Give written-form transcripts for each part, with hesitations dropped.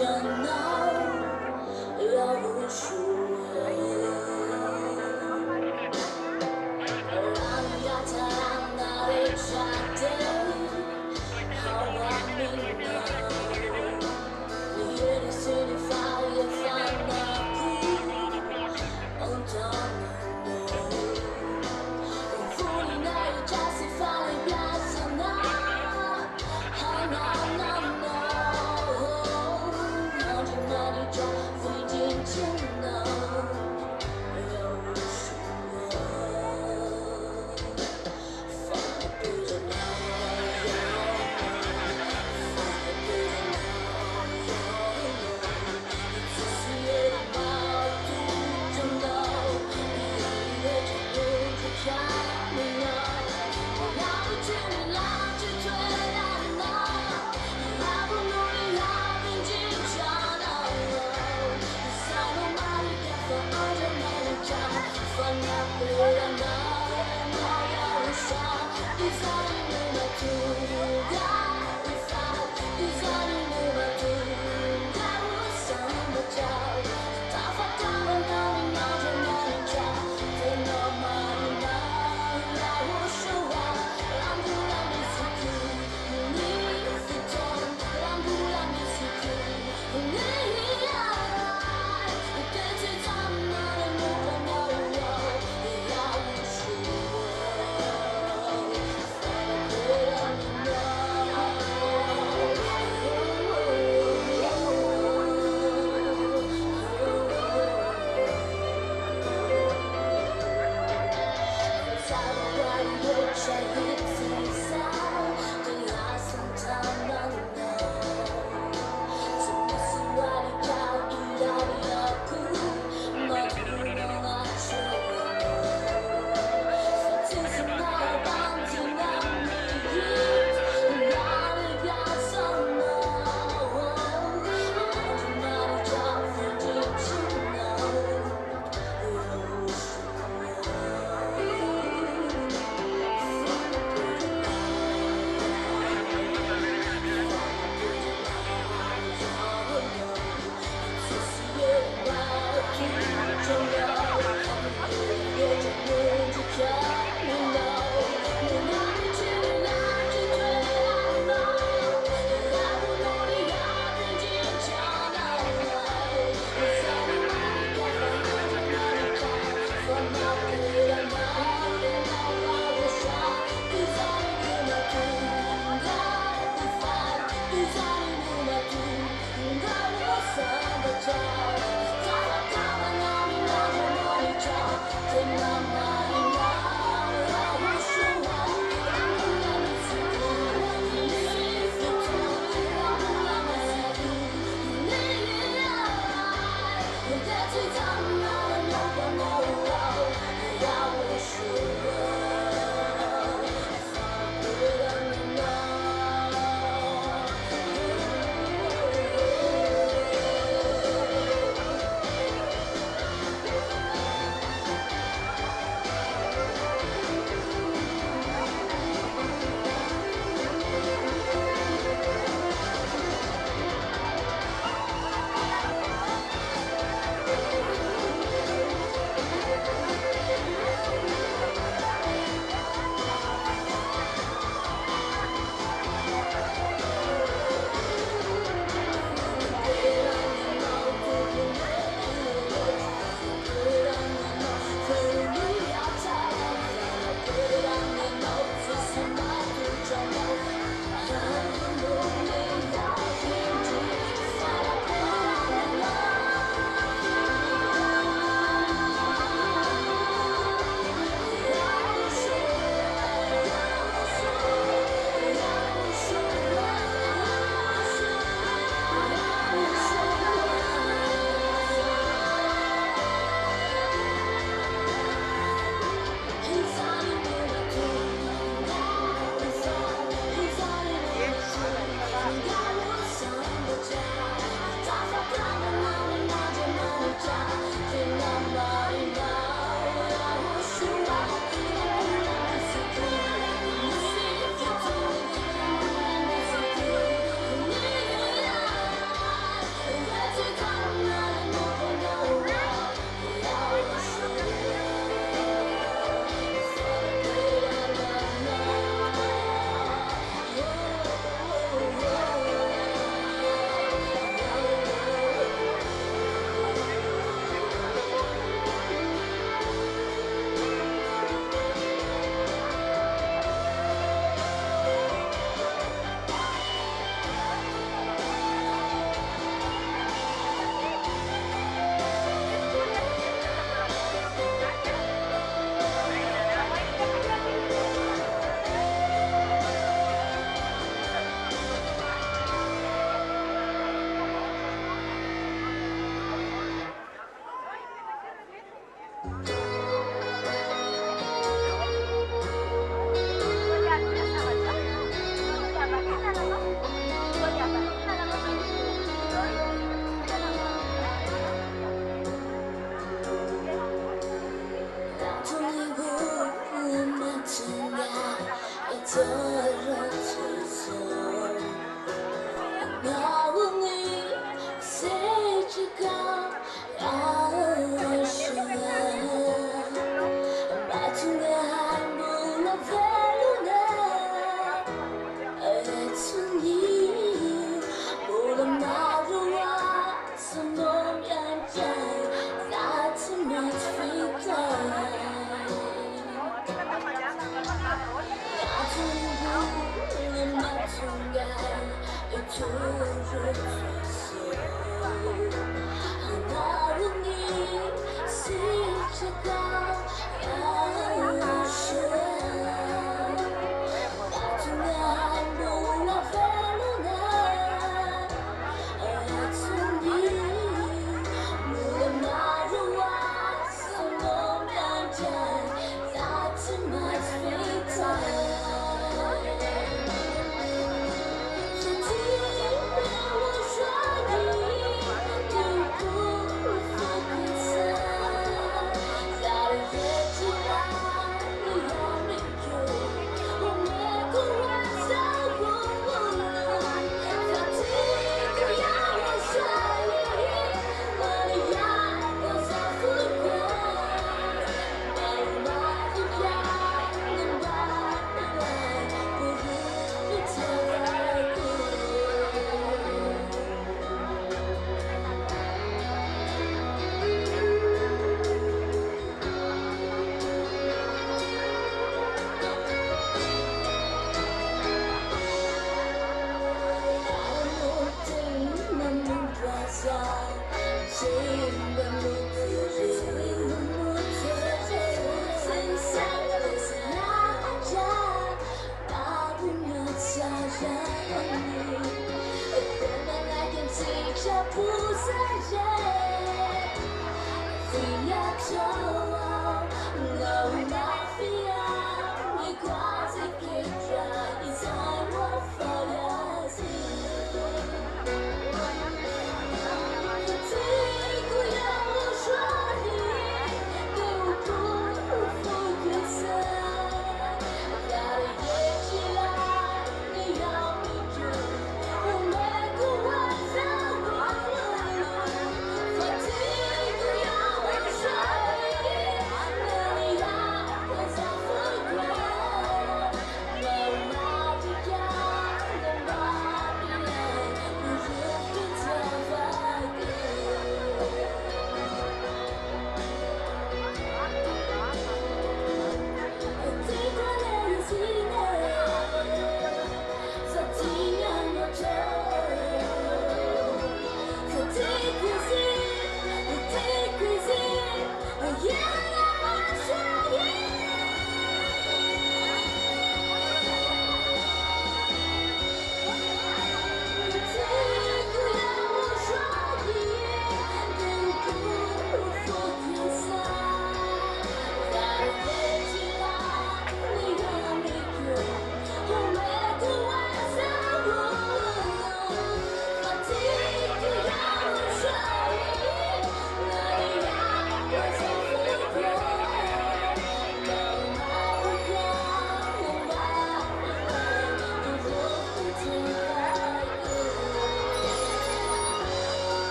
Follow through the night.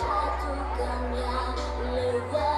Lakukan yang lewat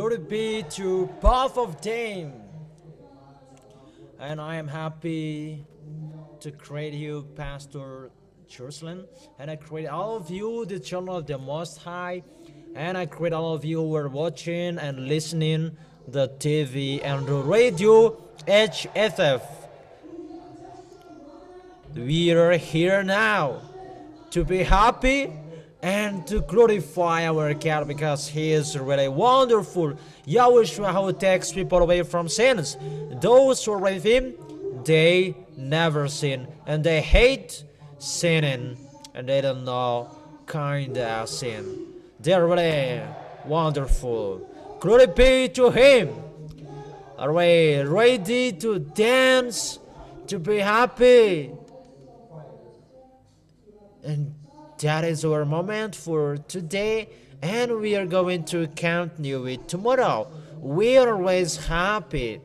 glory be to both of them. And I am happy to create you, Pastor Jerusalem, and I create all of you, the children of the Most High, and I create all of you who are watching and listening the TV and the radio HFF. We are here now to be happy and to glorify our God because He is really wonderful. YAHOSHUA, who takes people away from sins. Those who are with Him, they never sin, and they hate sinning, and they don't know kind of sin. They're really wonderful. Glory be to Him. Are we ready to dance, to be happy? And that is our moment for today, and we are going to continue it tomorrow. We are always happy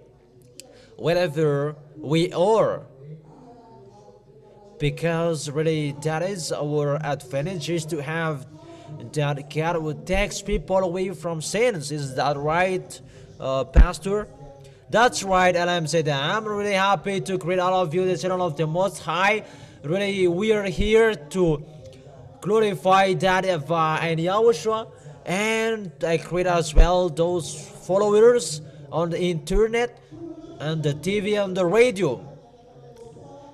wherever we are, because really that is our advantage, is to have that God will take people away from sins. Is that right, Pastor? That's right, and I'm saying that I'm really happy to greet all of you, the children of the Most High. Really, we are here to glorify that YAHVAH and YAHOSHUA, and I create as well those followers on the internet and the TV and the radio.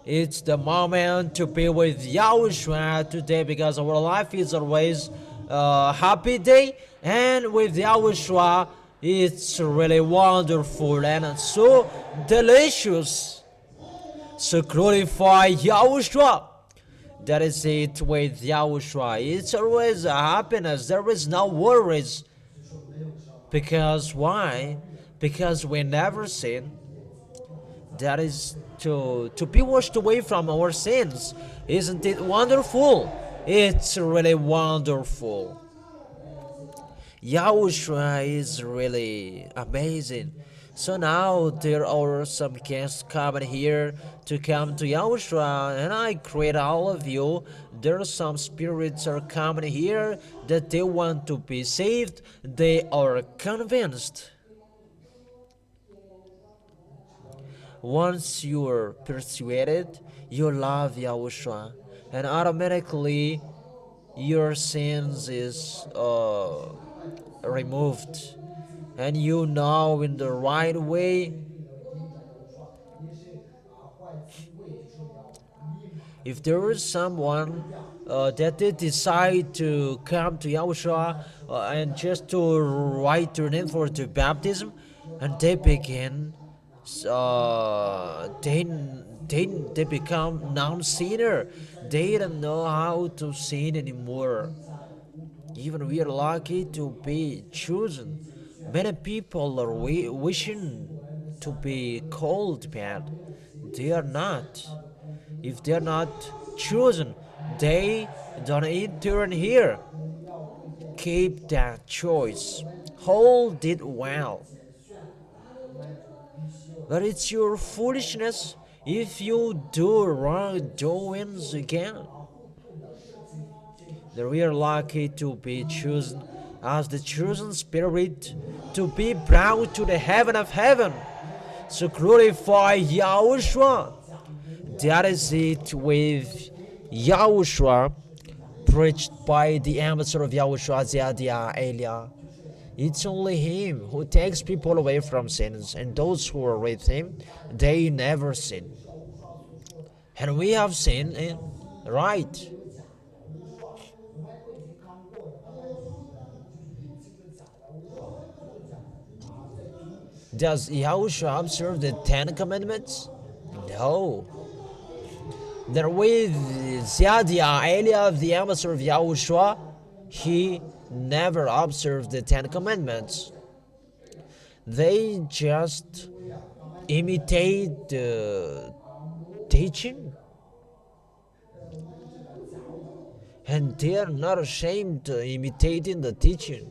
It's the moment to be with YAHOSHUA today, because our life is always a happy day, and with YAHOSHUA it's really wonderful and so delicious. So glorify YAHOSHUA. That is it with YAHOSHUA. It's always a happiness. There is no worries. Because why? Because we never sin. That is to be washed away from our sins. Isn't it wonderful? It's really wonderful. YAHOSHUA is really amazing. So now there are some guests coming here to come to YAHOSHUA, and I greet all of you. There are some spirits are coming here that they want to be saved. They are convinced. Once you are persuaded, you love YAHOSHUA, and automatically your sins is removed, and you know in the right way. If there is someone that they decide to come to YAHOSHUA and just to write their name for the baptism, and they begin, they become non-sinner. They don't know how to sin anymore. Even we are lucky to be chosen. Many people are wishing to be called bad. They are not. If they are not chosen, they don't enter in here. Keep that choice. Hold it well. But it's your foolishness if you do wrongdoings again. That we are lucky to be chosen as the chosen spirit, to be brought to the heaven of heaven. So glorify YAHOSHUA. That is it with YAHOSHUA, preached by the ambassador of YAHOSHUA, ZHYAH. It's only Him who takes people away from sins, and those who are with Him, they never sin. And we have sinned, right? Does YAHOSHUA observe the 10 Commandments? No. There with ZHYAH, the ambassador of YAHOSHUA, he never observed the 10 Commandments. They just imitate the teaching, and they are not ashamed of imitating the teaching.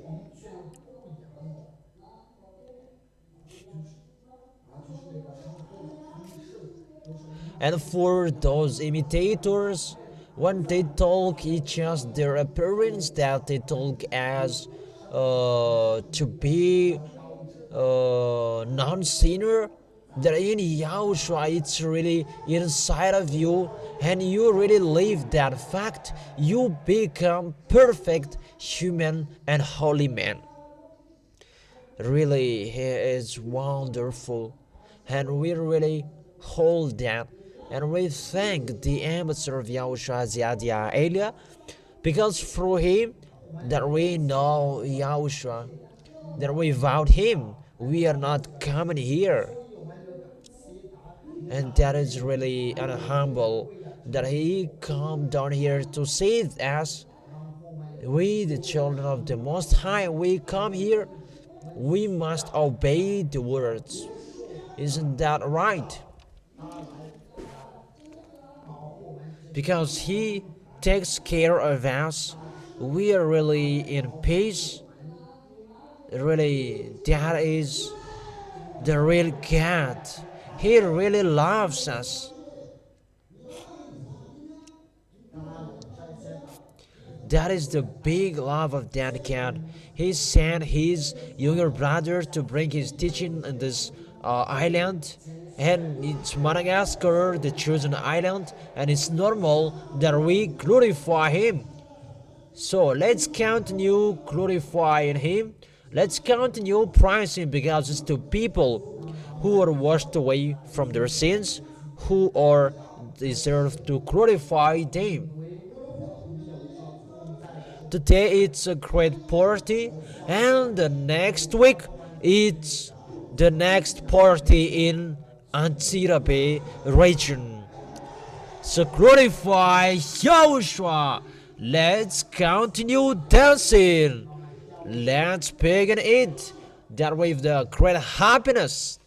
And for those imitators, when they talk, it's just their appearance that they talk as to be non-sinner, that in Yahushua it's really inside of you, and you really live that fact, you become perfect human and holy man. Really, he is wonderful, and we really hold that, and we thank the ambassador of Yahushua ZHYAH Elia, because through him that we know Yahushua, that without him we are not coming here. And that is really humble that he come down here to save us. We, the children of the Most High, we come here, we must obey the words. Isn't that right? Because he takes care of us, we are really in peace. Really, that is the real God. He really loves us. That is the big love of that God. He sent his younger brother to bring his teaching in this island, and it's Madagascar, the chosen island, and it's normal that we glorify him. So let's continue glorifying him. Let's continue praising, because it's the people who are washed away from their sins who are deserve to glorify them. Today it's a great party, and the next week it's the next party in Antirabe region. So glorify Yahushua. Let's continue dancing. Let's begin it that with the great happiness.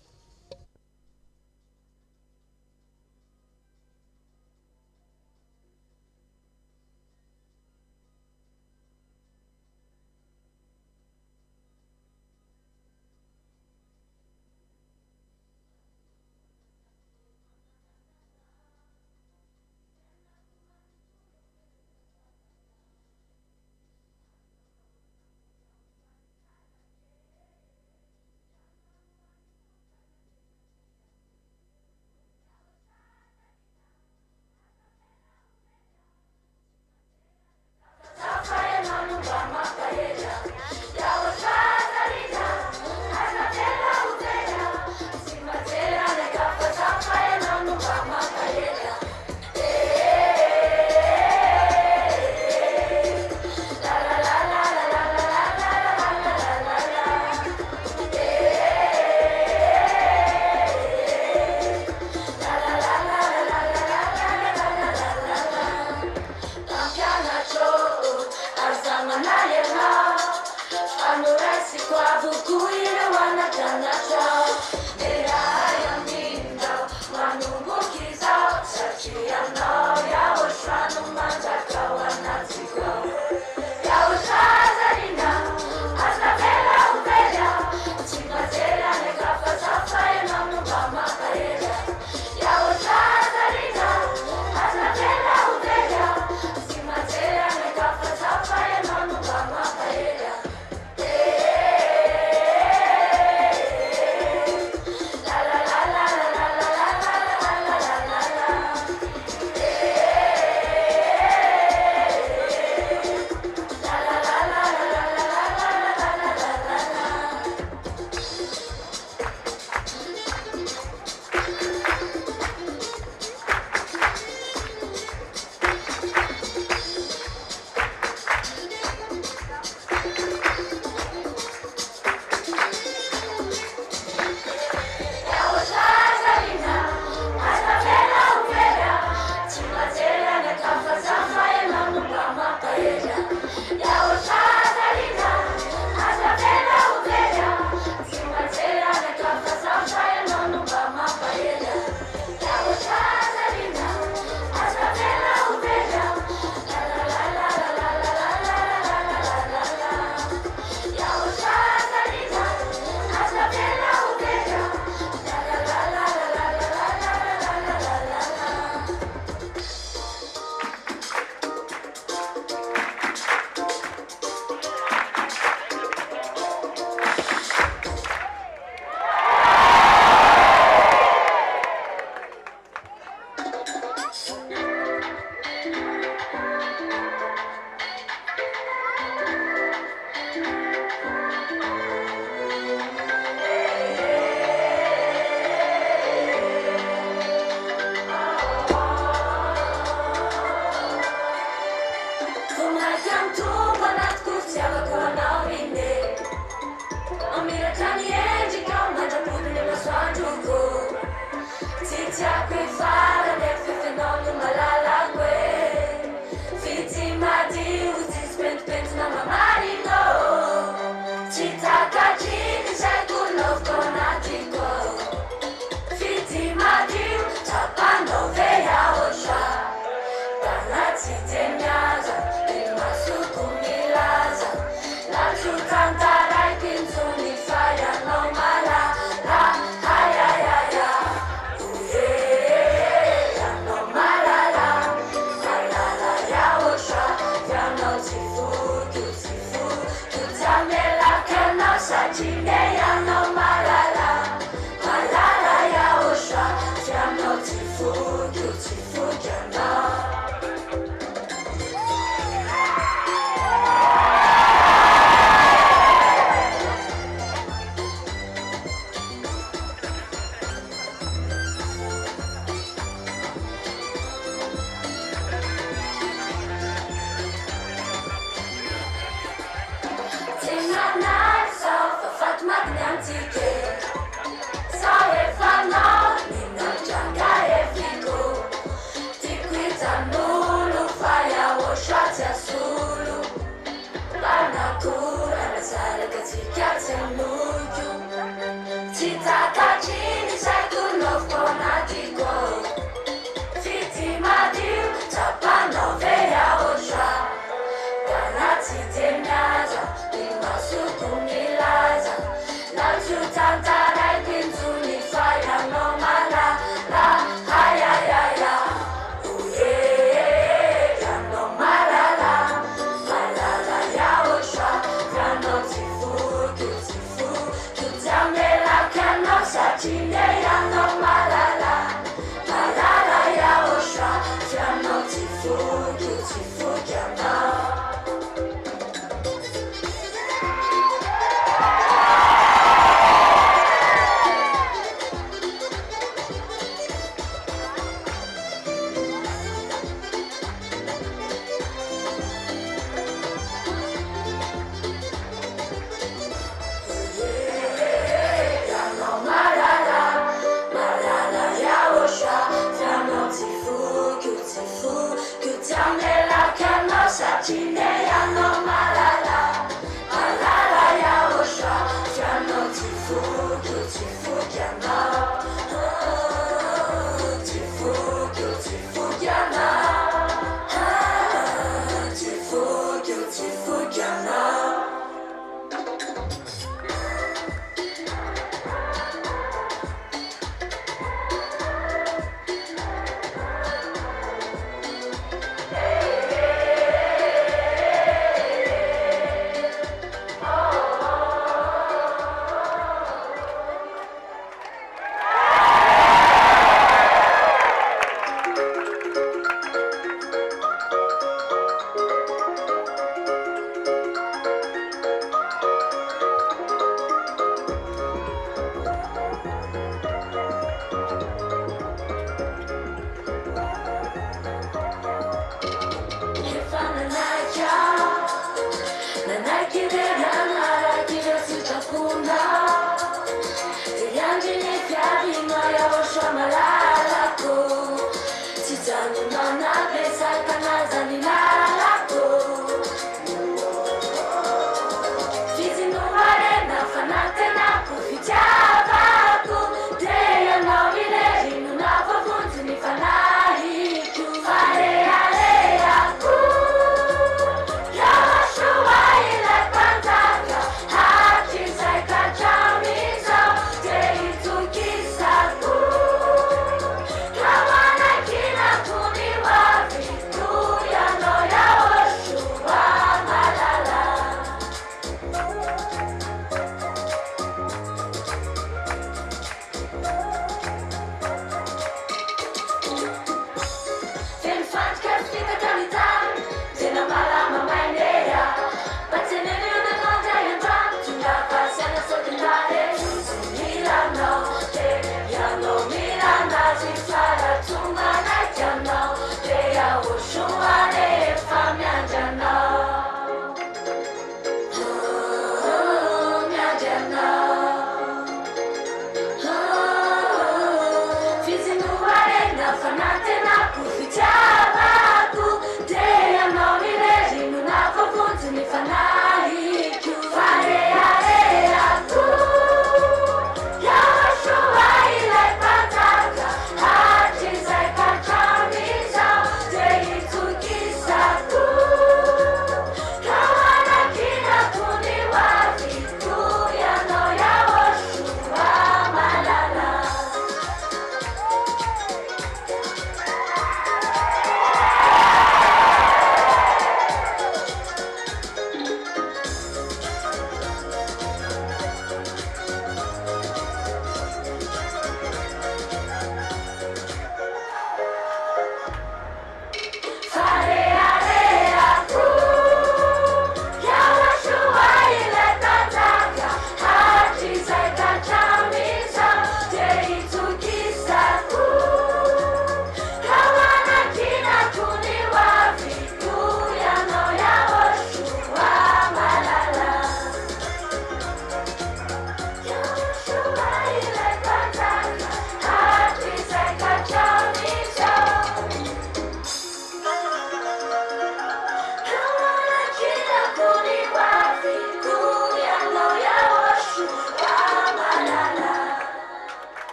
YAH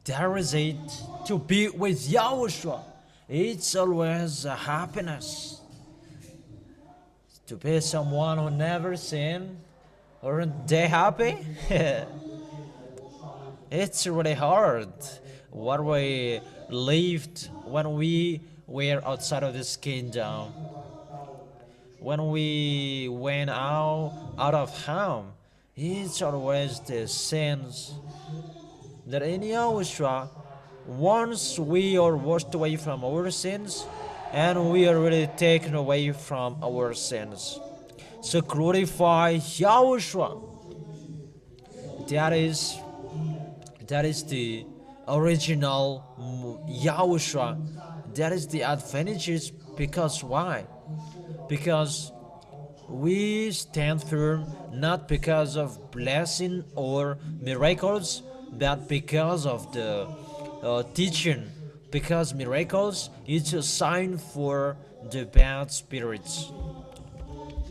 There is it to be with Yahushua. It's always a happiness. To be someone who never sinned, aren't they happy? It's really hard what we lived when we were outside of this kingdom. When we went out of home, it's always the sins that in Yahushua, once we are washed away from our sins, and we are really taken away from our sins. So glorify Yahushua. That is the original Yahushua. That is the advantages. Because why? Because we stand firm not because of blessing or miracles, but because of the teaching. Because miracles, it's a sign for the bad spirits.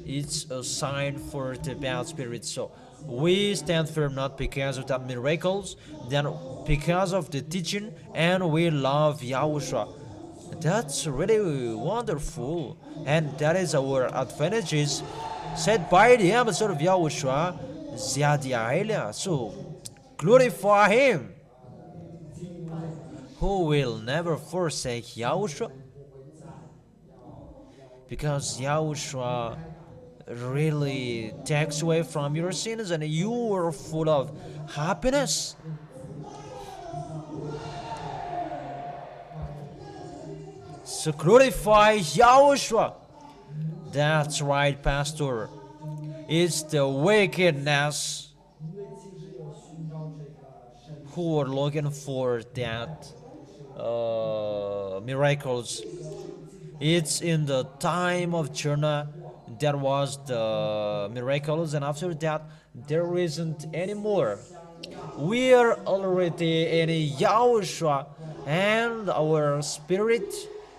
It's a sign for the bad spirits. So we stand firm not because of the miracles, then because of the teaching, and we love Yahushua. That's really wonderful, and that is our advantages set by the ambassador of Yahushua, ZHYAH. So glorify Him, who will never forsake Yahushua, because Yahushua really takes away from your sins, and you are full of happiness. So glorify Yahushua. That's right, Pastor. It's the wickedness who are looking for that miracles. It's in the time of Jonah there was the miracles, and after that there isn't anymore. We are already in Yahushua, and our spirit,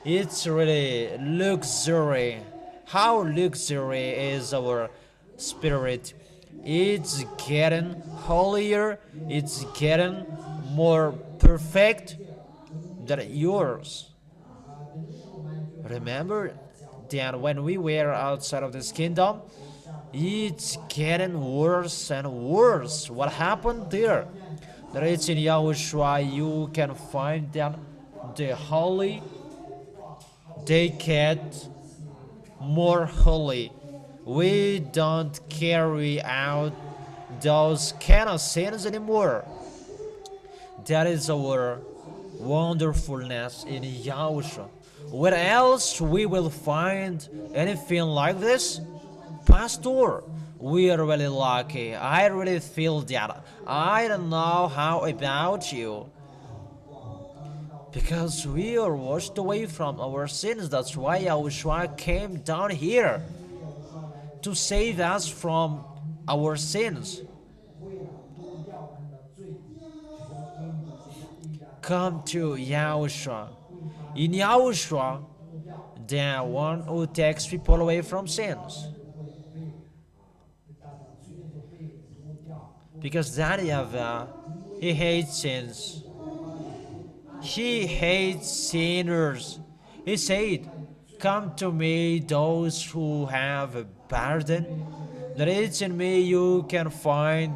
it's really luxury. How luxury is our spirit? It's getting holier, it's getting more perfect than yours. Remember that when we were outside of this kingdom, it's getting worse and worse. What happened there? That it's in Yahushua you can find that the holy, they get more holy. We don't carry out those kind of sins anymore. That is our wonderfulness in Yahushua. Where else we will find anything like this? Pastor, we are really lucky. I really feel that. I don't know how about you. Because we are washed away from our sins. That's why YAHOSHUA came down here to save us from our sins. Come to Yahushua. In Yahushua, the one who takes people away from sins. Because that YAHVAH, He hates sins. He hates sinners. He said, "Come to me, those who have a burden, that it's in me you can find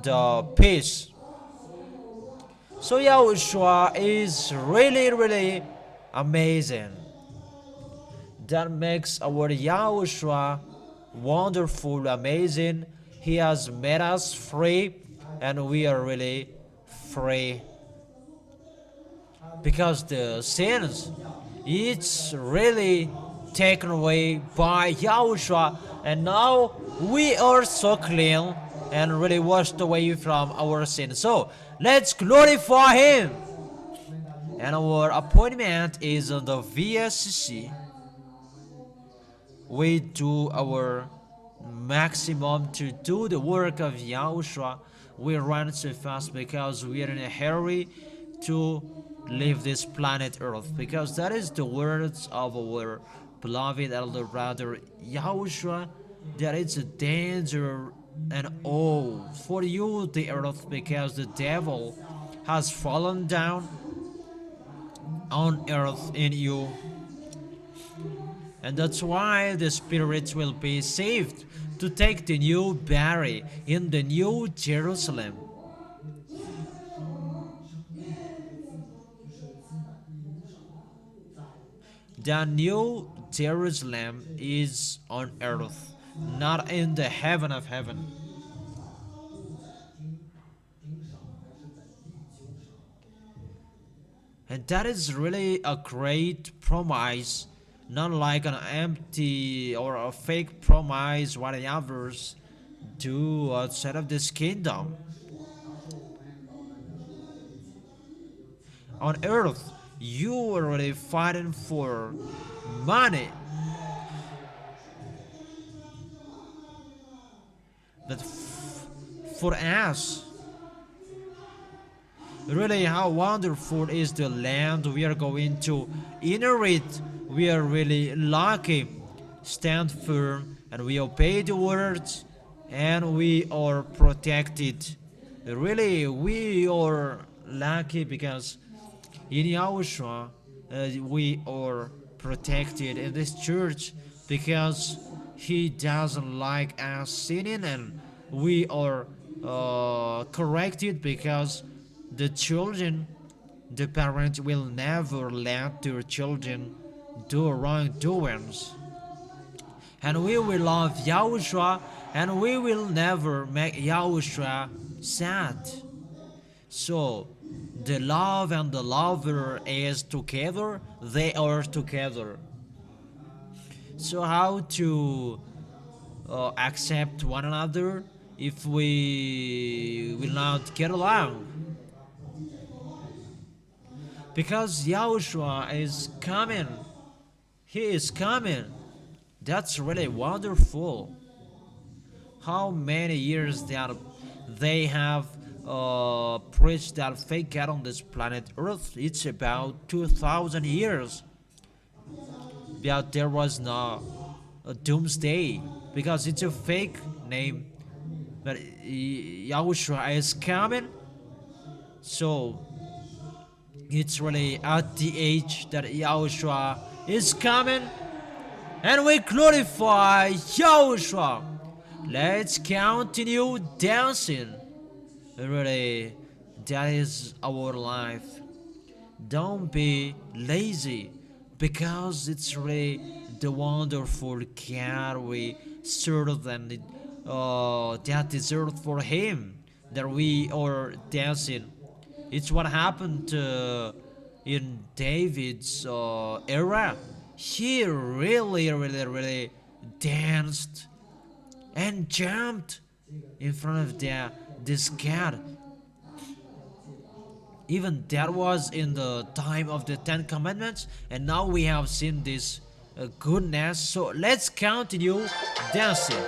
the peace." So Yahushua is really, really amazing. That makes our Yahushua wonderful, amazing. He has made us free, and we are really free because the sins, it's really taken away by Yahushua, and now we are so clean and really washed away from our sins. So let's glorify Him. And our appointment is on the VSCC. We do our maximum to do the work of Yahushua. We run so fast because we are in a hurry to leave this planet Earth, because that is the words of our beloved elder brother Yahushua, that it's a danger and awe for you, the earth, because the devil has fallen down on earth in you. And that's why the spirits will be saved to take the new body in the new Jerusalem. The new Jerusalem is on earth, not in the heaven of heaven. And that is really a great promise, not like an empty or a fake promise whatever do outside of this kingdom. On earth, you are really fighting for money. But for us, really how wonderful is the land we are going to inherit. We are really lucky. Stand firm and we obey the words, and we are protected. Really, we are lucky because in Yahushua we are protected in this church, because He doesn't like us sinning, and we are corrected because the children, the parents will never let their children do wrongdoings. And we will love Yahushua, and we will never make Yahushua sad. So the love and the lover is together, they are together. So how to accept one another if we will not get along? Because Yahushua is coming. He is coming. That's really wonderful. How many years that they have preached that fake God on this planet Earth? It's about 2,000 years. But there was no doomsday, because it's a fake name. But Yahushua is coming. So it's really at the age that Yahushua is coming, and we glorify Yahushua. Let's continue dancing. Really, that is our life. Don't be lazy, because it's really the wonderful God we serve, and that deserved for Him that we are dancing. It's what happened in David's era. He really danced and jumped in front of this God. Even that was in the time of the 10 Commandments, and now we have seen this goodness. So let's continue dancing.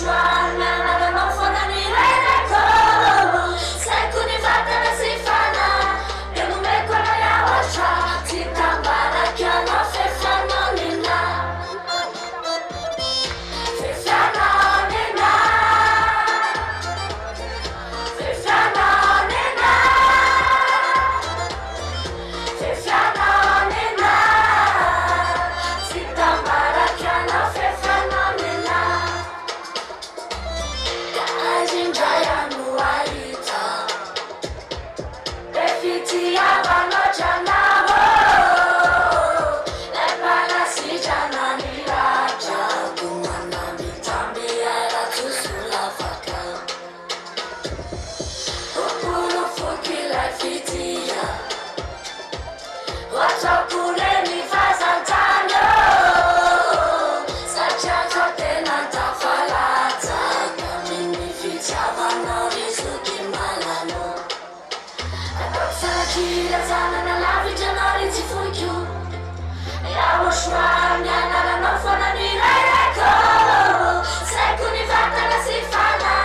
YAHOSHUAH mianarana fonany rereko saikony vatana sy fana dia nomeko anao YAHOSHUAH tsy tambaraky anao fefianonina fefianonina fefianonina fefianonina tsy tambaraky anao fefianonina ZHYAH no ahita refitiavanao dranaho lay mpanasitrana ny radrako manamitamby ara-tsosolavaka opolofoky lay fitia ohatrako reny fazantany satria zao tena tafalatsaka amin'ny fitiavanao rizoky malano ataoko sarakila zanana lavitra anao ry tsy foiko YAHOSHUAH mianaranao fonany rereko saiko ny vatana sy fana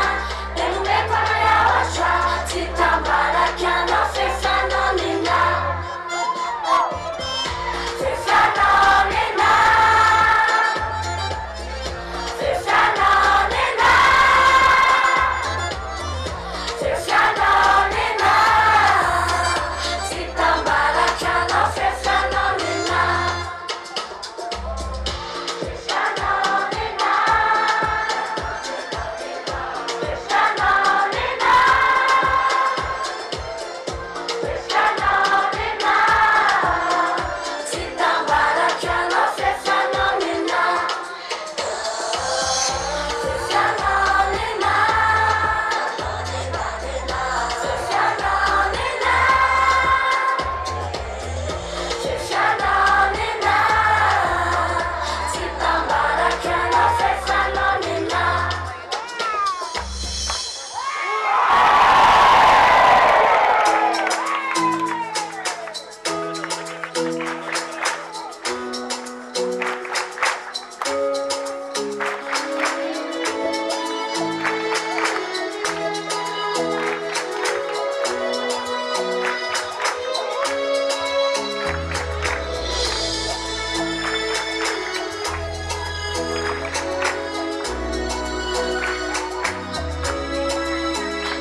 dia nomeko anao YAHOSHUAH tsy tambaraky anao fefianonina fefianonina fefianonina fefianonina tsy tambaraky anao fefianonina fefianonina fefianonina fefianonina tsy tambaraky anao fefianonina fefianonina fefianonina fefianonina tsy tambaraky anao fefianonina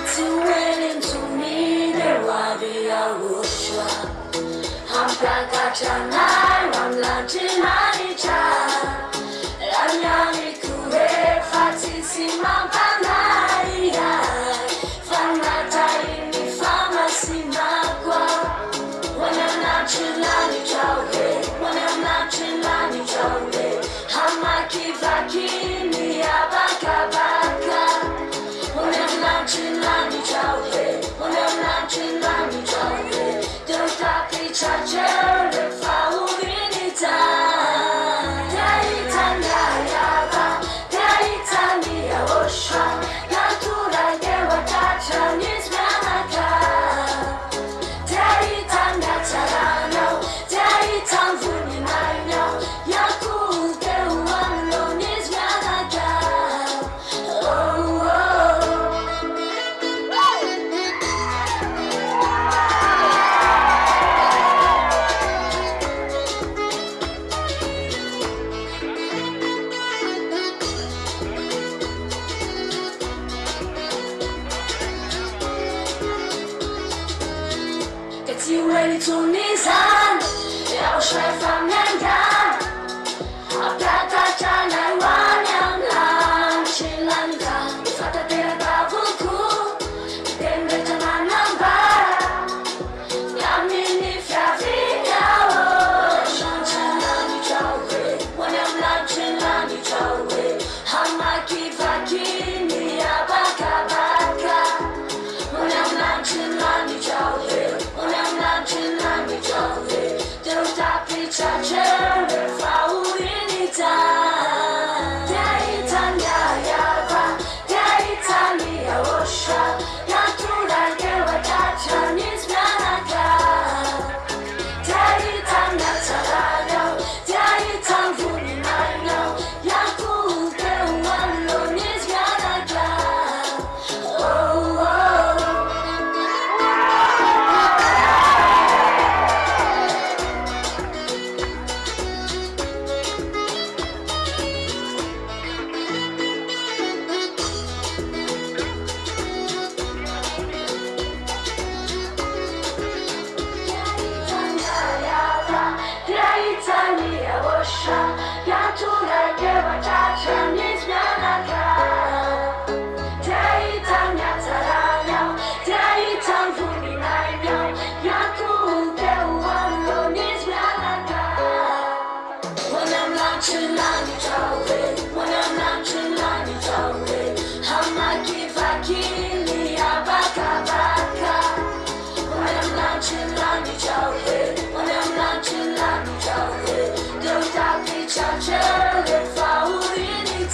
tsy hoelintsoniny hoavy YAHOSHUAH hampiakatra anay ho amin'ny lanitrinanitra raha miamiko rehefa tsisy mampanay fa natahiny famasinako ho any amin'ny lanitrinanitra hoe ho any amin'ny lanitrinanitra hoe hamakivaky ny abakabaka ho any amin'ny lanitrinanitra hoe ho any amin'ny lanitrinanitra hoe dia tapitratreo rehefa horinita dia hitany YAHVAH dia hitany YAHOSHUAH naturandeo atratranisy mianaka dia hitany hatsaranao dia hitany voninainao yakoteo amin'lonisy mianaka ka tsy hoelitsonizany YAHOSHUAH efa miangana ampiakatra anay ho any amin'ny lanitry lanitra ifantateran-davoko teny rehetra manambara miaminy fiavika lanitrinanitra hoe ho any amin'ny lanitrinanitra hoe hamakivaky ny abakabaka ho any amin'ny lanitrinanitra hoe ho any amin'ny lanitrinanitra hoe dia tapitratreo rehefa horinita dia hitany YAHVAH dia hitany YAHOSHUAH naturandeo atratranisy mianaka dia hitany hatsaranao dia hitany voninainao yakoteo amin'lonisy mianaka YAHOSHUAH Yatulegewa tachani zmianaka Deitam yataranya Deitam vuninanya Yakuke uwamloni zmianaka When I'm not chillani chawe When I'm not chillani chawe Hamakivakili abakabaka When I'm not chillani chawe When I'm not chillani chawe Don't talk each other if I would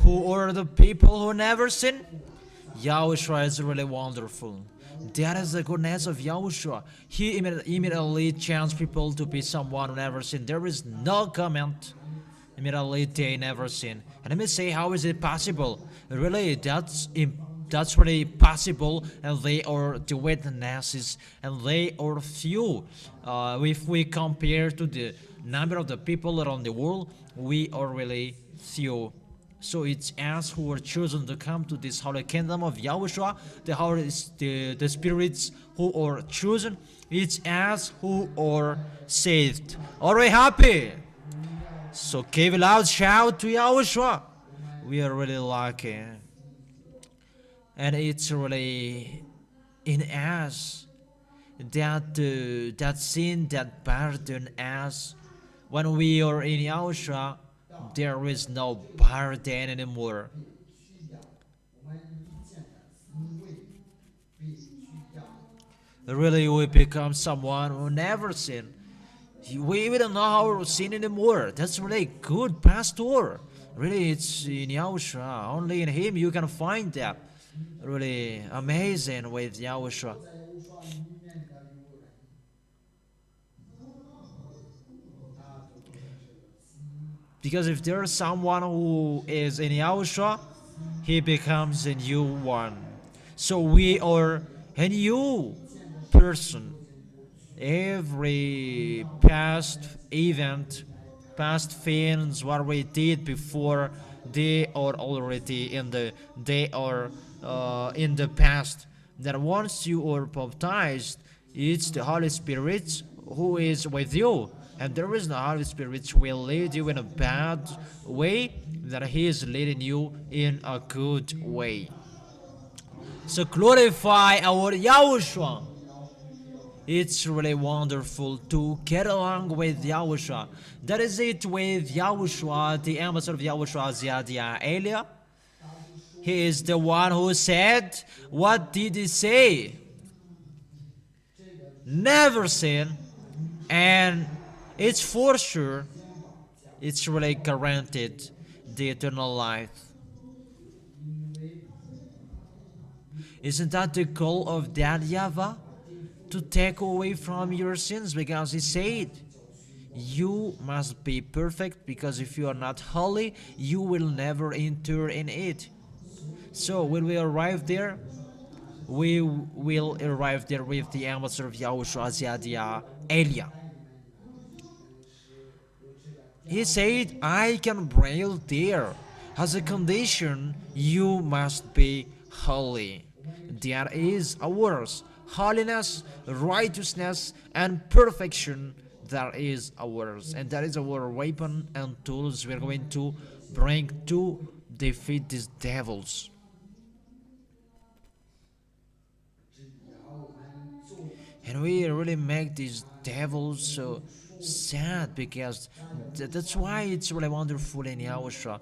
Who are the people who never sin? Yahushua is really wonderful. That is the goodness of Yahushua. He immediately changed people to be someone who never sinned. There is no comment. Immediately they never sin. And let me say, how is it possible? Really, that's really possible, and they are the witnesses, and they are few. If we compare to the number of the people around the world, we are really few. So it's us who are chosen to come to this holy kingdom of Yahushua, the spirits who are chosen. It's us who are saved. Are we happy? So give a loud shout to Yahushua. We are really lucky. And it's really in us that sin that burden us. When we are in Yahushua, there is no burden anymore. Really, we become someone who never sin. We don't know how to sin anymore. That's really good, Pastor. Really, it's in Yahushua. Only in Him you can find that. Really amazing with Yahushua. Because if there is someone who is in Yahushua, he becomes a new one. So we are a new person. Every past event, past things, what we did before, they are already in the past. That once you are baptized, it's the Holy Spirit who is with you, and there is no Holy Spirit who will lead you in a bad way, that He is leading you in a good way. So glorify our Yahushua. It's really wonderful to get along with Yahushua. That is it with Yahushua, the ambassador of Yahushua, ZHYAH. He is the one who said, what did he say? Never sin, and it's for sure, it's really guaranteed the eternal life. Isn't that the goal of that YAHVAH? To take away from your sins, because He said, you must be perfect, because if you are not holy, you will never enter in it. So when we arrive there, we will arrive there with the ambassador of Yahushua, ZHYAH. He said, I can bring you there. As a condition, you must be holy. That is ours. Holiness, righteousness, and perfection, that is ours. And that is our weapon and tools we are going to bring to defeat these devils. And we really make these devils so sad, because that's why it's really wonderful in Yahushua.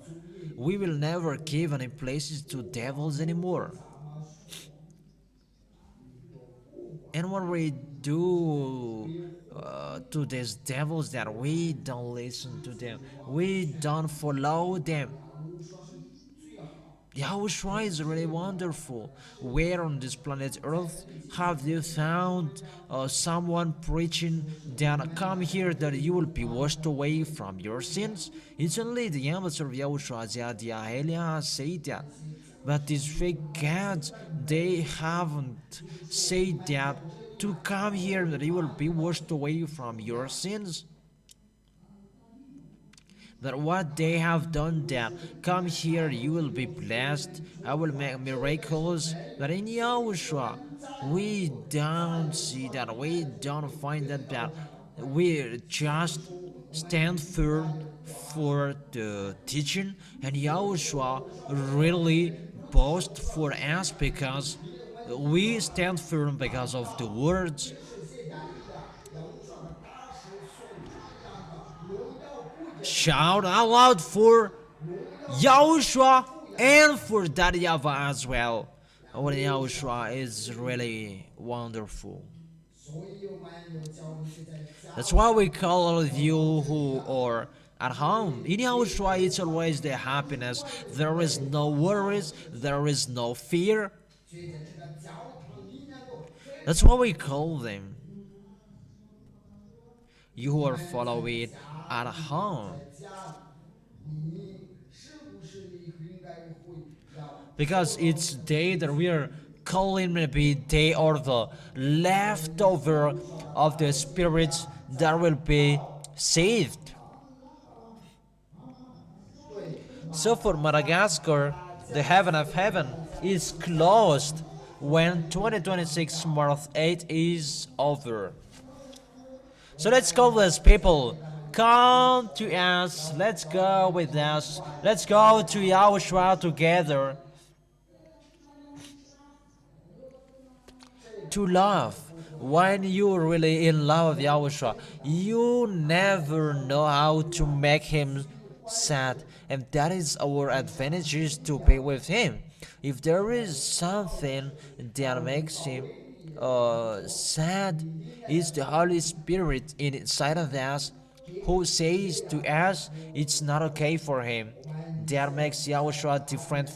We will never give any places to devils anymore. And what we do to these devils, that we don't listen to them, we don't follow them. Yahushua is really wonderful. Where on this planet Earth have you found someone preaching that come here that you will be washed away from your sins? It's only the ambassador of Yahushua, ZHYAH, say that. But these fake gods, they haven't said that to come here that you will be washed away from your sins. That what they have done, that come here, you will be blessed, I will make miracles. But in Yahushua, we don't see that, we don't find that we just stand firm for the teaching, and Yahushua really boast for us, because we stand firm because of the words. Shout out loud for Yahushua and for that YAHVAH as well. Our Yahushua is really wonderful. That's why we call all of you who are at home. In Yahushua, it's always the happiness. There is no worries, there is no fear. That's why we call them. You who are following at home, because it's day that we are calling, maybe they are the leftover of the spirits that will be saved. So for Madagascar, the heaven of heaven is closed when 2026 March 8 is over. So let's call these people, come to us, let's go with us, let's go to Yahushua together. To love. When you're really in love with Yahushua, you never know how to make Him sad. And that is our advantage, to be with Him. If there is something that makes Him sad, is the Holy Spirit inside of us, who says to us it's not okay for Him. That makes Yahushua different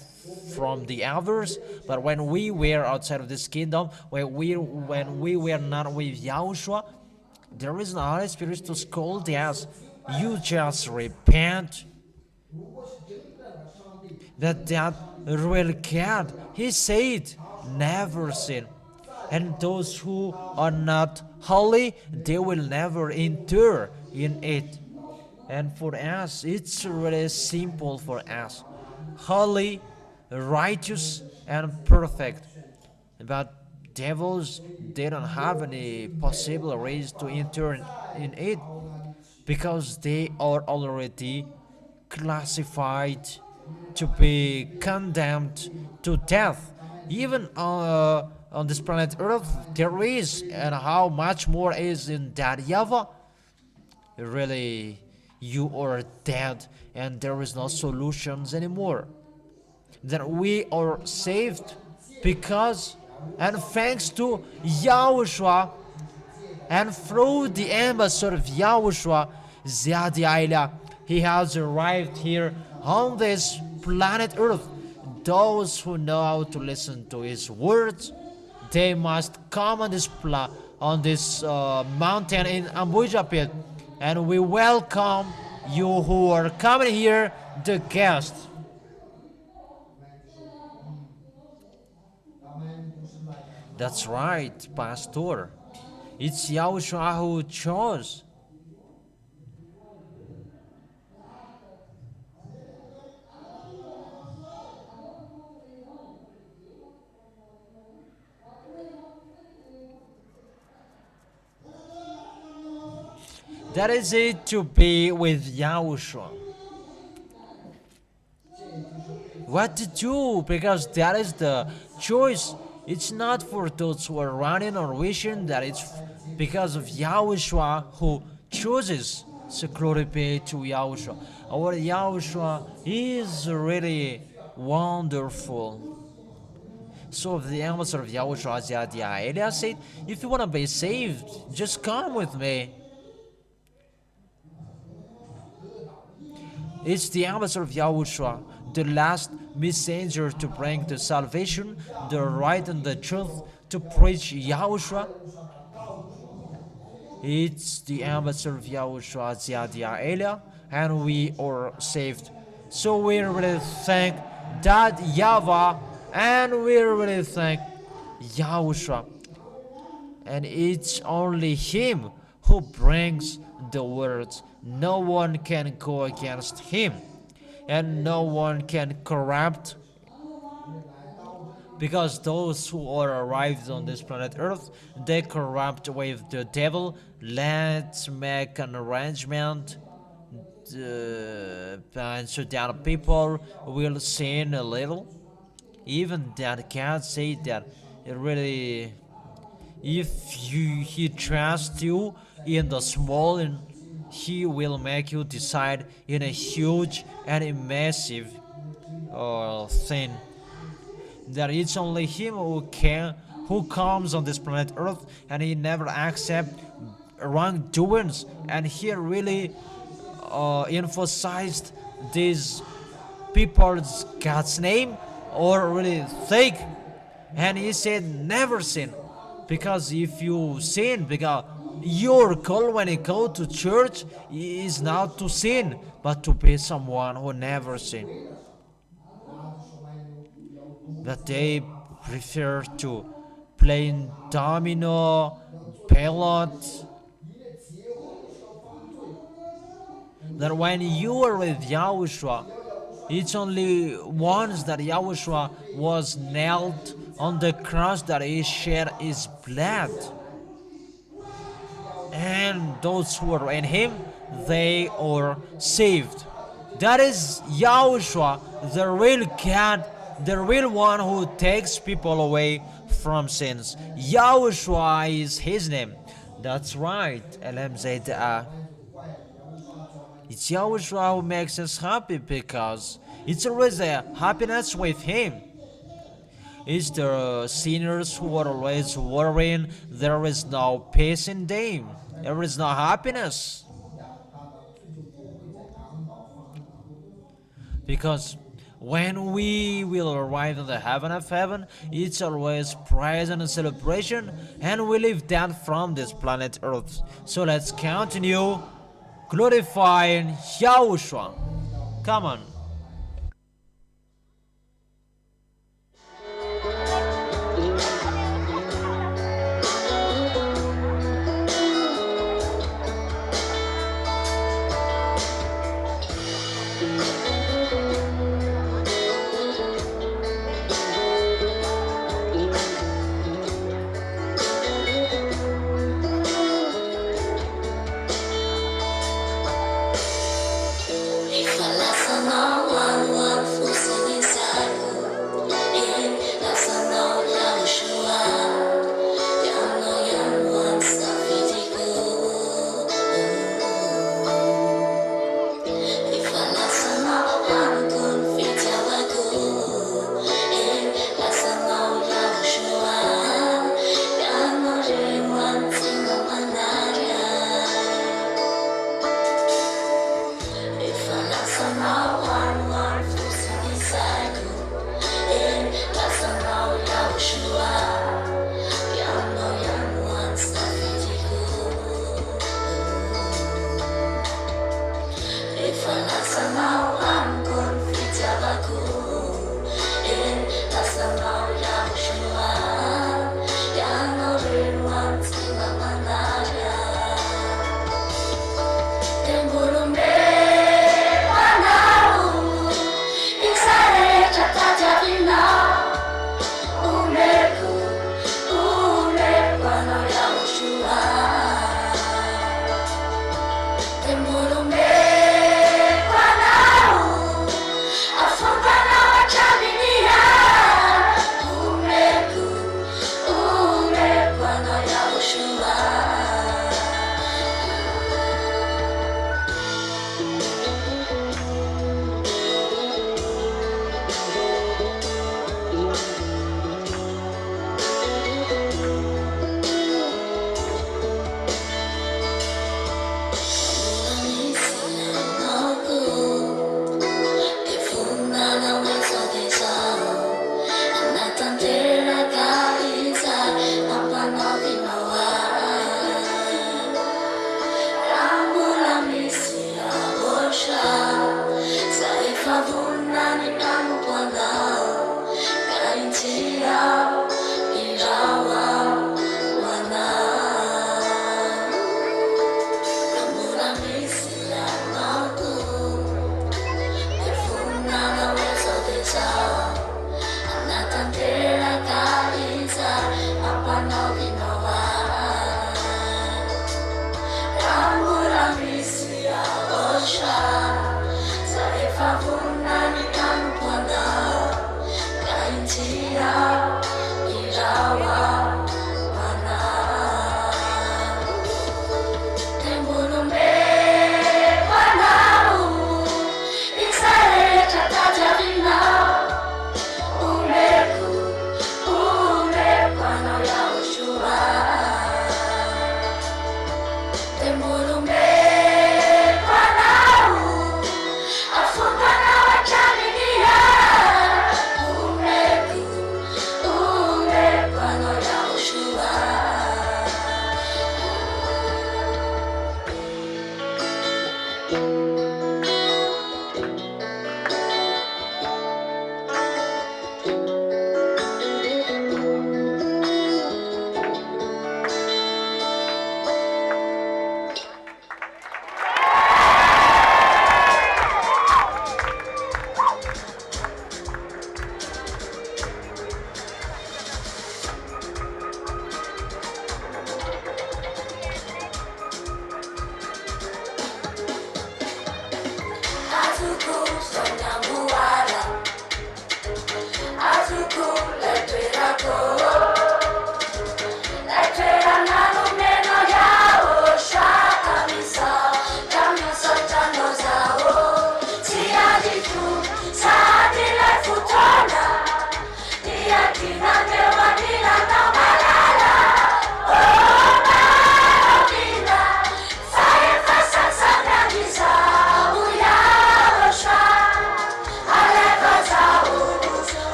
from the others. But when we were outside of this kingdom, when we were not with Yahushua, there is no Holy Spirit to scold us. You just repent. That real God, He said, never sin. And those who are not holy, they will never enter in it. And for us, it's really simple for us. holy, righteous, and perfect. But devils, they don't have any possible ways to enter in it because they are already classified to be condemned to death. Even on this planet Earth, there is, and how much more is in that YAHVAH? Really, you are dead and there is no solutions anymore. Then we are saved because and thanks to YAHOSHUA and through the ambassador of YAHOSHUA, ZHYAH, he has arrived here on this planet Earth. Those who know how to listen to his words, they must come on this mountain in Ambuja pit, and we welcome you who are coming here, the guests. That's right, Pastor. It's YAHOSHUA who chose. That is it, to be with YAHOSHUA. What to do, because that is the choice. It's not for those who are running or wishing, that it's because of YAHOSHUA who chooses. So glory be to YAHOSHUA. Our YAHOSHUA is really wonderful. So the ambassador of YAHOSHUA, ZHYAH, said, if you want to be saved, just come with me. It's the ambassador of YAHOSHUA, the last messenger to bring the salvation, the right and the truth, to preach YAHOSHUA. It's the ambassador of YAHOSHUA, ZHYAH, and we are saved. So we really thank that YAHVAH, and we really thank YAHOSHUA. And it's only him who brings the words. No one can go against him, and no one can corrupt, because those who are arrived on this planet Earth, they corrupt with the devil. Let's make an arrangement, and so that people will sin a little. Even that God said that it really, if he trusts you in the small, and he will make you decide in a huge and a massive thing. That it's only him who comes on this planet Earth, and he never accepts wrongdoings, and he really emphasized these people's God's name or really think, and he said never sin, because if you sin, because your call when you go to church is not to sin, but to be someone who never sin. That they prefer to play domino, pelot. That when you are with YAHOSHUA, it's only once that YAHOSHUA was nailed on the cross that he shed his blood. And those who are in him, they are saved. That is YAHOSHUA, the real God, the real one who takes people away from sins. YAHOSHUA is his name. That's right, ZHYAH. It's YAHOSHUA who makes us happy, because it's always a happiness with him. It's the sinners who are always worrying. There is no peace in them. There is no happiness. Because when we will arrive in the heaven of heaven, it's always praise and celebration, and we live down from this planet Earth. So let's continue glorifying YAHOSHUA. Come on.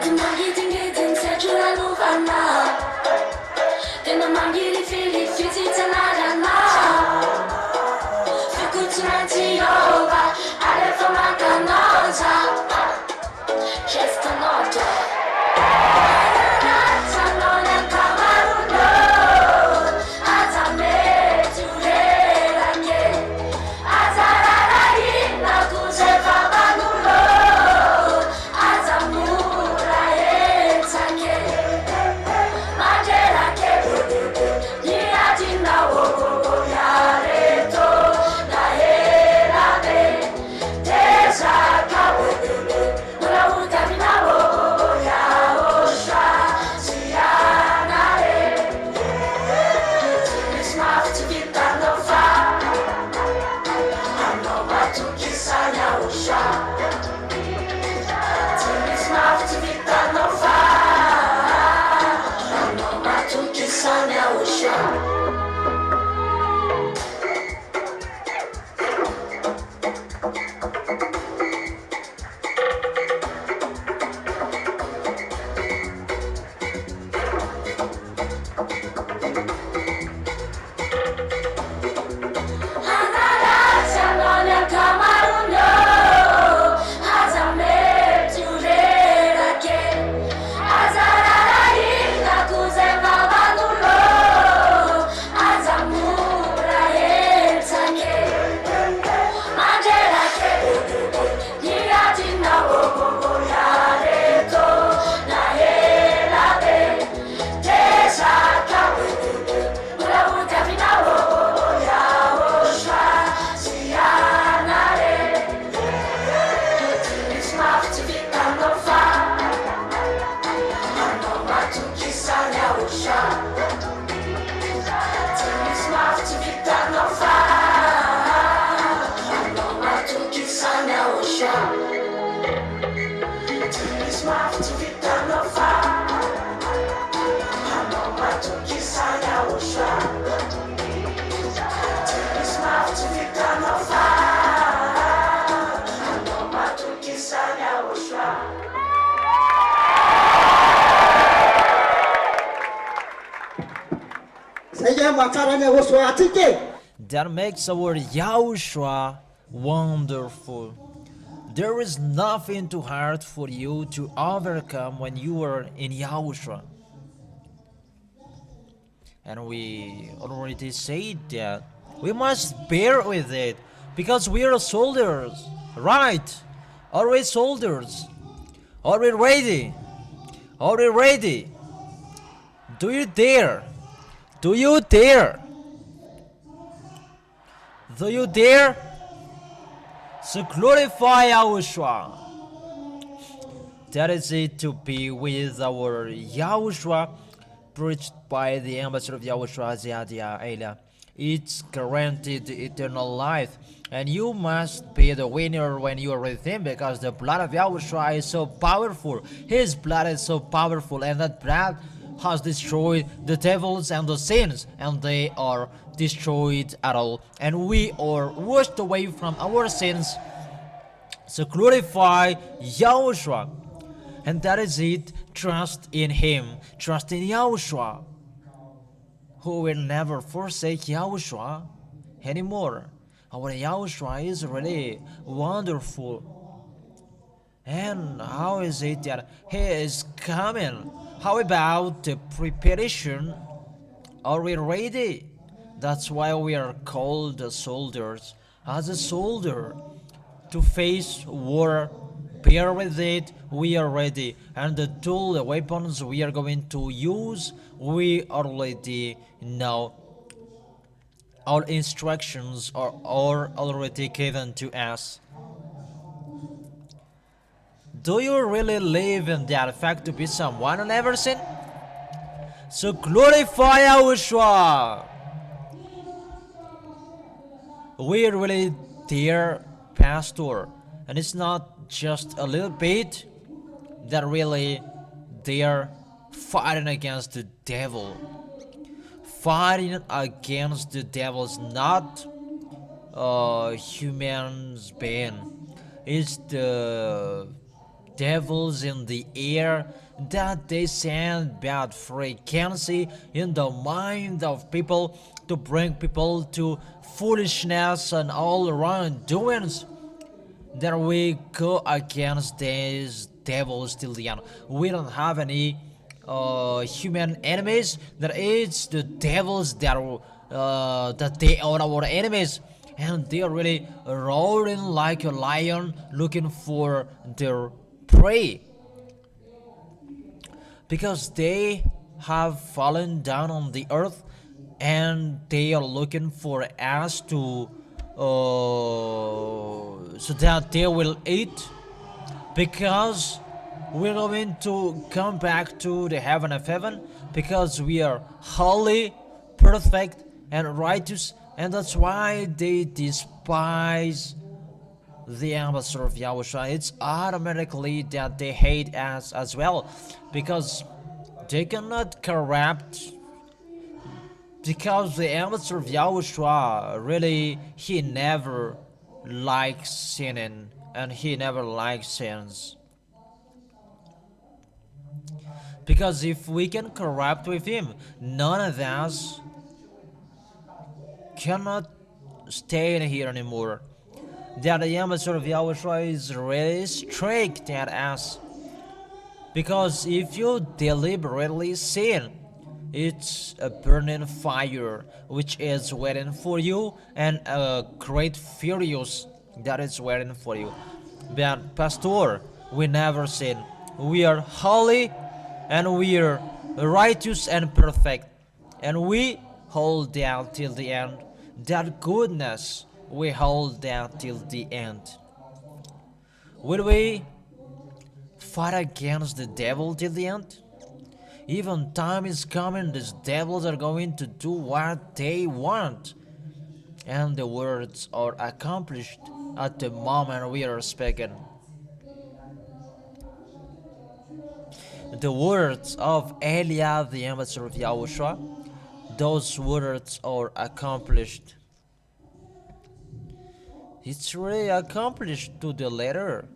mangi tinggiting sexual luvana. Then mangi di fili fiti tanadana. Fikutunanti yoba, ale famaganoza. Just another. That makes our YAHOSHUA wonderful. There is nothing too hard for you to overcome when you are in YAHOSHUA. And we already said that we must bear with it because we are soldiers, right? Always soldiers. Are we ready? Are we ready? Do you dare? Do you dare? Do you dare? So glorify YAHOSHUA. That is it, to be with our YAHOSHUA, preached by the ambassador of YAHOSHUA, ZHYAH. It's guaranteed eternal life, and you must be the winner when you are with him, because the blood of YAHOSHUA is so powerful. His blood is so powerful, and that blood has destroyed the devils and the sins, and they are destroyed at all, and we are washed away from our sins. So glorify YAHOSHUA, and that is it. Trust in him, trust in YAHOSHUA, who will never forsake YAHOSHUA anymore. Our YAHOSHUA is really wonderful. And how is it that he is coming? How about the preparation? Are we ready? That's why we are called the soldiers. As a soldier, to face war, bear with it, we are ready. And the tool, the weapons we are going to use, we already know. Our instructions are already given to us. Do you really live in that fact to be someone who never sinned? So glorify YAHOSHUA. We are really dear pastor, and it's not just a little bit that really they are fighting against the devil. Fighting against the devil is not a human's being. It's the devils in the air, that they send bad frequency in the mind of people to bring people to foolishness and all wrongdoings. That we go against these devils till the end. We don't have any human enemies. That it's the devils that they are our enemies, and they are really roaring like a lion looking for their prey, because they have fallen down on the earth and they are looking for us to so that they will eat, because we're going to come back to the heaven of heaven, because we are holy, perfect, and righteous, and that's why they despise the ambassador of Yahushua. It's automatically that they hate us as well, because they cannot corrupt, because the ambassador of Yahushua, really, he never likes sinning, and he never likes sins. Because if we can corrupt with him, none of us cannot stay in here anymore. That the ambassador of Yahushua is really strict at us. Because if you deliberately sin, it's a burning fire which is waiting for you, and a great furious that is waiting for you. But pastor, we never sin. We are holy, and we are righteous and perfect, and we hold down till the end. That goodness we hold down till the end. Will we fight against the devil till the end? Even time is coming, these devils are going to do what they want, and the words are accomplished at the moment we are speaking. The words of Eliah, the ambassador of Yahushua, those words are accomplished. It's really accomplished to the letter.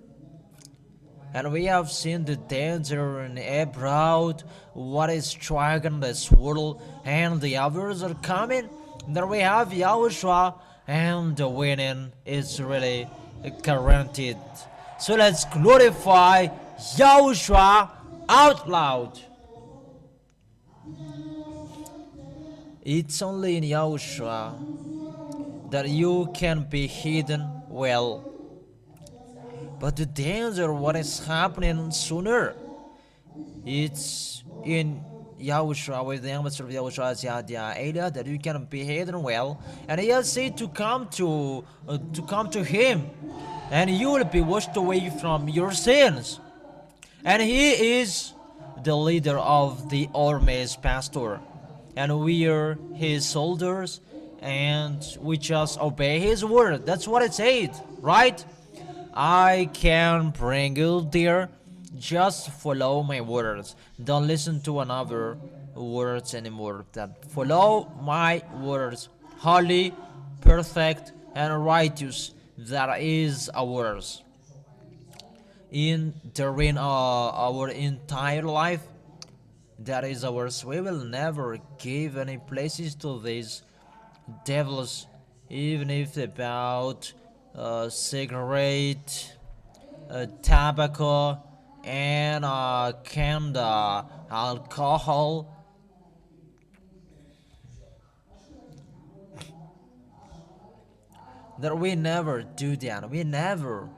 And we have seen the danger in abroad, what is striking this world, and the others are coming. Then we have Yahushua, and the winning is really guaranteed. So let's glorify Yahushua out loud. It's only in Yahushua that you can be hidden well. But the danger, what is happening sooner, it's in Yahushua, with the ambassador of Yahushua, ZHYAH, that you can be hidden well, and he has said to come to him, and you will be washed away from your sins. And he is the leader of the army's pastor, and we are his soldiers, and we just obey his word. That's what it said, right? I can bring you there. Just follow my words. Don't listen to another words anymore. That follow my words. Holy, perfect, and righteous. That is ours. During our entire life, that is ours. We will never give any places to these devils, even if about cigarette, tobacco, and canned alcohol. That we never do that. We never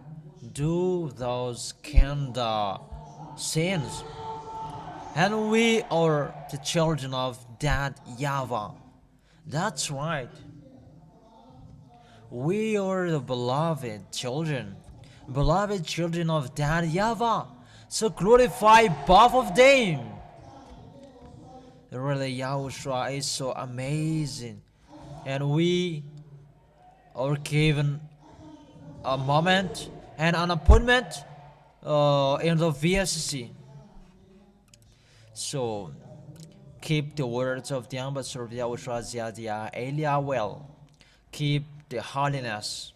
do those kind of sins. And we are the children of that YAHVAH. That's right. We are the beloved children of that YAHVAH. So glorify both of them. Really, Yahushua is so amazing, and we are given a moment and an appointment in the VSC. So keep the words of the ambassador of Yahushua, ZHYAH, Eliah, well. Keep the holiness.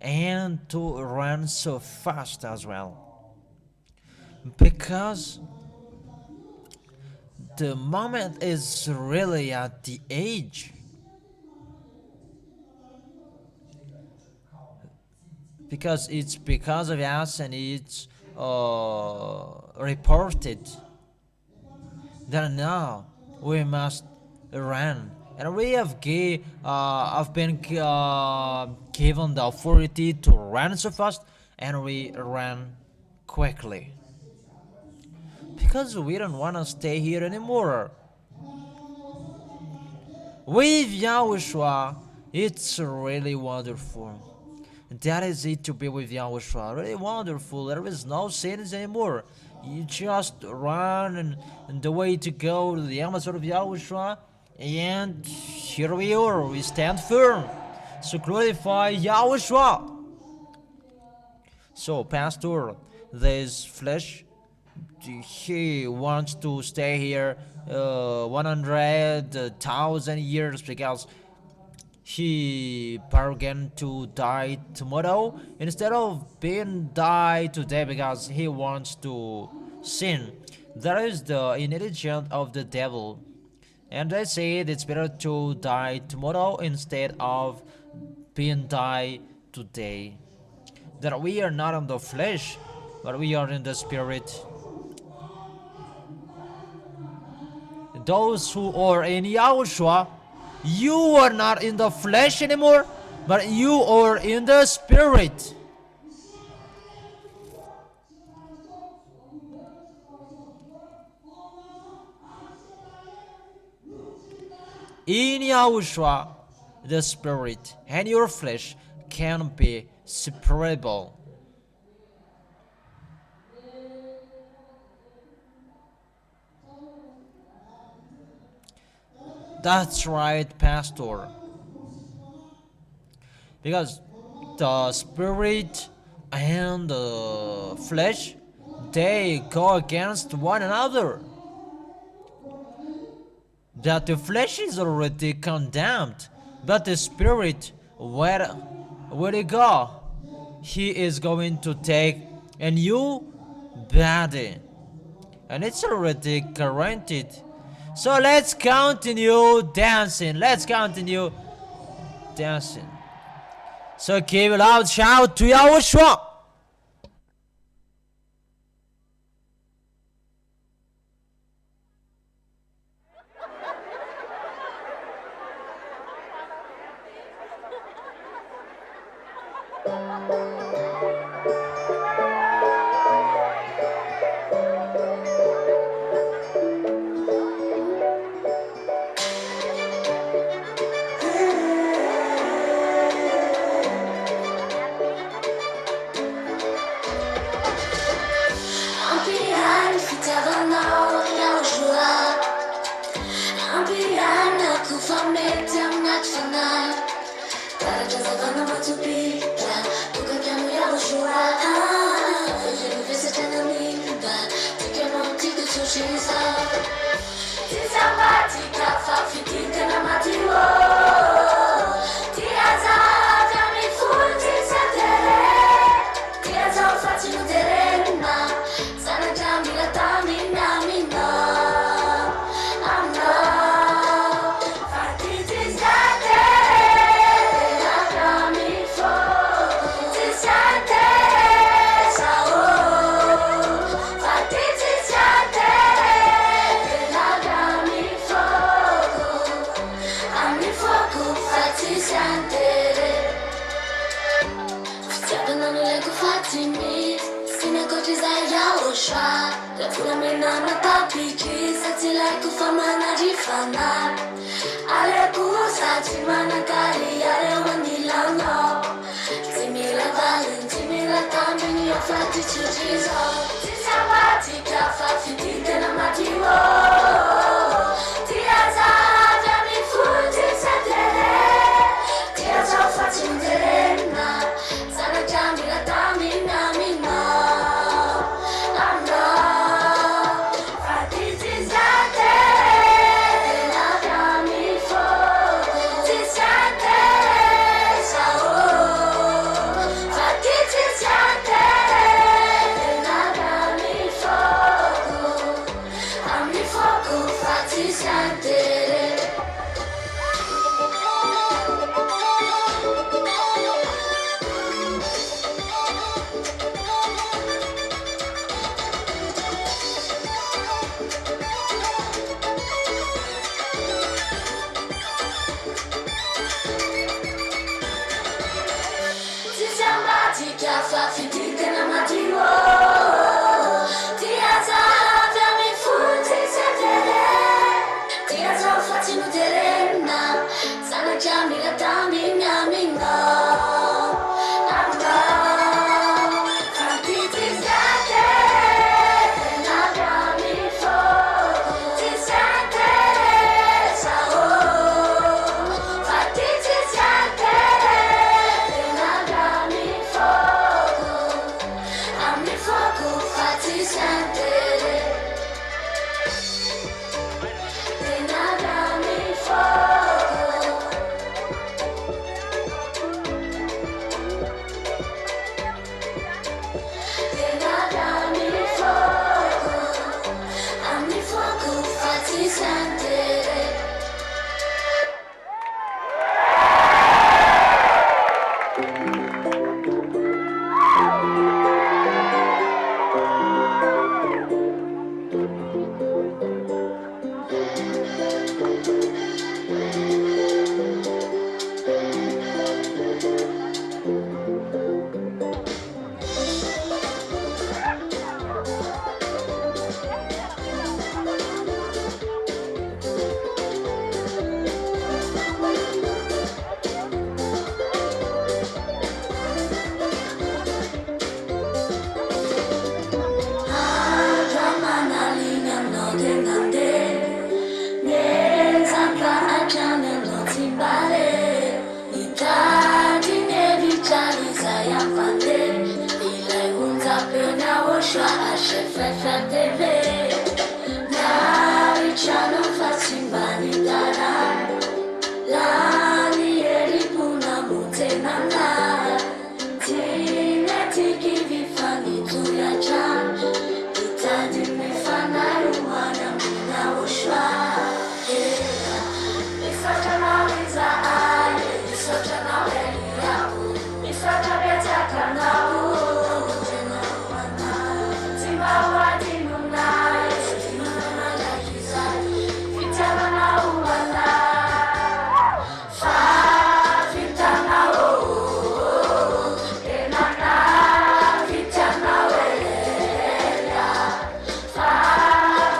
and to run so fast as well, because the moment is really at the age, because it's because of us, and it's reported that now we must run, and we have been given the authority to run so fast, and we run quickly because we don't want to stay here anymore. With Yahushua, it's really wonderful. That is it, to be with Yahushua. Really wonderful. There is no sins anymore. You just run and the way to go to the Amazon of Yahushua, and here we are. We stand firm. So glorify Yahushua. So, Pastor, this flesh, he wants to stay here 100,000 years because he bargained to die tomorrow instead of being die today because he wants to sin. That is the intelligence of the devil, and they say it's better to die tomorrow instead of being die today. That we are not in the flesh, but we are in the spirit. Those who are in Yahushua, you are not in the flesh anymore, but you are in the spirit. In Yahushua, the spirit and your flesh can be separable. That's right, Pastor. Because the spirit and the flesh, they go against one another. That the flesh is already condemned, but the spirit, where he go? He is going to take a new body, and it's already guaranteed. So let's continue dancing. Let's continue dancing. So give a loud shout to YAHOSHUAH.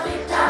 Vita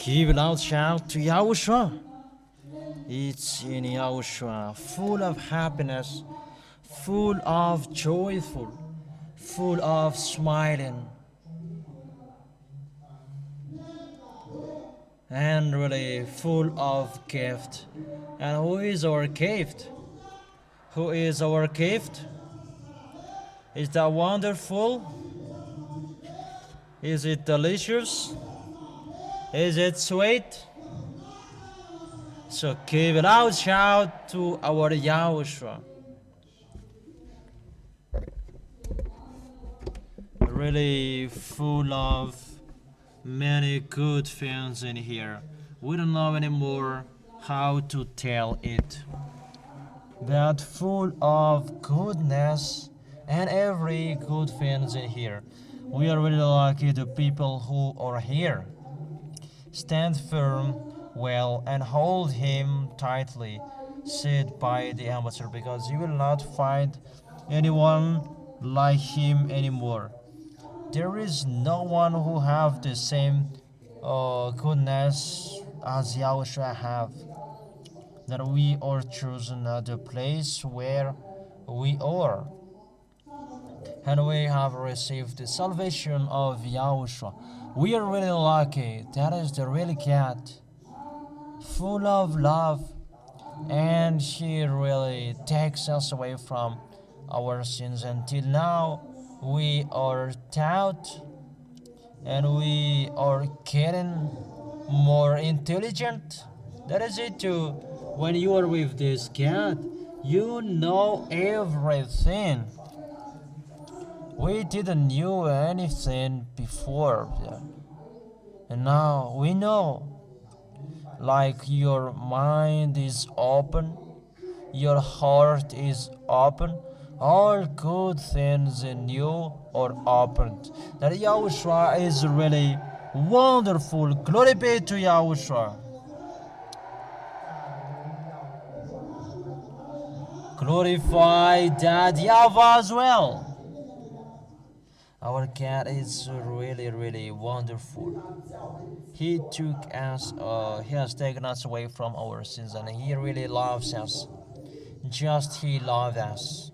Give a loud shout to YAHOSHUAH. It's in YAHOSHUAH, full of happiness, full of joyful, full of smiling, and really full of gift. And who is our gift? Who is our gift? Is that wonderful? Is it delicious? Is it sweet? So give a loud shout to our YAHOSHUAH. Really full of many good things in here. We don't know anymore how to tell it. But full of goodness and every good things in here. We are really lucky the people who are here. Stand firm, well, and hold him tightly, said by the ambassador, because you will not find anyone like him anymore. There is no one who have the same goodness as YAHOSHUAH have. That we are chosen at the place where we are, and we have received the salvation of YAHOSHUAH. We are really lucky. That is the really God, full of love, and He really takes us away from our sins. Until now, we are taught, and we are getting more intelligent. That is it too. When you are with this God, you know everything. We didn't know anything before, and now we know. Like your mind is open, your heart is open, all good things in you are opened. That YAHOSHUAH is really wonderful. Glory be to YAHOSHUAH. Glorify that YAHVAH as well. Our God is really, really wonderful. He took us, He has taken us away from our sins, and He really loves us. Just He loves us.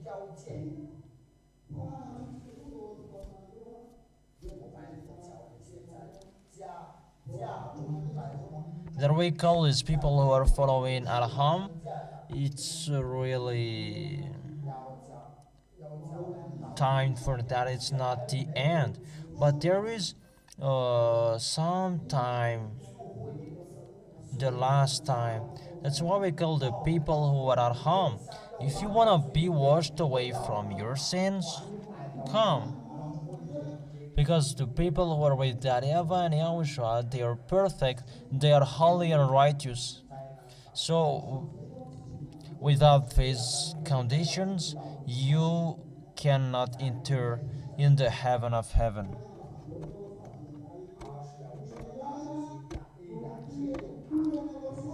That we call these people who are following at home. It's really time for that. It's not the end, but there is some time, the last time. That's why we call the people who are at home. If you want to be washed away from your sins, come. Because the people who are with YAHVAH and YAHOSHUAH, they are perfect, they are holy and righteous. So without these conditions, you cannot enter in the heaven of heaven.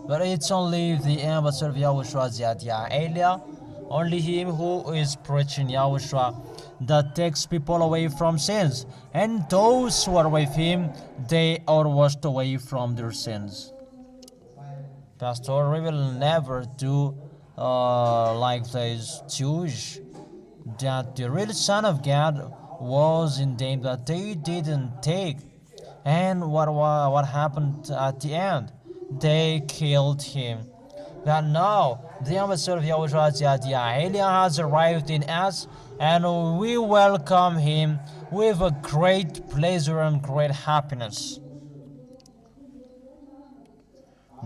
But it's only the ambassador of YAHOSHUAH, ZHYAH, only him who is preaching YAHOSHUAH, that takes people away from sins. And those who are with him, they are washed away from their sins. Pastor, we will never do like these Jews, that the real Son of God was in them, that they didn't take. And what happened at the end? They killed him. But now, the ambassador of YAHOSHUAH, ZHYAH, has arrived in us, and we welcome him with a great pleasure and great happiness.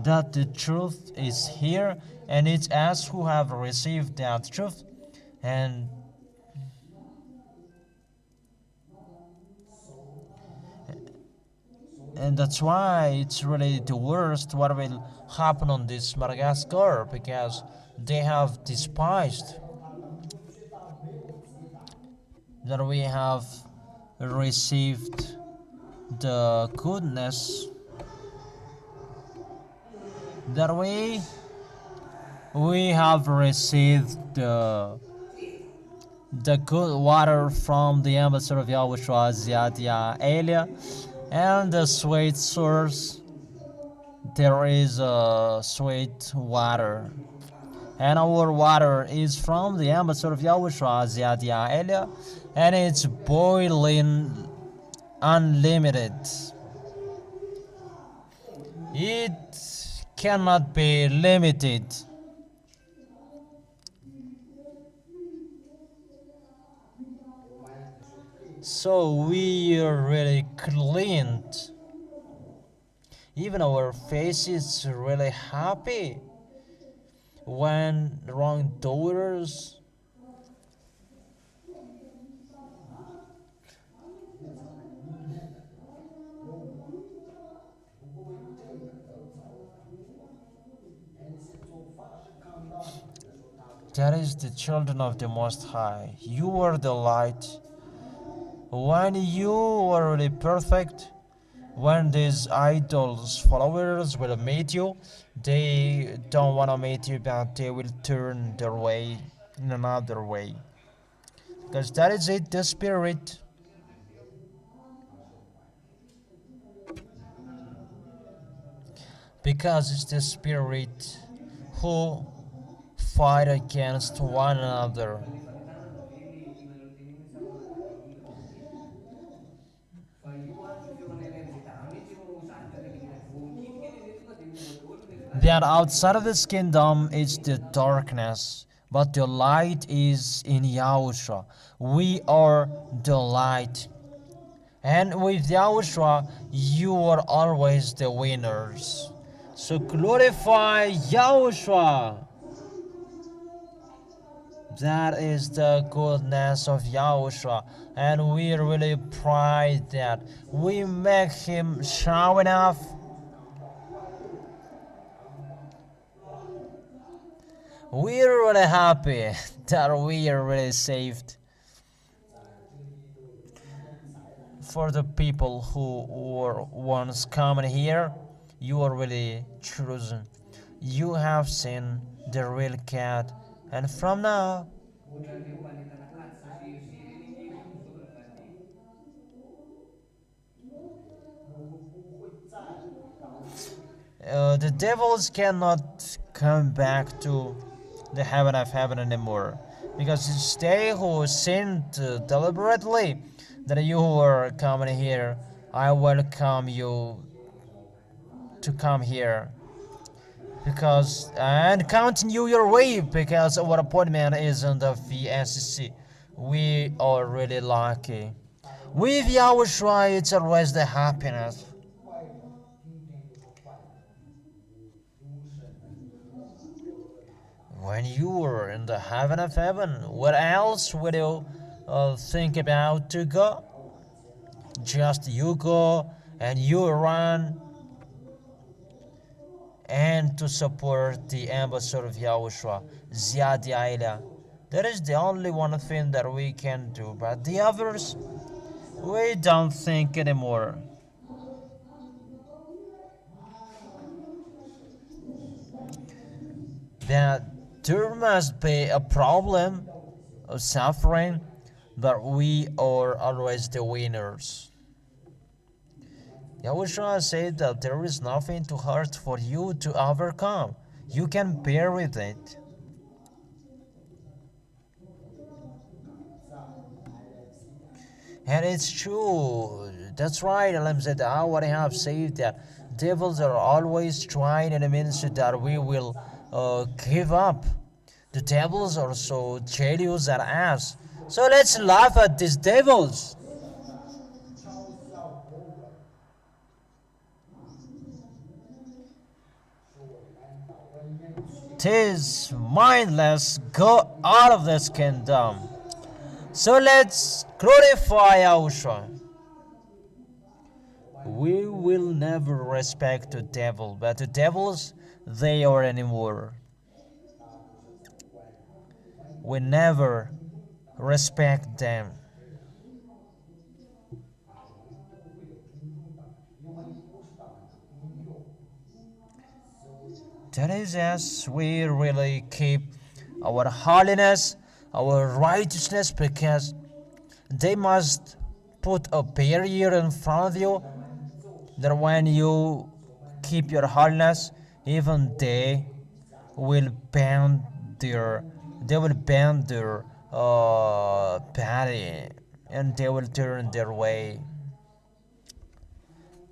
That the truth is here, and it's us who have received that truth, and that's why it's really the worst what will happen on this Madagascar, because they have despised that we have received the goodness, that we have received the good water from the ambassador of YAHOSHUAH, ZHYAH, and the sweet source there is sweet water. And our water is from the ambassador of Yahushua, ZHYAH, and it's boiling unlimited. It cannot be limited. So we are really cleaned. Even our face is really happy when wrongdoers that is the children of the Most High. You are the light. When you are really perfect, when these idols followers will meet you, they don't want to meet you, but they will turn their way in another way, because that is it, the spirit. Because it's the spirit who fight against one another. That outside of this kingdom is the darkness, but the light is in Yahushua. We are the light. And with Yahushua, you are always the winners. So glorify Yahushua. That is the goodness of Yahushua. And we really pride that we make him show enough. We're really happy that we are really saved. For the people who were once coming here, you are really chosen. You have seen the real cat, and from now, the devils cannot come back to the heaven of heaven anymore, because it's they who sinned deliberately. That you who are coming here, I welcome you to come here, because and continue your way, because our appointment is in the VSC. We are really lucky. With Yahushua, it's always the happiness. When you are in the heaven of heaven, what else will you think about to go? Just you go and you run and to support the ambassador of Yahushua, ZHYAH. That is the only one thing that we can do, but the others, we don't think anymore. That there must be a problem of suffering, but we are always the winners. Yahushua said that there is nothing too hard for you to overcome. You can bear with it. And it's true. That's right, Elam said, what I have said, that devils are always trying in a means that we will give up. The devils are so jealous at us. So let's laugh at these devils. Tis mindless, go out of this kingdom. So let's glorify Yahushua. We will never respect the devil, but the devils, they are anymore. We never respect them. That is as we really keep our holiness, our righteousness, because they must put a barrier in front of you, that when you keep your holiness, even will bend their body, and they will turn their way,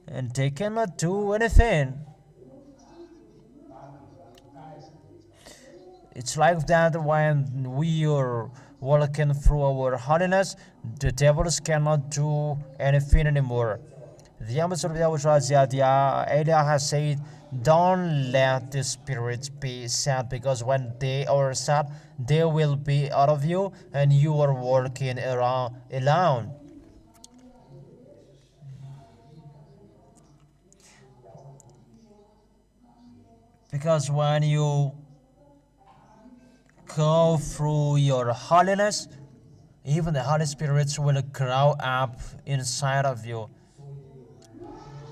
and they cannot do anything. It's like that when we are walking through our holiness, the devils cannot do anything anymore. The ambassador of Yahushua ZHYAH has said, don't let the spirits be sad, because when they are sad, they will be out of you and you are walking around alone. Because when you go through your holiness, even the Holy Spirits will grow up inside of you.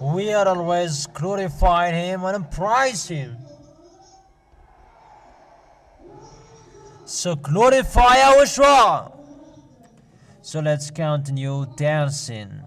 We are always glorifying Him and praise Him. So glorify YAHOSHUAH. So let's continue dancing.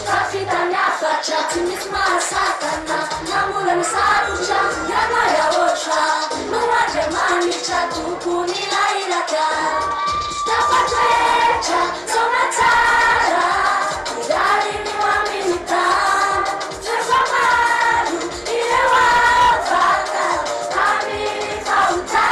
Tafitanya facha timisma satana namula misarucha yana yahosha nuwa jamani chatu kunila ilaka tafatwecha sonatara idari ni waminita tefamaru ile wafaka amini fauta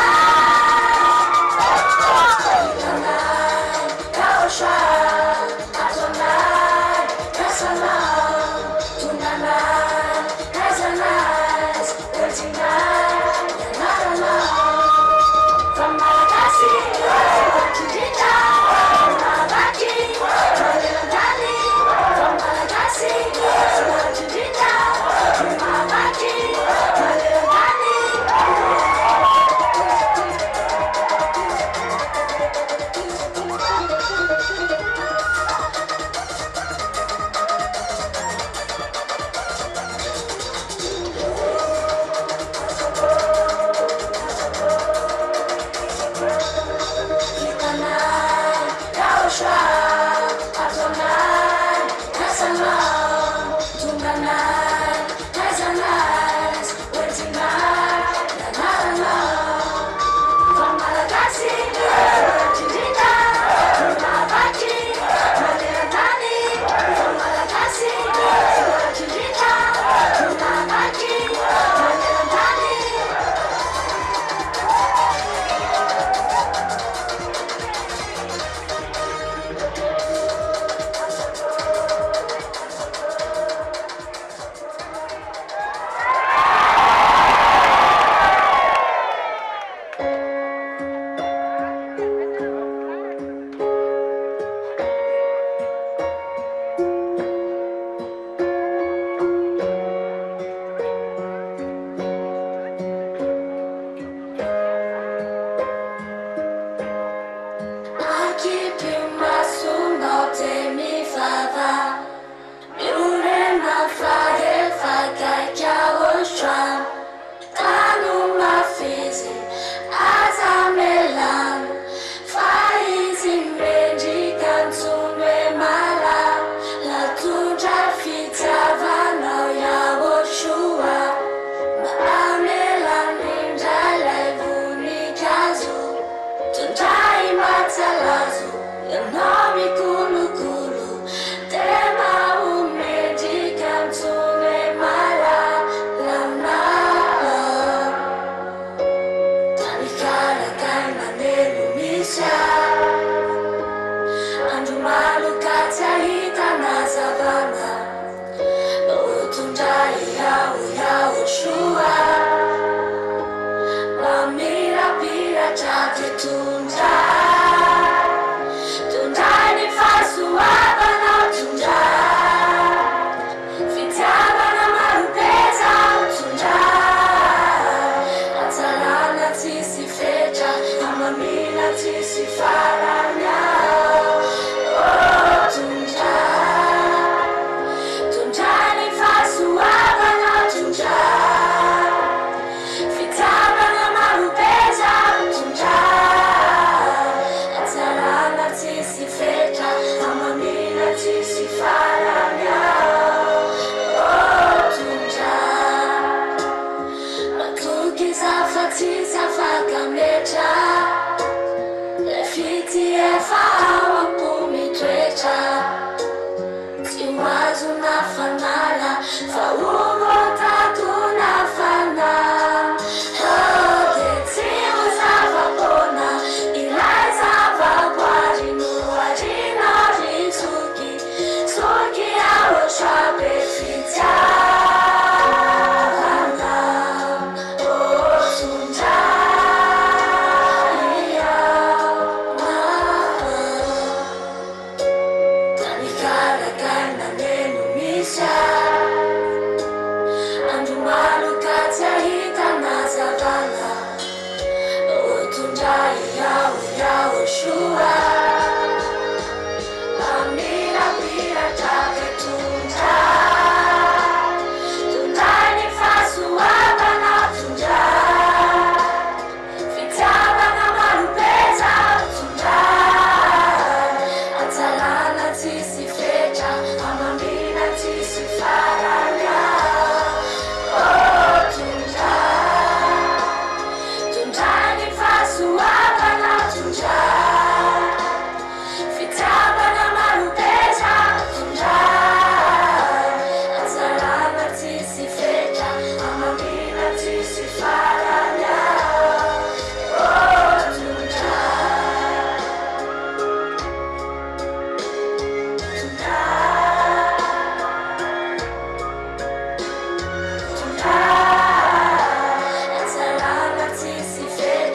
YAHOSHUAH Sisi fecha, ama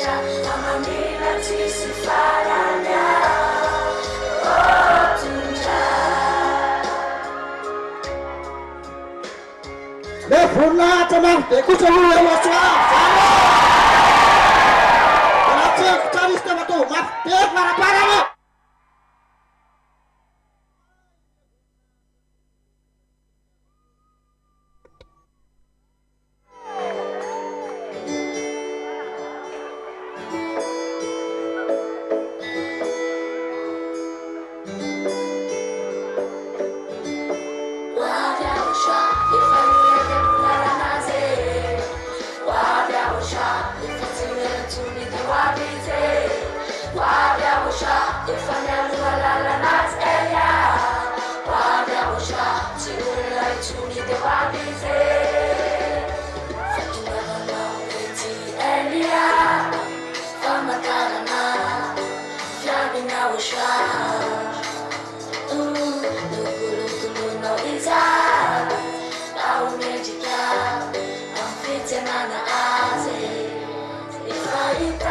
Enya Amanila Tisi Faranya Oh Tunja Le Funa Tamang Écoute vous YAHOSHUAH Grazie Carista Matu Ma para YAHOSHUAH, if I never la nas YAH YAHOSHUAH, Chile to me the wabize. Fatu never know eti Elia, Famakarana, Flabi YAHOSHUAH. Look, no Isa, now Mejica, I'm fitting on the Aze. If I eat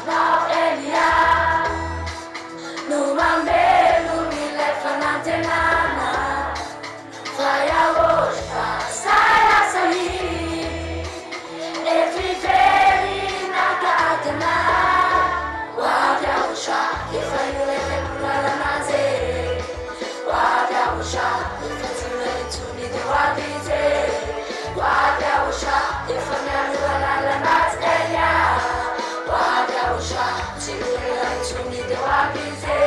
now Elia. No mambe, no mi le fanante nana. YAHOSHUAH, saya sahi. Every day naka atena. YAHOSHUAH, if I you let me kula naze. YAHOSHUAH, if I you let to me the wabize. YAHOSHUAH, if I never la nas elia. YAHOSHUAH, Chile to me the wabize.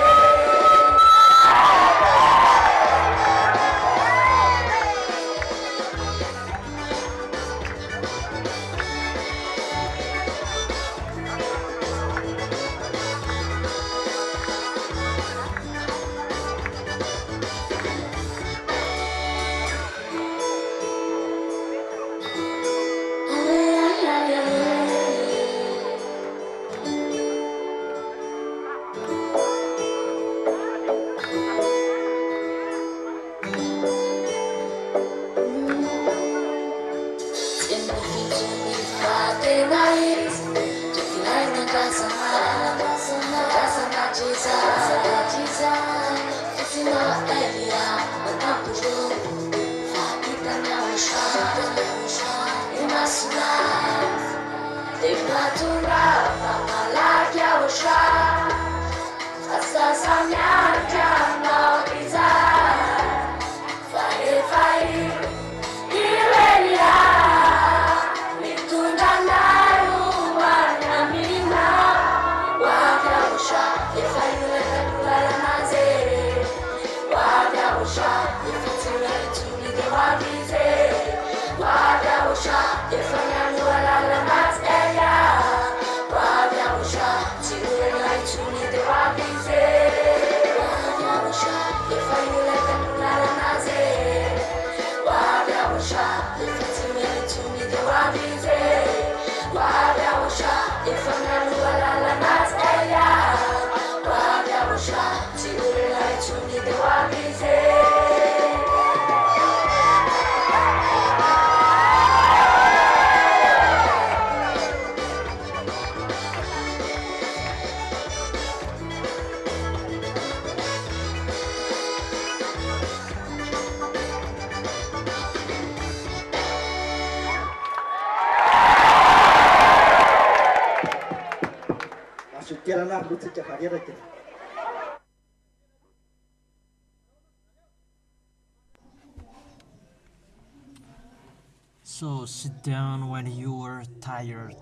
So sit down when you are tired,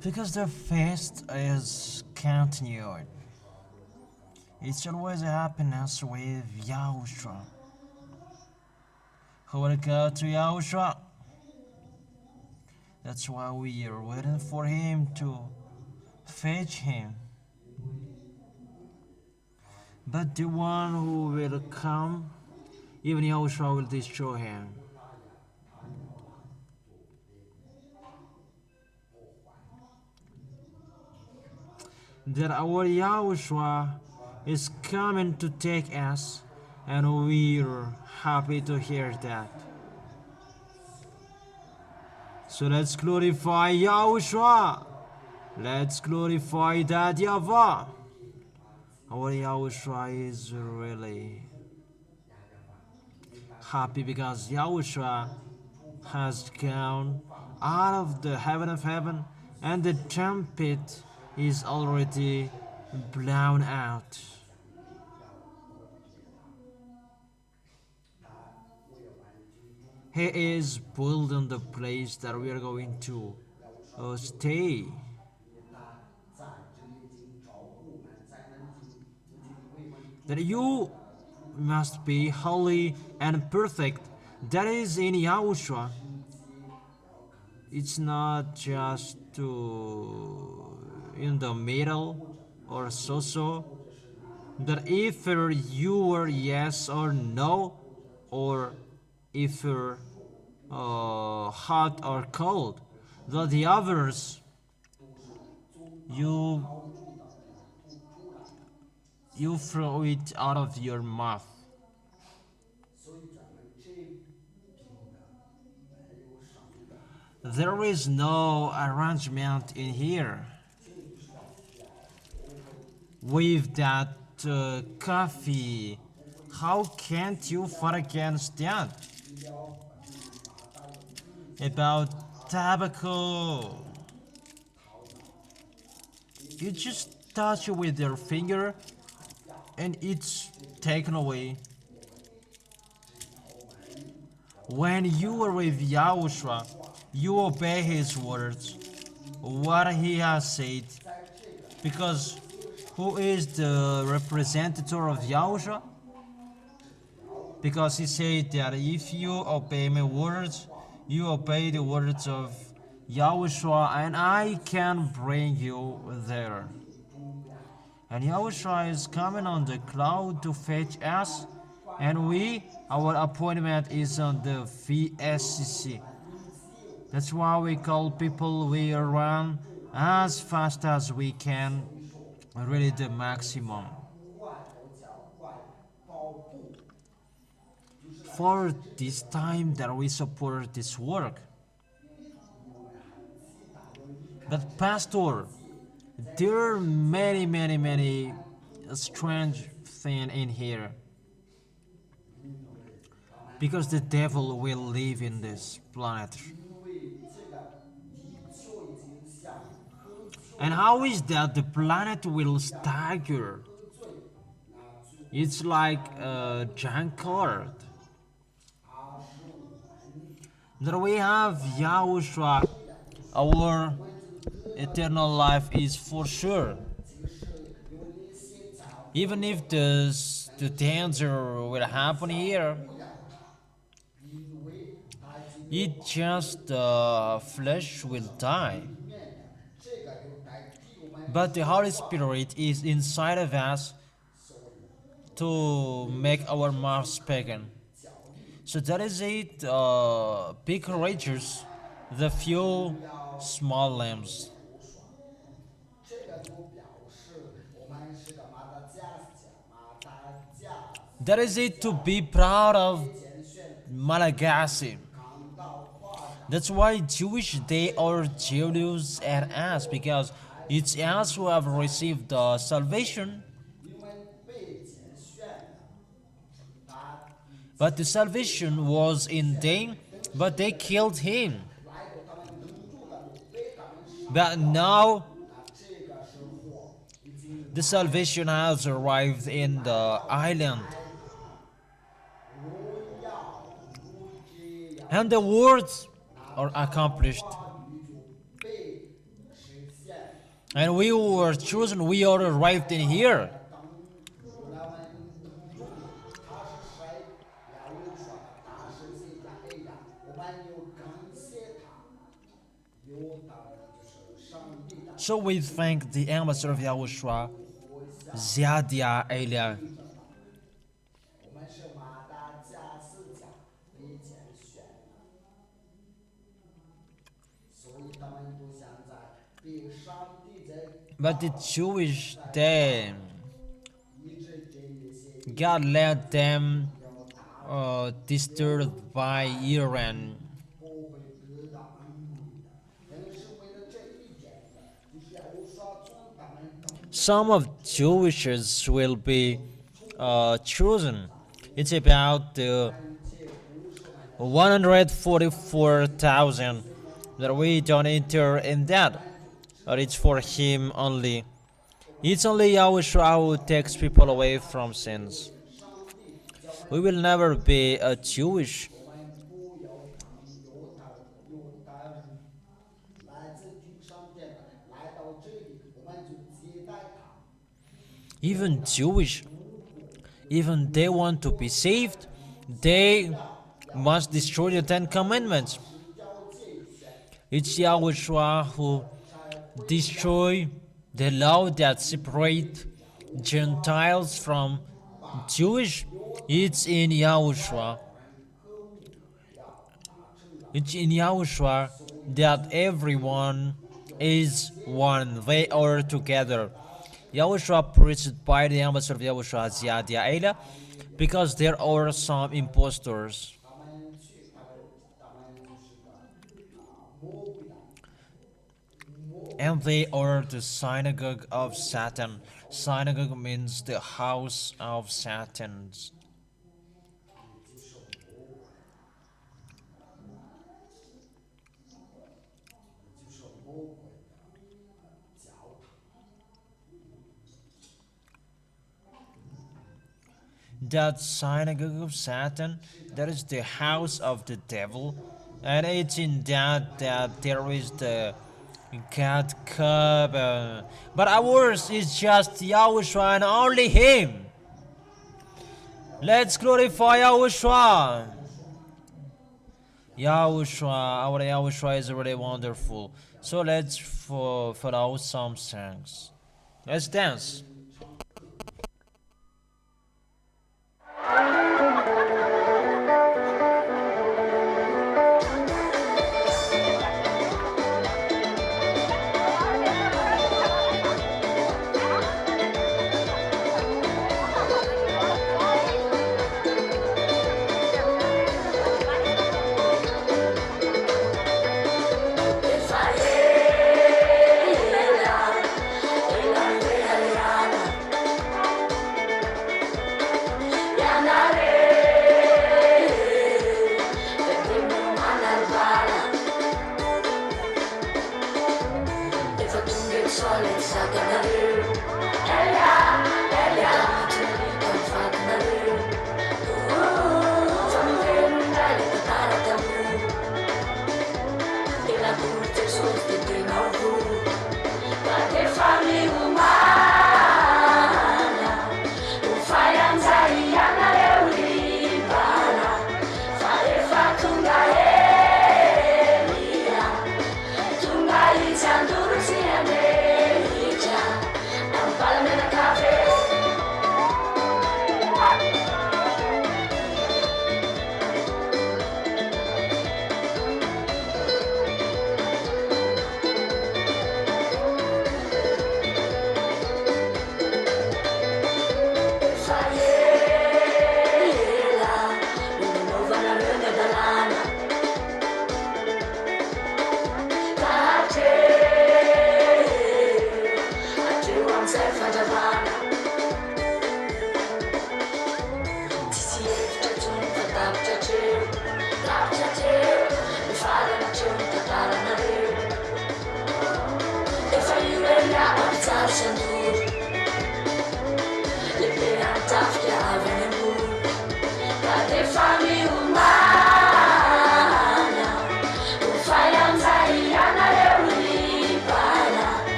because the fast is continued. It's always happiness with YAHOSHUAH. Who will go to YAHOSHUAH? That's why we are waiting for him to fetch him. But the one who will come, even YAHOSHUAH will destroy him. That our YAHOSHUAH is coming to take us, and we're happy to hear that. So let's glorify YAHOSHUA. Let's glorify that YAHVAH. Our YAHOSHUA is really happy because YAHOSHUA has gone out of the heaven of heaven, and the trumpet is already blown out. He is building the place that we are going to stay. That you must be holy and perfect. That is in YAHOSHUA. It's not just in the middle or so. That if you were yes or no, or if you're hot or cold, that the others you throw it out of your mouth. There is no arrangement in here with that coffee. How can't you fight against that? About tobacco, you just touch it with your finger and it's taken away. When you are with YAHOSHUA, you obey his words, what he has said, because who is the representative of YAHOSHUA? Because he said that if you obey my words, you obey the words of YAHOSHUA, and I can bring you there. And YAHOSHUA is coming on the cloud to fetch us, and our appointment is on the VSCC. That's why we call people, we run as fast as we can, really the maximum. For this time that we support this work. But Pastor, there are many strange things in here. Because the devil will live in this planet. And how is that the planet will stagger? It's like a drunkard. That we have YAHOSHUA, our eternal life is for sure. Even if the danger will happen here, it just flesh will die. But the Holy Spirit is inside of us to make our mouth speaking. So that is it. Be courageous. The few small lambs. That is it, to be proud of Malagasy. That's why Jewish they are jealous at us, because it's us who have received the salvation. But the salvation was in them, but they killed him. But now the salvation has arrived in the island. And the words are accomplished. And we who were chosen, we are arrived in here. So we thank the ambassador of YAHOSHUA, ZHYAH. But the Jewish, God let them disturbed by Iran. some of Jewishes will be chosen. It's about the 144,000 that we don't enter in that, but it's for him only. It's only Yahushua who takes people away from sins. We will never be a Jewish. Even Jewish, even they want to be saved, they must destroy the Ten Commandments. It's Yahushua who destroy the law that separate Gentiles from Jewish. It's in Yahushua. It's in Yahushua that everyone is one. They are together. Yahushua preached by the ambassador of Yahushua, ZHYAH, because there are some impostors. And they are the synagogue of Satan. Synagogue means the house of Satan. That synagogue of Satan, that is the house of the devil, and it's in that there is the God cup, but ours is just Yahushua and only Him. Let's glorify Yahushua. Our Yahushua is really wonderful. So let's follow some songs. Let's dance.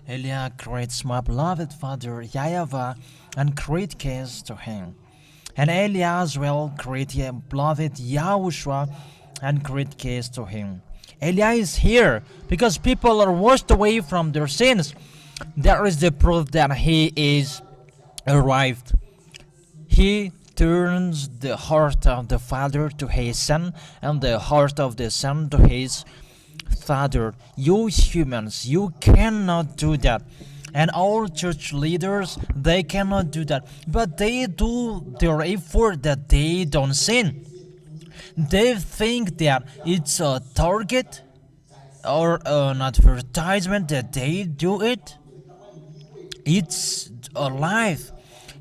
Eliah creates my beloved father YAHVAH and create case to him. And Eliah as well create beloved YAHOSHUA and create case to him. Eliah is here because people are washed away from their sins. There is the proof that he is arrived. He turns the heart of the father to his son and the heart of the son to his father. You humans, you cannot do that. And all church leaders, they cannot do that. But they do their effort that they don't sin. They think that it's a target or an advertisement that they do it. It's a life.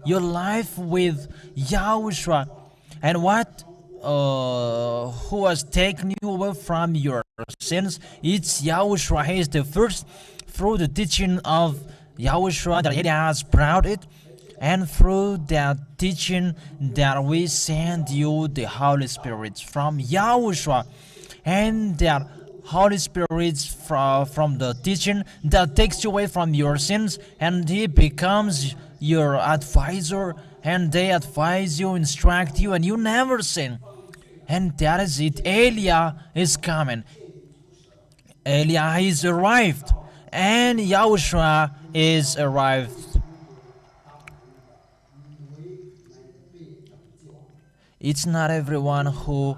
Your life with YAHOSHUA. And what who has taken you away from your sins? It's YAHOSHUA. He is the first through the teaching of YAHOSHUA that He has brought it, and through that teaching that we send you the Holy Spirit from YAHOSHUA, and that Holy Spirit from the teaching that takes you away from your sins, and He becomes your advisor, and they advise you, instruct you, and you never sin. And that is it. Eliah is coming. Eliah is arrived, and YAHOSHUA is arrived. It's not everyone who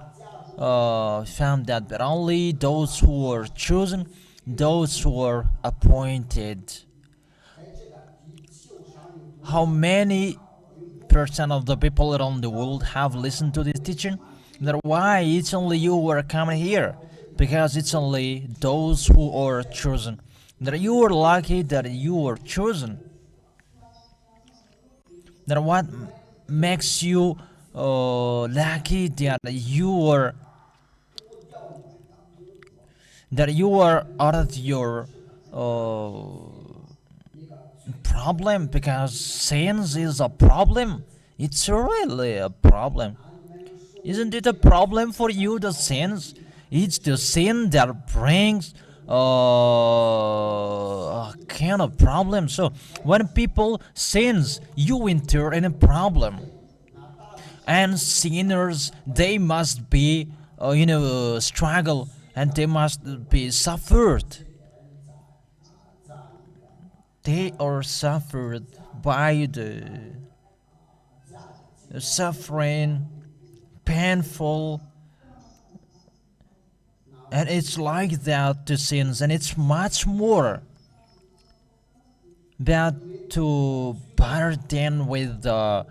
found that, but only those who were chosen, those who were appointed. How many percent of the people around the world have listened to this teaching? That's why it's only you who are coming here, because it's only those who are chosen. That you are lucky that you are chosen. That what makes you lucky that you are out of your problem, because sins is a problem. It's really a problem. Isn't it a problem for you, the sins? It's the sin that brings a kind of problem. So when people sins, you enter in a problem. And sinners, they must be struggle, and they must be suffered. They are suffered by the suffering, painful, and it's like that to sins, and it's much more bad to burden with the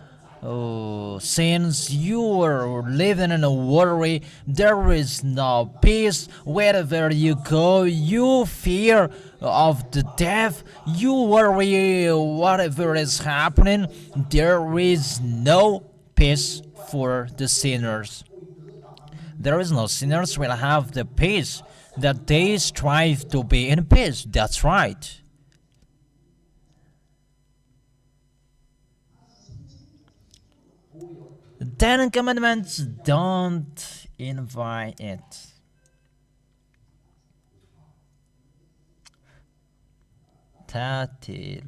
sins. You are living in a worry. There is no peace. Wherever you go, you fear of the death. You worry whatever is happening. There is no peace for the sinners. There is no sinners will have the peace that they strive to be in peace. That's right. The Ten Commandments don't invite it. Tatil.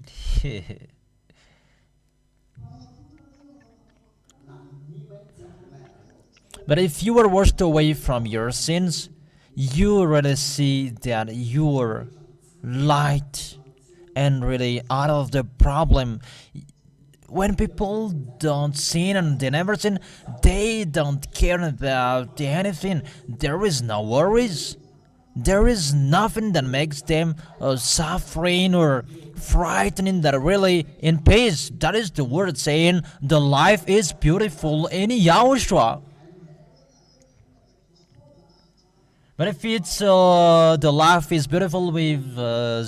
But if you are washed away from your sins, you really see that you are light and really out of the problem. When people don't sin and they never sin, they don't care about anything. There is no worries. There is nothing that makes them suffering or frightening. That really in peace. That is the word saying the life is beautiful in YAHOSHUA. But if it's the life is beautiful with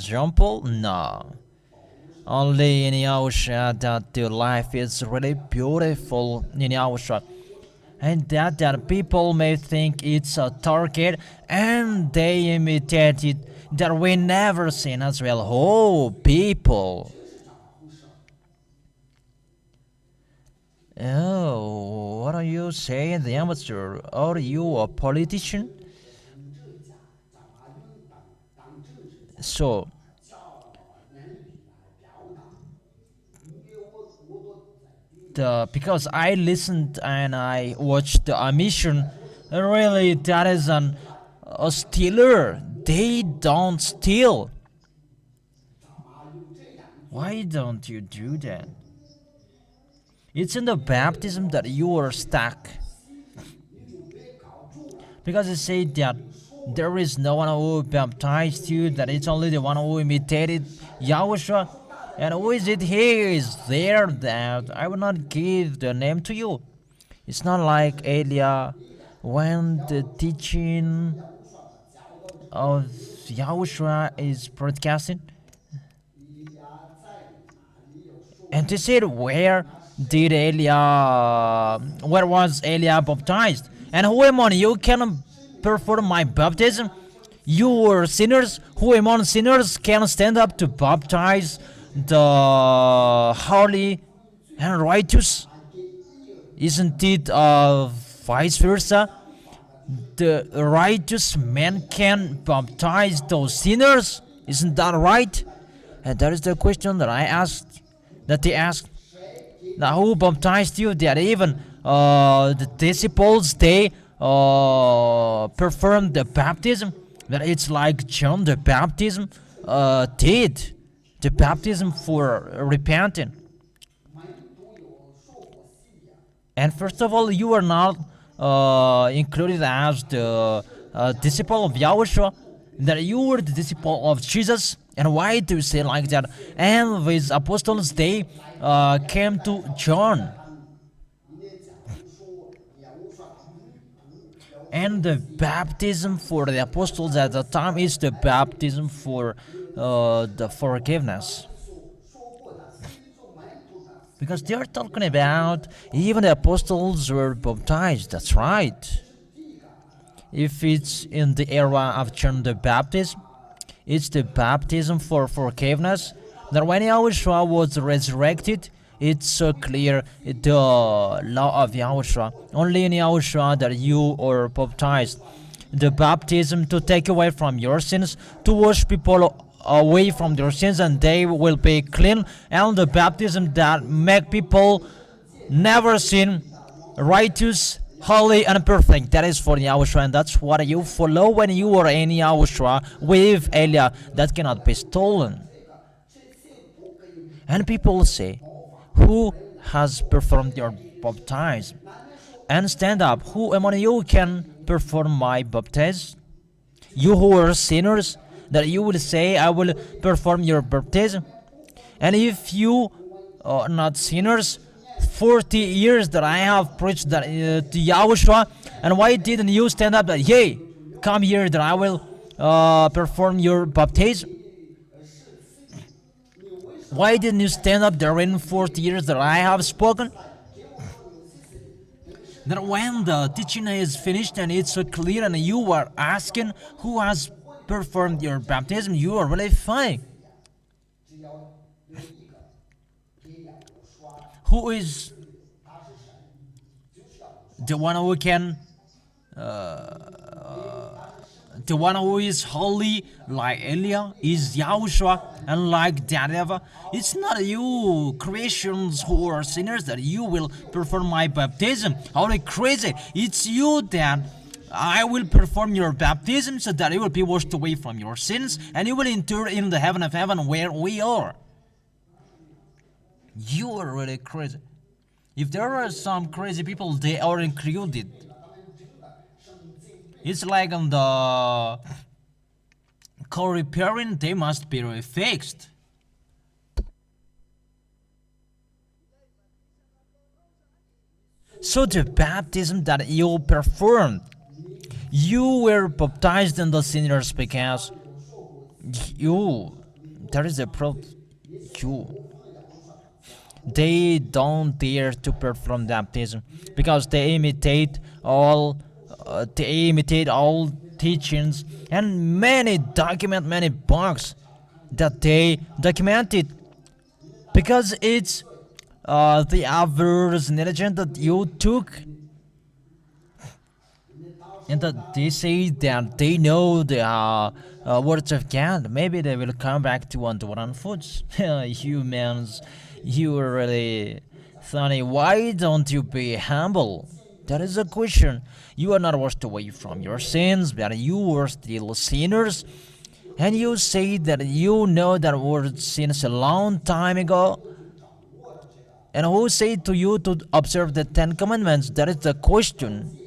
Jean Paul, no. Only in YAHOSHUA that the life is really beautiful in YAHOSHUA. And that people may think it's a target, and they imitate it, that we never sin as well. Oh, people. Oh, what are you saying, the amateur? Are you a politician? So, because I listened and I watched the mission. Really, that is a stealer. They don't steal. Why don't you do that? It's in the baptism that you are stuck. Because it said that there is no one who baptized you, that it's only the one who imitated Yahushua. And who is it here is there that I will not give the name to you. It's not like Elia when the teaching of Yahushua is broadcasting. And they said, where was Elia baptized? And who among you can perform my baptism? You are sinners. Who among sinners can stand up to baptize the holy and righteous? Isn't it vice versa? The righteous man can baptize those sinners. Isn't that right? And that is the question that I asked, that they asked. Now, who baptized you? That even the disciples, they performed the baptism. That it's like John the baptism did. The baptism for repenting. And first of all, you are not included as the disciple of Yahushua. That you were the disciple of Jesus. And why do you say like that? And these apostles, they came to John. And the baptism for the apostles at the time is the baptism for the forgiveness. Because they are talking about even the apostles were baptized. That's right. If it's in the era of John the Baptist, it's the baptism for forgiveness. That when Yahushua was resurrected, it's so clear, the law of Yahushua. Only in Yahushua that you are baptized. The baptism to take away from your sins, to wash people away from their sins and they will be clean. And the baptism that make people never sin, righteous, holy and perfect. That is for Yahushua, and that's what you follow when you are in Yahushua with Elia. That cannot be stolen. And people say, who has performed your baptism? And stand up, who among you can perform my baptism? You who are sinners, that you will say, I will perform your baptism. And if you are not sinners, 40 years that I have preached that to Yahushua, and why didn't you stand up that, hey, come here that I will perform your baptism? Why didn't you stand up during 40 years that I have spoken? That when the teaching is finished and it's so clear and you are asking who has performed your baptism, you are really funny. Who is the one who can, the one who is holy like Elia is Yahushua, and like ZHYAH. It's not you Christians who are sinners that you will perform my baptism. Holy crazy! It's you that I will perform your baptism so that you will be washed away from your sins and you will enter in the heaven of heaven where we are. You are really crazy. If there are some crazy people, they are included. It's like on the car repairing, they must be refixed. So the baptism that you performed, you were baptized in the sinners because there is a problem. They don't dare to perform baptism because they imitate all teachings and document many books that they documented because it's the average religion that you took, and that they say that they know the words of God. Maybe they will come back to one-to-one foods. Humans, you are really Sonny, why don't you be humble? That is a question. You are not washed away from your sins, but you were still sinners. And you say that you know that word since a long time ago. And who said to you to observe the 10 Commandments? That is the question.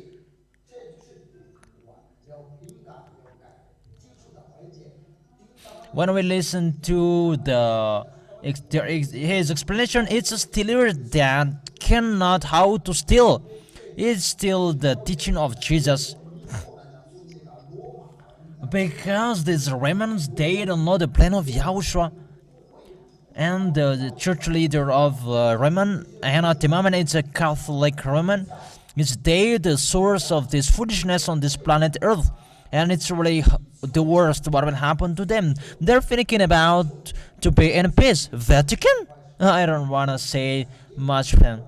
When we listen to his explanation, it's a stealer that cannot how to steal. It's still the teaching of Jesus. Because these Romans, they don't know the plan of Yahushua. And the church leader of Roman, Hannah Timaman, it's a Catholic Roman. It's they the source of this foolishness on this planet Earth. And it's really the worst what will happen to them. They're thinking about to be in peace. Vatican? I don't want to say much for them.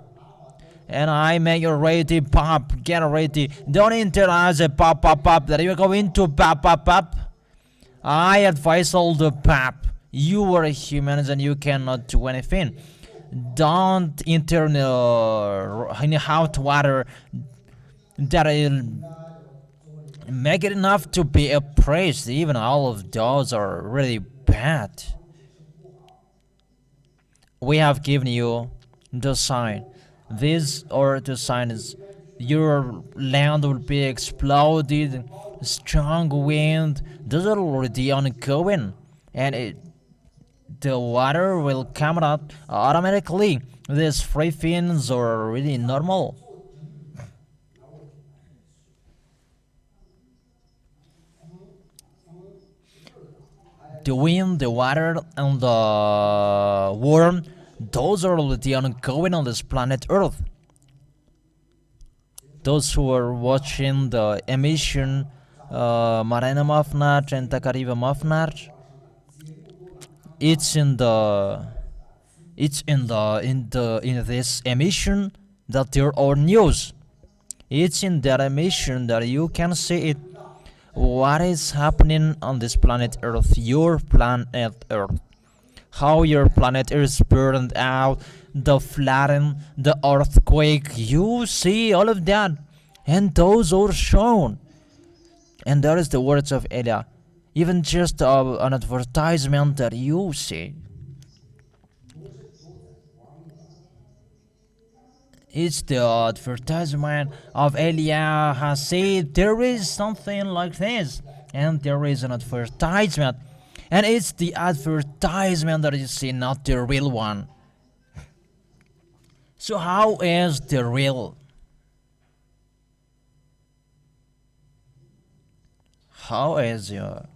And I make you ready, pop, get ready. Don't internalize a pop, that you're going to pop. I advise all the pop. You are humans and you cannot do anything. Don't enter in hot water that will make it enough to be a priest. Even all of those are really bad. We have given you the sign. This or the sign is your land will be exploded, strong wind, those are already ongoing, and the water will come out automatically. These three things are really normal. The wind, the water, and the worm, those are already ongoing on this planet Earth. Those who are watching the emission Marina Mafnat and Takariva Mafnat, it's in this emission that there are news. It's in that emission that you can see it. What is happening on this planet Earth, your planet Earth? How your planet is burned out, the flooding, the earthquake, you see all of that. And those are shown. And that is the words of Elia. Even just an advertisement that you see. It's the advertisement of Elia has said there is something like this. And there is an advertisement. And it's the advertisement that you see, not the real one. So how is the real? How is your?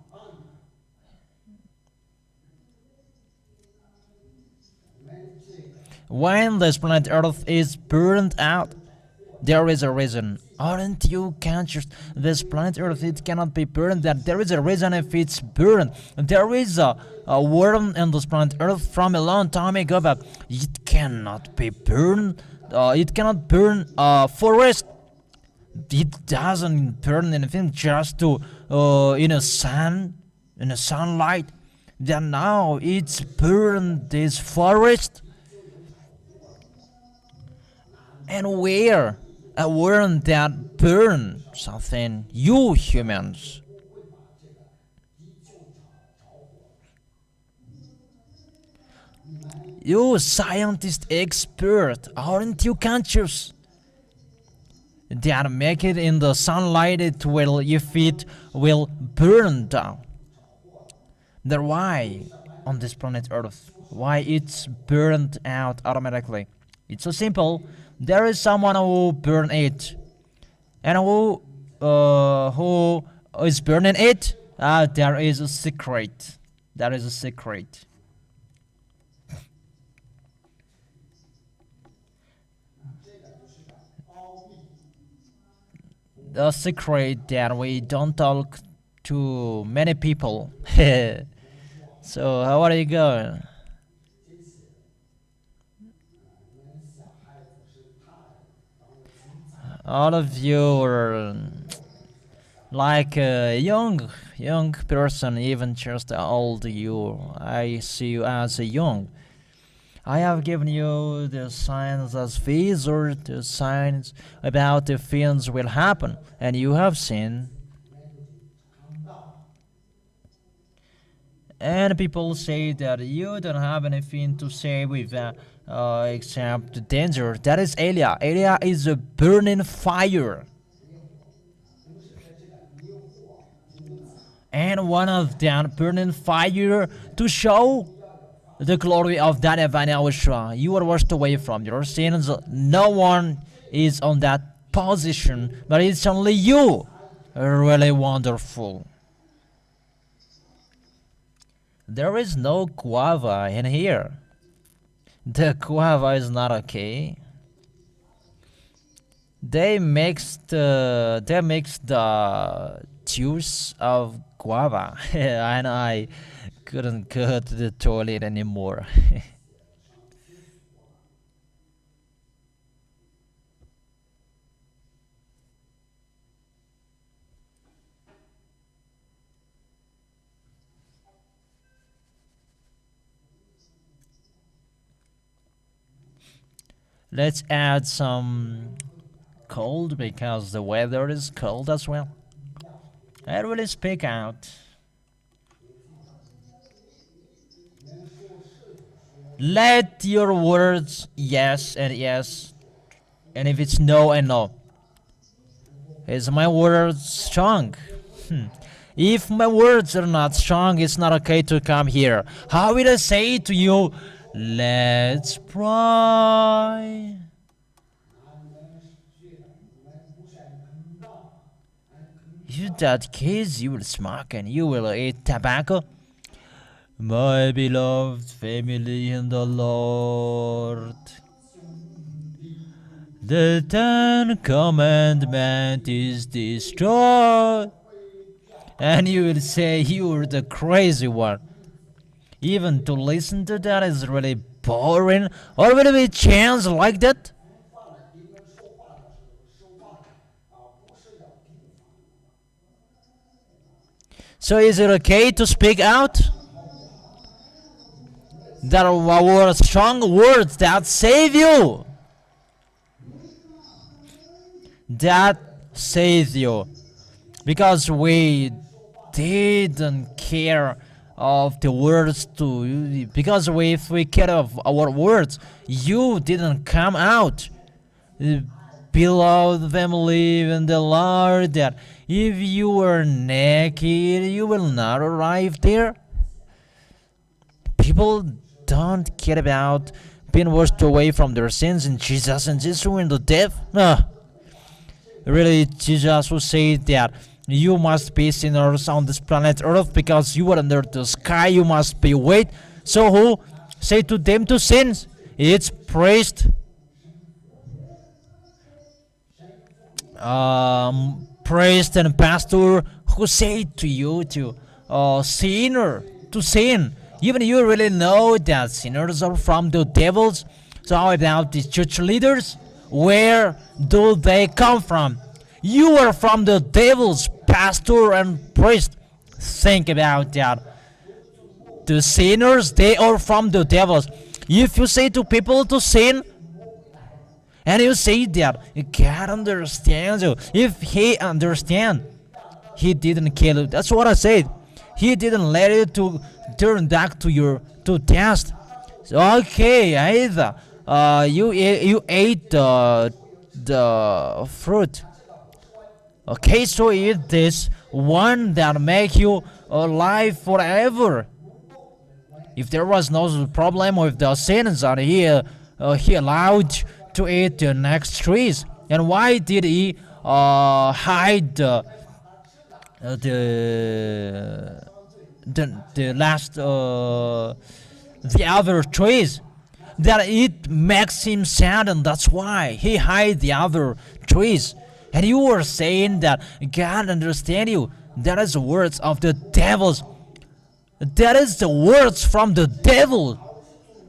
When this planet Earth is burned out, there is a reason. Aren't you conscious? This planet Earth, it cannot be burned. That there is a reason if it's burned. There is a worm in this planet Earth from a long time ago, but it cannot be burned. It cannot burn forest. It doesn't burn anything just to in a sunlight. Then now it's burned this forest. And where? A worm that burn something, you humans. You scientist expert, aren't you conscious? That make it in the sunlight, it will, if it will burn down. Then why on this planet Earth? Why it's burned out automatically? It's so simple. There is someone who burn it, and who is burning it. There is a secret. There is a secret. The secret that we don't talk to many people. So how are you going? All of you are like a young person, even just old you. I see you as a young. I have given you the signs as these, or the signs about the things will happen, and you have seen. And people say that you don't have anything to say with except the danger. That is Eliah. Eliah is a burning fire. And one of that burning fire to show the glory of that divine YAHOSHUA. You are washed away from your sins. No one is on that position, but it's only you. Really wonderful. There is no guava in here. The guava is not okay. They mixed the juice of guava, and I couldn't go to the toilet anymore. Let's add some cold because the weather is cold as well. I really speak out. Let your words yes and yes, and if it's no and no. Is my words strong? If my words are not strong, it's not okay to come here. How will I say to you, let's pray? In that case, you will smoke and you will eat tobacco. My beloved family in the Lord, the 10 Commandment is destroyed. And you will say you're the crazy one. Even to listen to that is really boring. Or will it be chance like that? So is it okay to speak out? There are strong words that save you. That saves you. Because we didn't care of the words to, because if we care of our words, you didn't come out. Beloved family in the Lord, that if you were naked, you will not arrive there. People don't care about being washed away from their sins in Jesus and Jesus in the death. No. Really, Jesus will say that you must be sinners on this planet Earth because you are under the sky. You must be wait. So who say to them to sin? It's priest, priest and pastor who say to you to sinner to sin. Even you really know that sinners are from the devils. So how about the church leaders? Where do they come from? You are from the devils, pastor and priest. Think about that. The sinners, they are from the devils. If you say to people to sin, and you say that God understands you. If He understands, He didn't kill you. That's what I said. He didn't let you to turn back to your test. So, okay, either you ate the fruit. Okay, so eat this one that make you alive forever. If there was no problem with the sins, and he allowed to eat the next trees, and why did he hide the last the other trees? That it makes him sad, and that's why he hide the other trees. And you were saying that God understands you. That is the words of the devils. That is the words from the devil.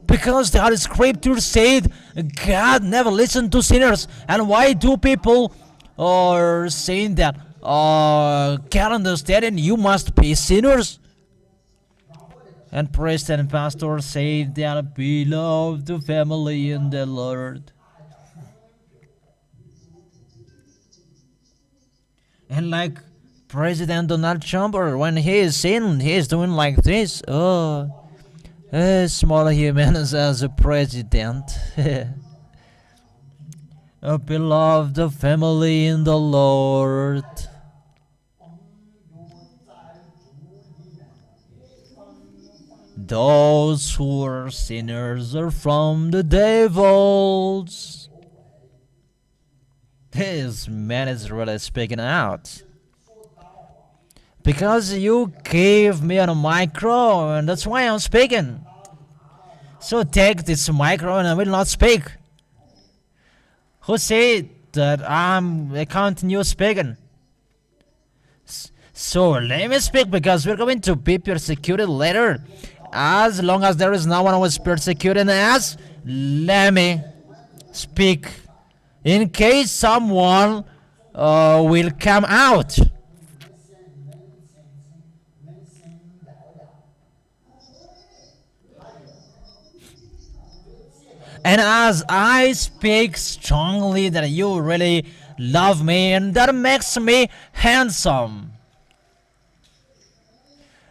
Because the scripture said God never listened to sinners. And why do people are saying that God understands you must be sinners? And priest and pastor say they are beloved family in the Lord. And like President Donald Trump, or when he is seen, he is doing like this. Oh, small humans as a president. A beloved family in the Lord. Those who are sinners are from the devils. This man is really speaking out. Because you gave me a micro, and that's why I'm speaking. So take this micro and I will not speak. Who said that I continue speaking? So let me speak, because we're going to be persecuted later. As long as there is no one who is persecuting us, let me speak. In case someone will come out. And as I speak strongly that you really love me, and that makes me handsome.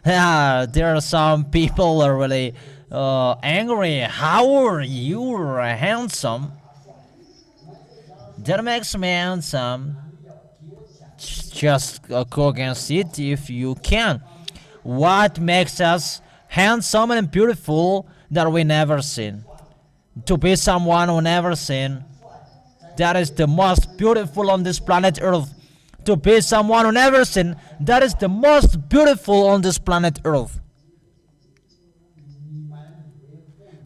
There are some people who are really angry. How are you handsome? That makes me handsome. Just go against it if you can. What makes us handsome and beautiful that we never seen? To be someone who never seen. That is the most beautiful on this planet Earth. To be someone who never seen. That is the most beautiful on this planet Earth.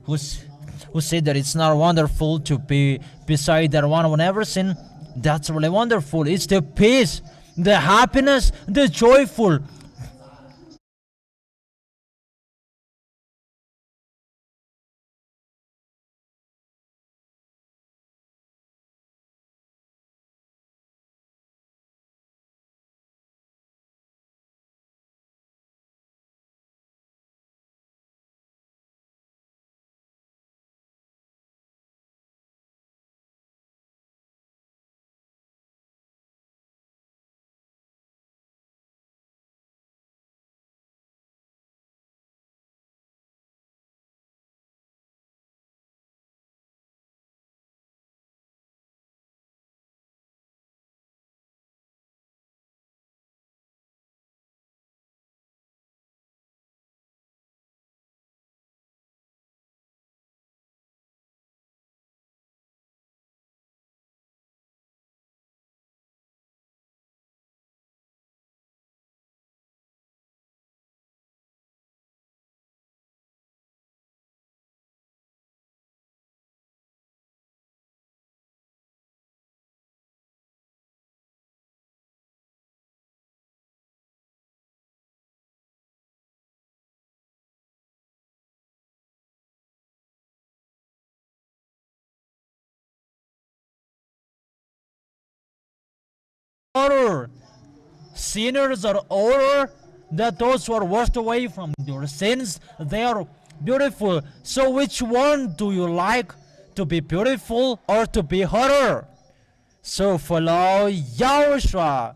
Who said that it's not wonderful to be beside that one who never seen? That's really wonderful. It's the peace, the happiness, the joyful. Honor. Sinners are honor, that those who are washed away from their sins, they are beautiful. So which one do you like? To be beautiful or to be horror? So follow YAHOSHUA.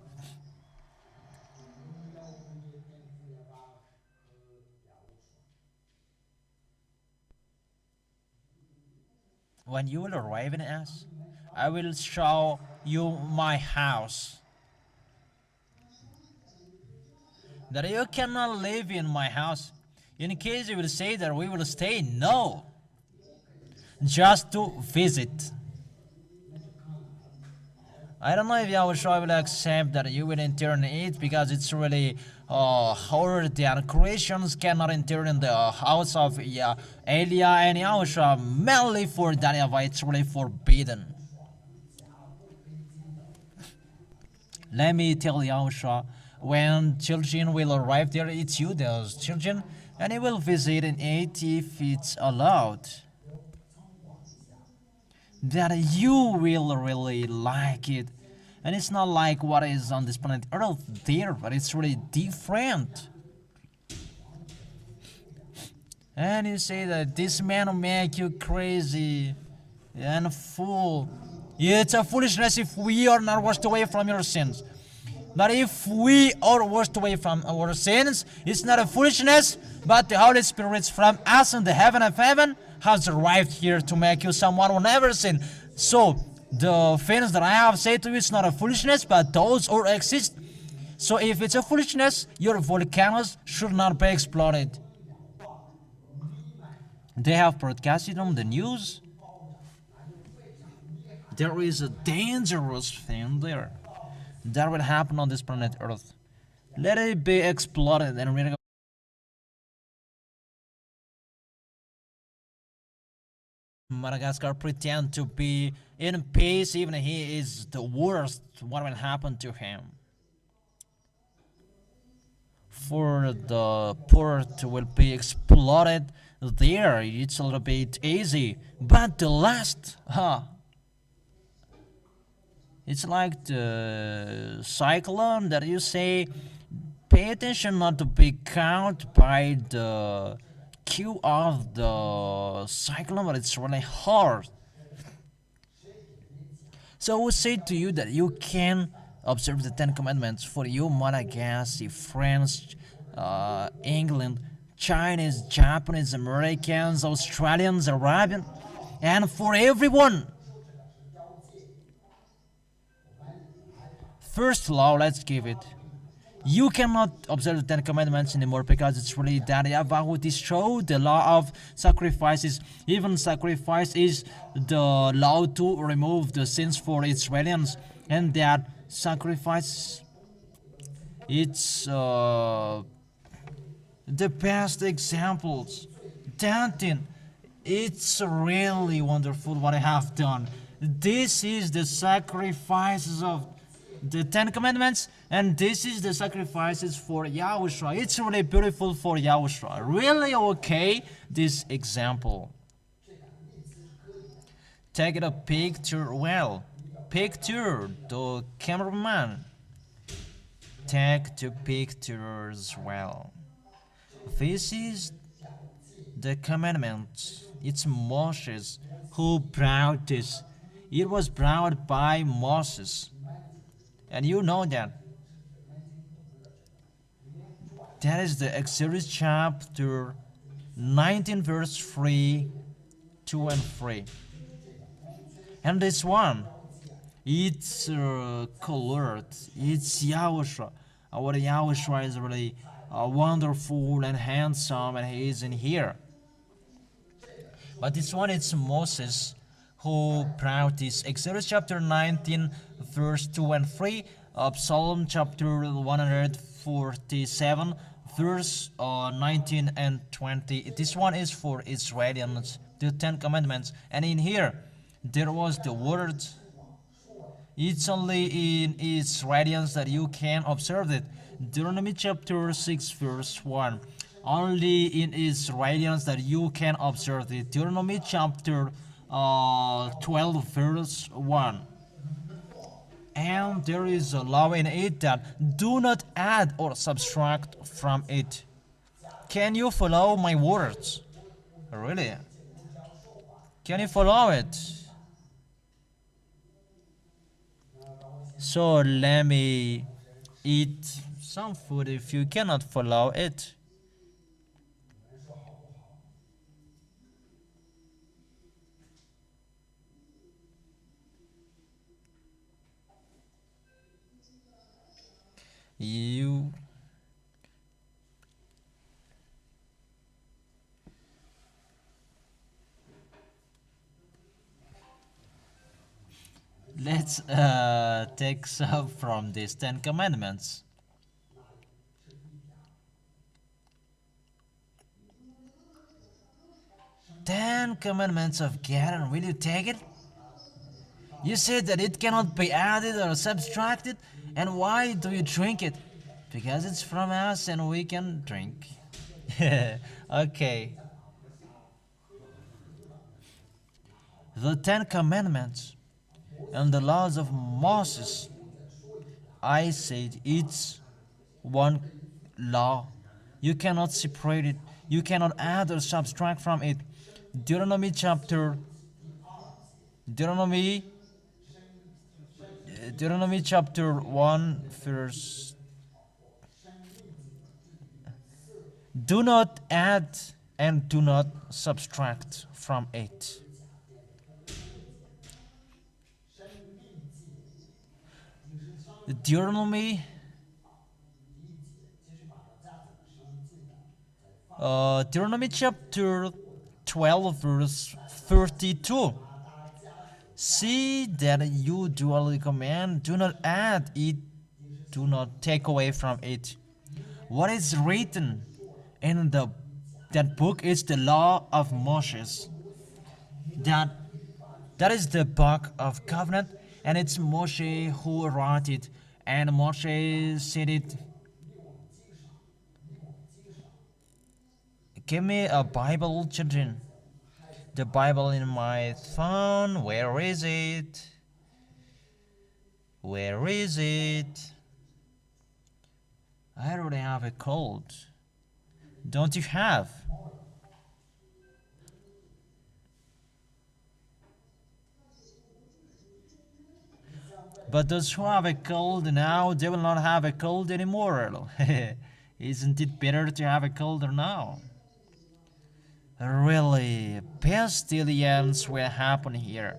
When you will arrive in us, I will show you my house. That you cannot live in my house. In case you will say that we will stay, no. Just to visit. I don't know if YAHOSHUA will accept that you will enter in it, because it's really hard that Christians cannot enter in the house of Eliah and YAHOSHUA. Mainly for that, it's really forbidden. Let me tell YAHOSHUA, when children will arrive there, it's you, those children, and you will visit in it if it's allowed. That you will really like it. And it's not like what is on this planet Earth there, but it's really different. And you say that this man will make you crazy and a fool. It's a foolishness if we are not washed away from your sins. But if we are washed away from our sins, it's not a foolishness, but the Holy Spirit from us in the heaven of heaven has arrived here to make you someone who never sin. So the things that I have said to you, it's not a foolishness, but those who exist. So if it's a foolishness, your volcanoes should not be exploded. They have broadcasted on the news. There is a dangerous thing there that will happen on this planet Earth. Let it be exploded and we're Madagascar pretend to be in peace, even he is the worst. What will happen to him? For the port will be exploded there, it's a little bit easy, but the last, it's like the cyclone that you say, pay attention not to be caught by the cue of the cyclone, but it's really hard. So I would say to you that you can observe the 10 Commandments for you, Madagascar, France, England, Chinese, Japanese, Americans, Australians, Arabian, and for everyone. First law, let's give it. You cannot observe the 10 Commandments anymore because it's really that YAHVAH who destroyed the law of sacrifices. Even sacrifice is the law to remove the sins for Israelians, and that sacrifice, it's the best examples. Danton, it's really wonderful what I have done. This is the sacrifices of the 10 Commandments, and this is the sacrifices for YAHOSHUA. It's really beautiful for YAHOSHUA. Really okay, this example. Take a picture well. Picture the cameraman. Take the pictures well. This is the commandment. It's Moses who brought this. It was brought by Moses. And you know that. That is the Exodus chapter 19 verse 3, 2 and 3. And this one, it's colored. It's YAHOSHUA. Our YAHOSHUA is really wonderful and handsome, and he is in here. But this one, it's Moses who brought this. Exodus chapter 19 verse 2 and 3, Psalm chapter 147 verse 19 and 20. This one is for Israelians, the 10 Commandments. And in here there was the word. It's only in Israelians that you can observe it. Deuteronomy chapter 6 verse 1. Only in Israelians that you can observe it. Deuteronomy chapter 12 verse 1. And there is a law in it that do not add or subtract from it. Can you follow my words? Really? Can you follow it? So let me eat some food if you cannot follow it. Let's take some from these 10 Commandments. Ten Commandments of God, and will you take it? You said that it cannot be added or subtracted, and why do you drink it? Because it's from us and we can drink. Okay. The 10 Commandments and the laws of Moses, I said it's one law. You cannot separate it. You cannot add or subtract from it. Deuteronomy chapter 1 verse. Do not add and do not subtract from it. Deuteronomy chapter 12 verse 32. See that you duly command, do not add it, do not take away from it. What is written in that book is the law of Moses. That is the book of covenant, and it's Moshe who wrote it, and Moshe said it. Give me a Bible, children. The Bible in my phone. Where is it? Where is it? I already have a cold. Don't you have? But those who have a cold now, they will not have a cold anymore. Isn't it better to have a cold now? Really, pestilence will happen here.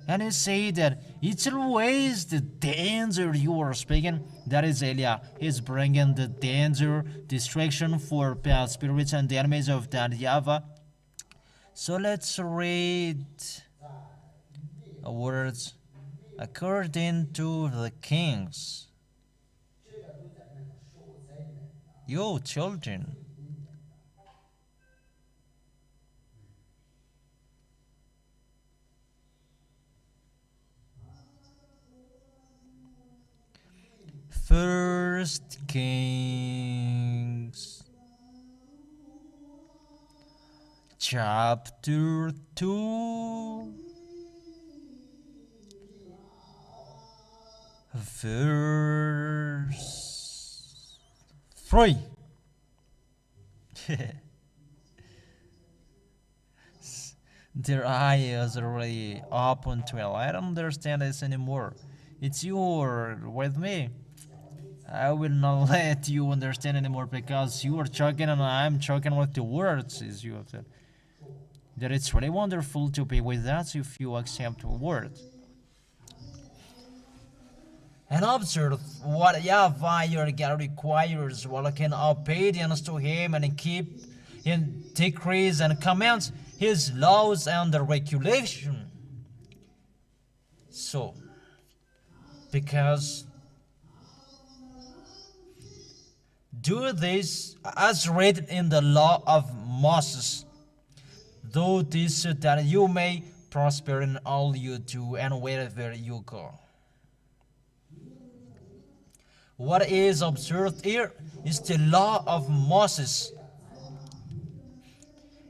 And you say that it's always the danger you are speaking. That is Eliah. He's bringing the danger, destruction for bad spirits and the enemies of that YAHVAH. So let's read words according to the kings. You children. First Kings chapter 2 verse 3. Their eyes are really open to it. I don't understand this anymore. It's you with me. I will not let you understand anymore because you are choking and I'm choking with the words, as you have said. That it's really wonderful to be with us if you accept the word. And observe what YAHVAH your God requires, walking obedience to Him and keep in decrees and commands His laws and the regulation. So, because do this as written in the law of Moses, do this so that you may prosper in all you do and wherever you go. What is observed here is the law of Moses.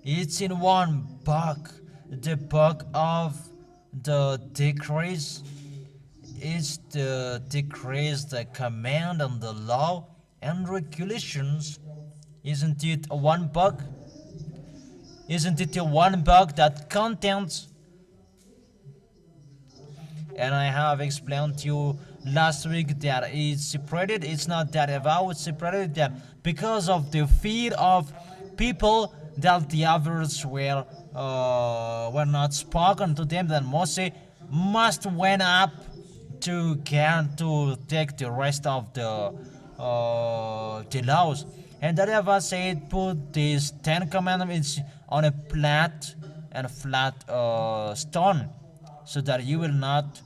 It's in one book, the book of the decrees. It's the decrees, the command and the law and regulations. Isn't it one book? Isn't it one book that contains? And I have explained to you last week that it's separated. It's not that YAHVAH was separated, that because of the fear of people that the others were not spoken to them, then Moses must went up to take the rest of the laws. And that YAHVAH said, put these 10 commandments on a flat stone, so that you will not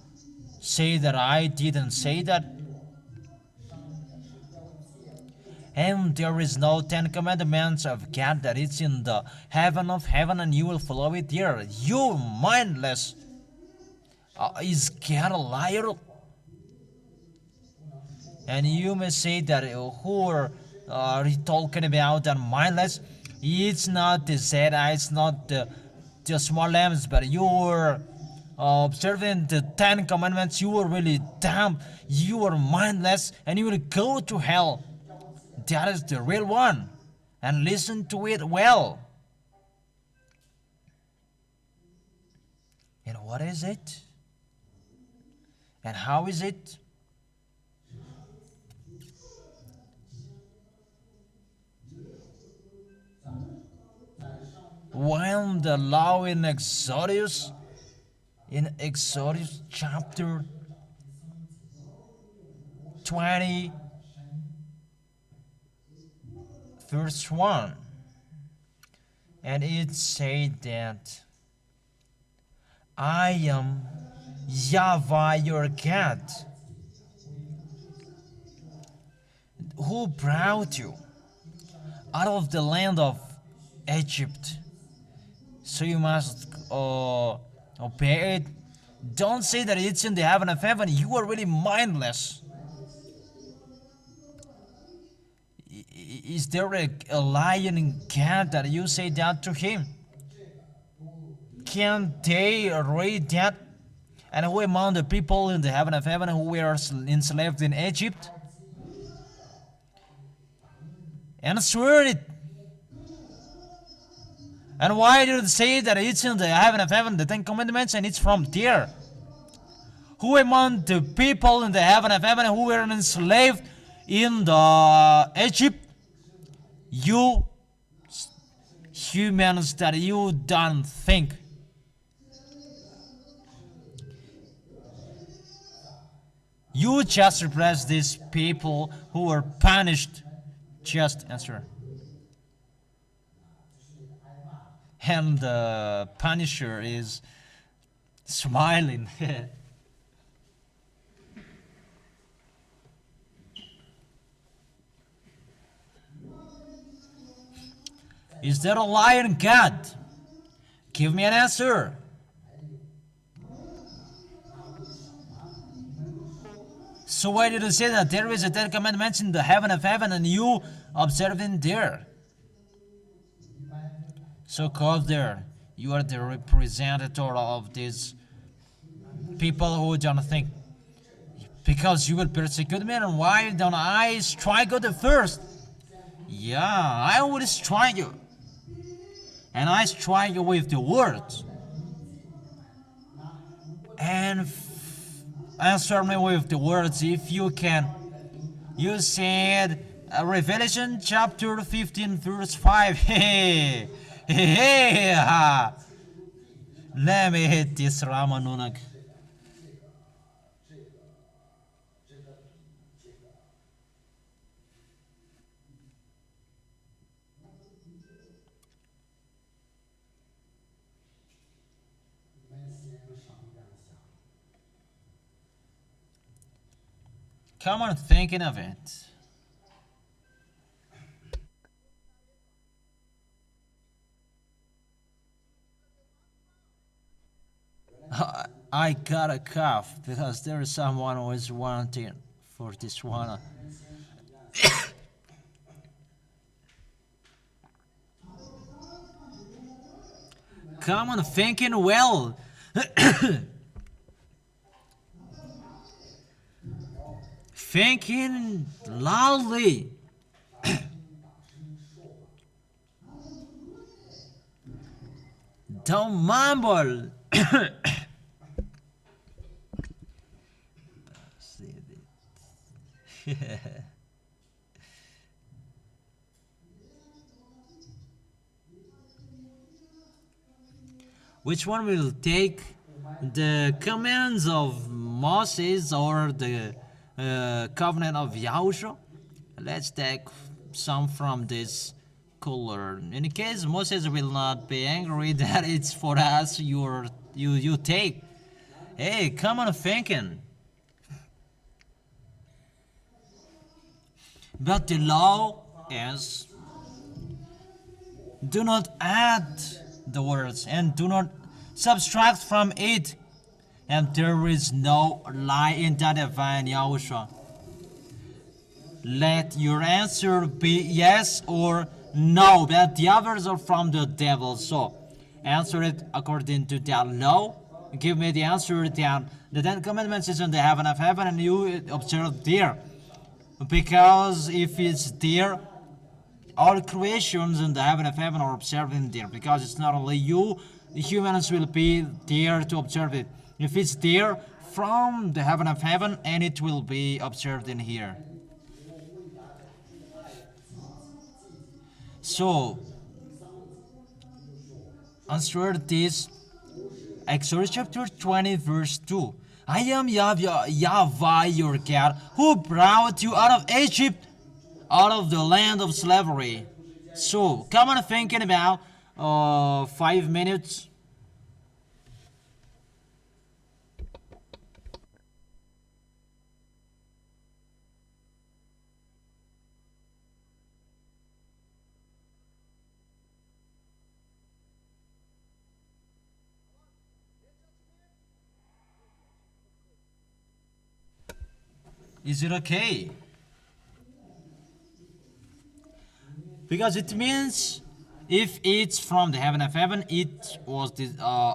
say that I didn't say that. And there is no 10 commandments of God that it's in the heaven of heaven and you will follow it here. You mindless. Is God a liar? And you may say that who are you talking about that mindless? It's not the ZHYAH, it's not the small lambs, but you are observing the 10 commandments. You are really dumb, you are mindless, and you will go to hell. That is the real one. and listen to it well. And what is it? And how is it? When the law in Exodus chapter 20 verse 1, and it said that I am YAHVAH your God, who brought you out of the land of Egypt. So you must obey it. Don't say that it's in the heaven of heaven. You are really mindless. Is there a lion in God that you say that to him? Can they read that? And who among the people in the heaven of heaven who were enslaved in Egypt? Answer it. And why do they say that it's in the heaven of heaven, the Ten Commandments, and it's from there? Who among the people in the heaven of heaven who were enslaved in the Egypt? You humans that you don't think. You just repress these people who were punished. Just answer. And the punisher is smiling. Is there a lion God? Give me an answer. So why did you say that there is a Ten Commandments in the heaven of heaven and you observe in there? So called there, you are the representative of these people who don't think. Because you will persecute me, and why don't I strike you the first? Yeah, I will strike you. And I strike you with the words. And answer me with the words if you can. You said Revelation chapter 15 verse 5. Hey, hey, ha. Let me hit this Ramanunag. Come on, thinking of it. I got a cough because there is someone who is wanting for this one. Come on, thinking well. Thinking loudly. Don't mumble. Which one will take the commands of Moses or the covenant of Yahushua? Let's take some from this color. In case Moses will not be angry that it's for us, you take. Hey, come on, thinking. But the law is, do not add the words and do not subtract from it, and there is no lie in that divine Yahushua. Let your answer be yes or no, but the others are from the devil. So answer it according to that law. Give me the answer that the Ten Commandments is in the heaven of heaven and you observe there. Because if it's there, all creations in the heaven of heaven are observing there, because it's not only you, the humans will be there to observe it. If it's there from the heaven of heaven, and it will be observed in here. So, answer this. Exodus chapter 20 verse 2. I am YAHVAH your God, who brought you out of Egypt, out of the land of slavery. So, come on, thinking about 5 minutes. Is it okay? Because it means if it's from the heaven of heaven, it was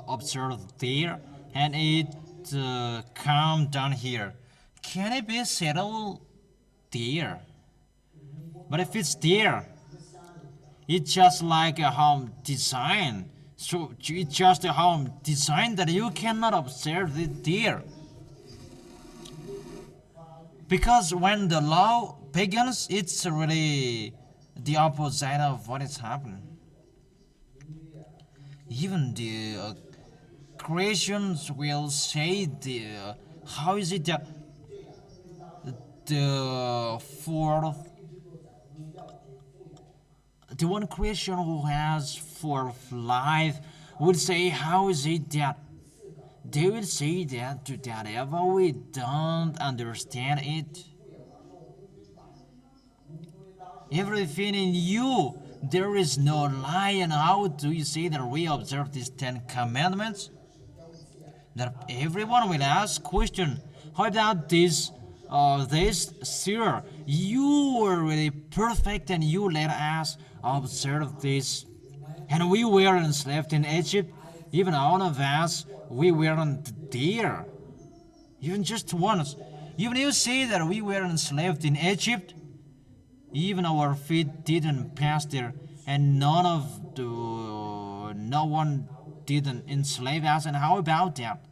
observed there, and it come down here. Can it be settled there? But if it's there, it's just like a home design. So it's just a home design that you cannot observe it there. Because when the law begins, it's really the opposite of what is happening. Even the creations will say, how is it that the one creation who has fourth life would say, how is it that they will say that to that ever we don't understand it. Everything in you, there is no lie. And how do you say that we observe these 10 commandments? That everyone will ask question, how about this, sir, you were really perfect and you let us observe this. And we were enslaved in Egypt, even all of us, we weren't there, even just once. Even you say that we were enslaved in Egypt, even our feet didn't pass there, and no one didn't enslave us. And how about that?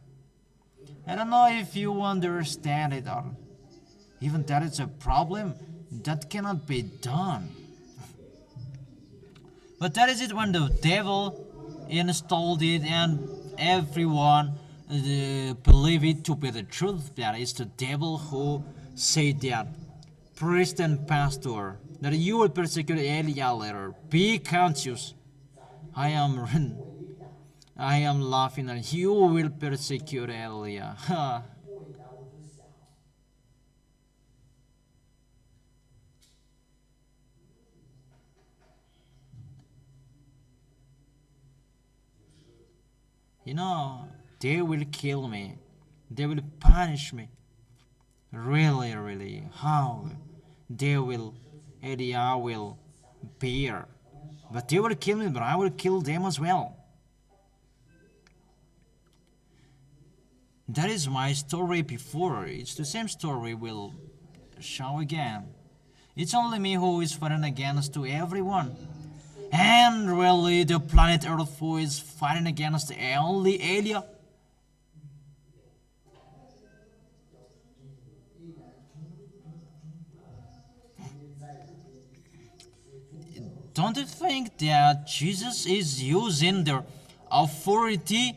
I don't know if you understand it, or even that is a problem that cannot be done. But that is it when the devil installed it, and everyone believe it to be the truth. That is the devil who said that, priest and pastor, that you will persecute Eliah later. Be conscious. I am laughing, and you will persecute Eliah. You know, they will kill me. They will punish me. Really, really. How? Eliah will bear. But they will kill me, but I will kill them as well. That is my story before. It's the same story we'll show again. It's only me who is fighting against to everyone. And really the planet Earth who is fighting against only Eliah. Don't you think that Jesus is using their authority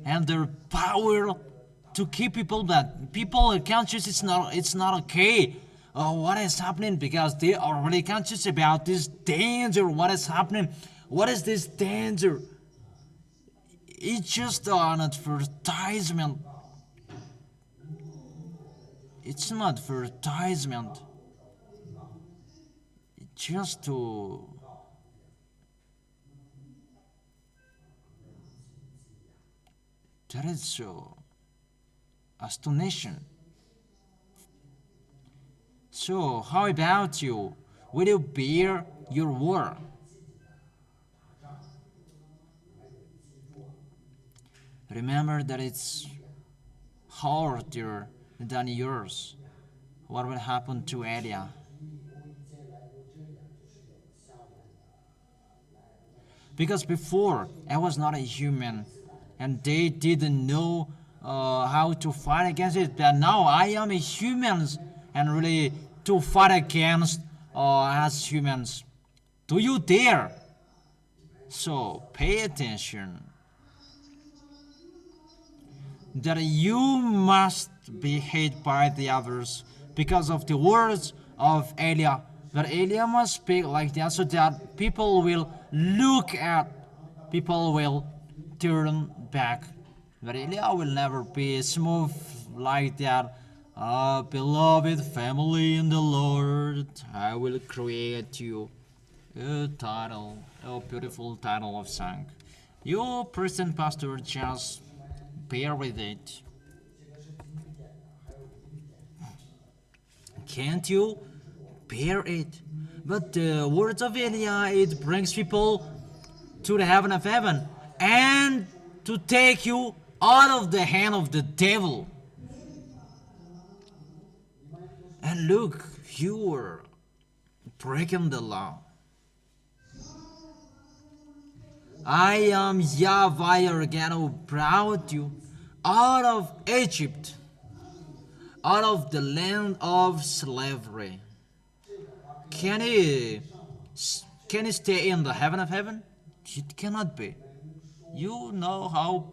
and their power to keep people, that people are conscious it's not okay what is happening, because they are really conscious about this danger. What is happening? What is this danger? It's just an advertisement. It's not advertisement. It's just to that is so astonishing. So, how about you? Will you bear your word? Remember that it's harder than yours. What will happen to Eliah? Because before I was not a human, and they didn't know how to fight against it. But now I am a human, and really to fight against as humans. Do you dare? So pay attention. That you must be hated by the others because of the words of Eliah. That Eliah must speak like that so that people will look at, people will turn back. But Eliah will never be smooth like that. Beloved family in the Lord, I will create you a title, a beautiful title of song. Your present pastor just bear with it. Can't you bear it? But the words of Eliah, it brings people to the heaven of heaven and to take you out of the hand of the devil. And look, you were breaking the law. I am YAHVAH again who brought you out of Egypt, out of the land of slavery. Can he stay in the heaven of heaven? It cannot be. You know how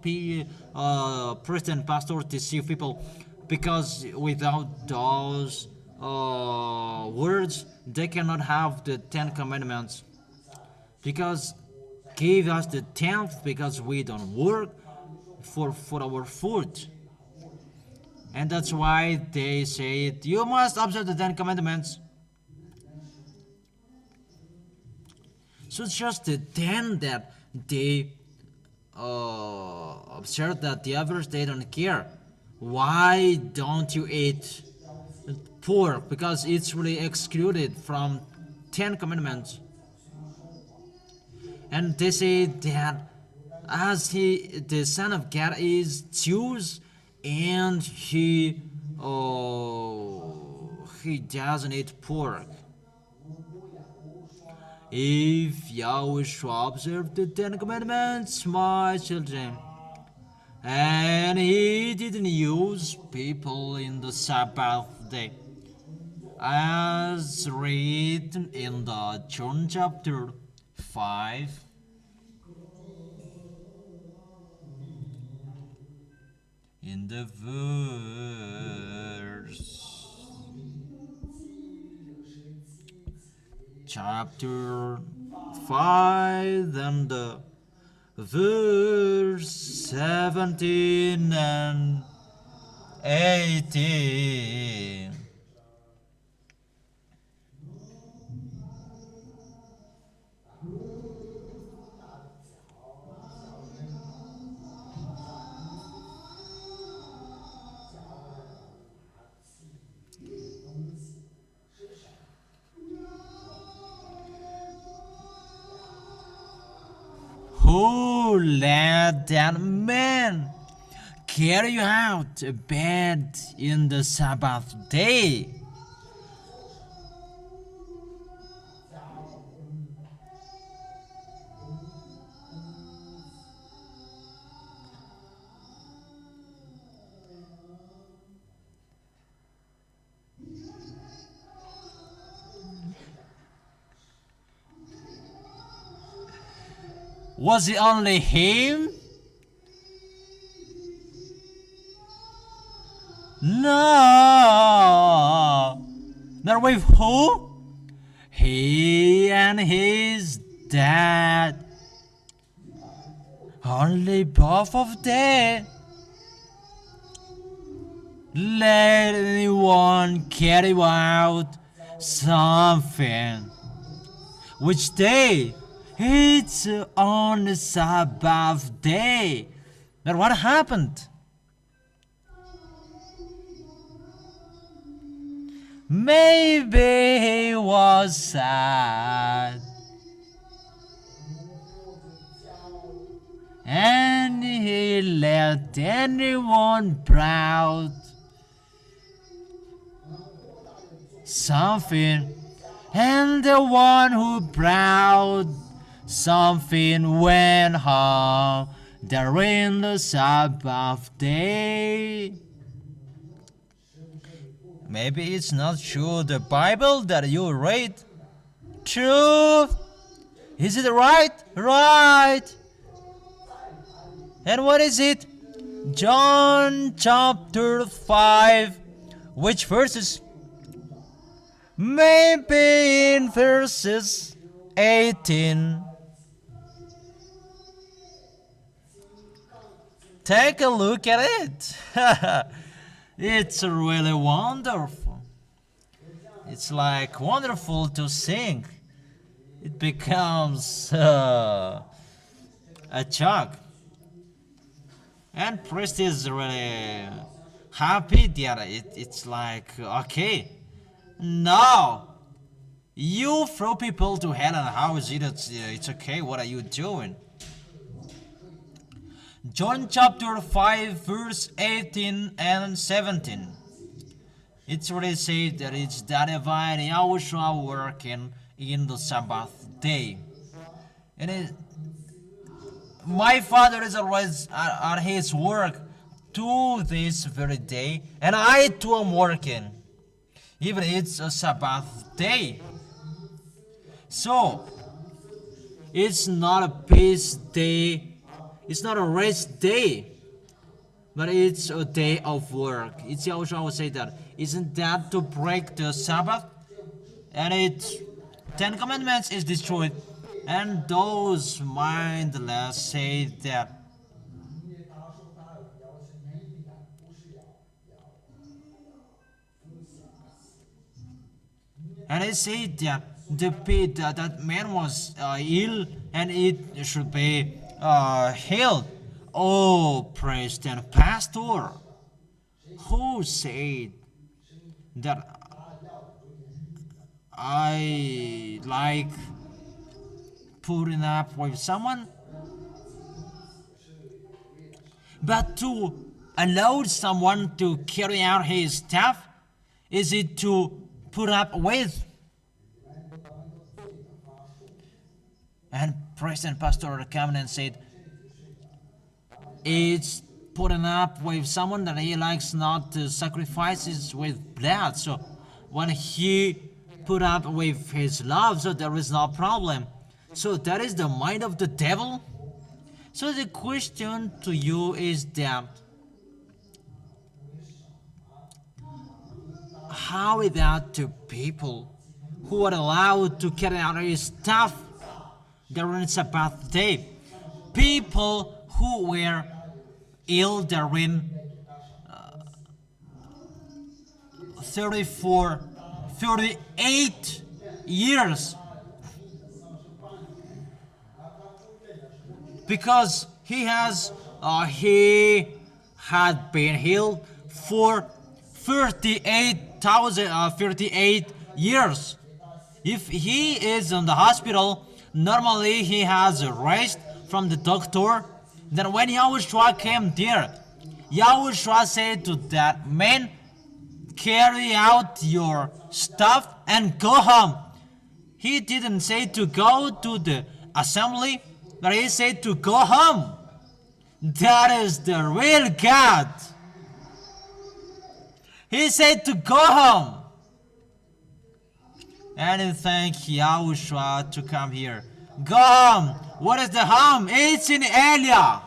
priest and pastors deceive people, because without those words, they cannot have the 10 commandments. Because give us the 10th, because we don't work for our food. And that's why they say you must observe the 10 commandments. So it's just the 10 that they observe, that the others, they don't care. Why don't you eat pork? Because it's really excluded from 10 commandments. And they say that as the Son of God is Jews, and he doesn't eat pork. If Yahushua observed the 10 commandments, my children, and he didn't use people in the Sabbath day, as written in the John chapter 5, in the verse chapter 5 and the verse 17 and 18. Who let that man carry out a bed in the Sabbath day? Was it only him? No. Not with who? He and his dad. Only both of them. Let anyone carry out something. Which day? It's on the Sabbath day. But what happened? Maybe he was sad, and he let anyone proud something, and the one who proud Something went wrong during the Sabbath day. Maybe it's not true the Bible that you read. True. Is it right? Right. And what is it? John chapter 5. Which verses? Maybe in verses 18. Take a look at it. It's really wonderful. It's like wonderful to sing. It becomes a joke. And priest is really happy that it's like, okay, no, you throw people to hell and how is it? It's okay, what are you doing? John chapter 5 verse 18 and 17. It's really said that it's the divine YAHOSHUA working in the Sabbath day. And my Father is always at his work to this very day, and I too am working, even it's a Sabbath day. So it's not a peace day, it's not a rest day, but it's a day of work. It's YAHOSHUA will say that. Isn't that to break the Sabbath? And it's 10 Commandments is destroyed. And those mindless say that and they say that that man was ill and it should be healed. Oh, priest and pastor, who said that I like putting up with someone? But to allow someone to carry out his stuff, is it to put up with? And priest and pastor came and said, it's putting up with someone that he likes not to sacrifices with blood. So when he put up with his love, so there is no problem. So that is the mind of the devil. So the question to you is that, how is that to people who are allowed to carry out his stuff during Sabbath day? People who were ill during 38 years. Because he had been healed for 38 years. If he is in the hospital, normally he has a rest from the doctor. Then when YAHOSHUA came there, YAHOSHUA said to that man, carry out your stuff and go home. He didn't say to go to the assembly, but he said to go home. That is the real God. He said to go home. And thank YAHOSHUA to come here. Go home. What is the home? It's in Elia.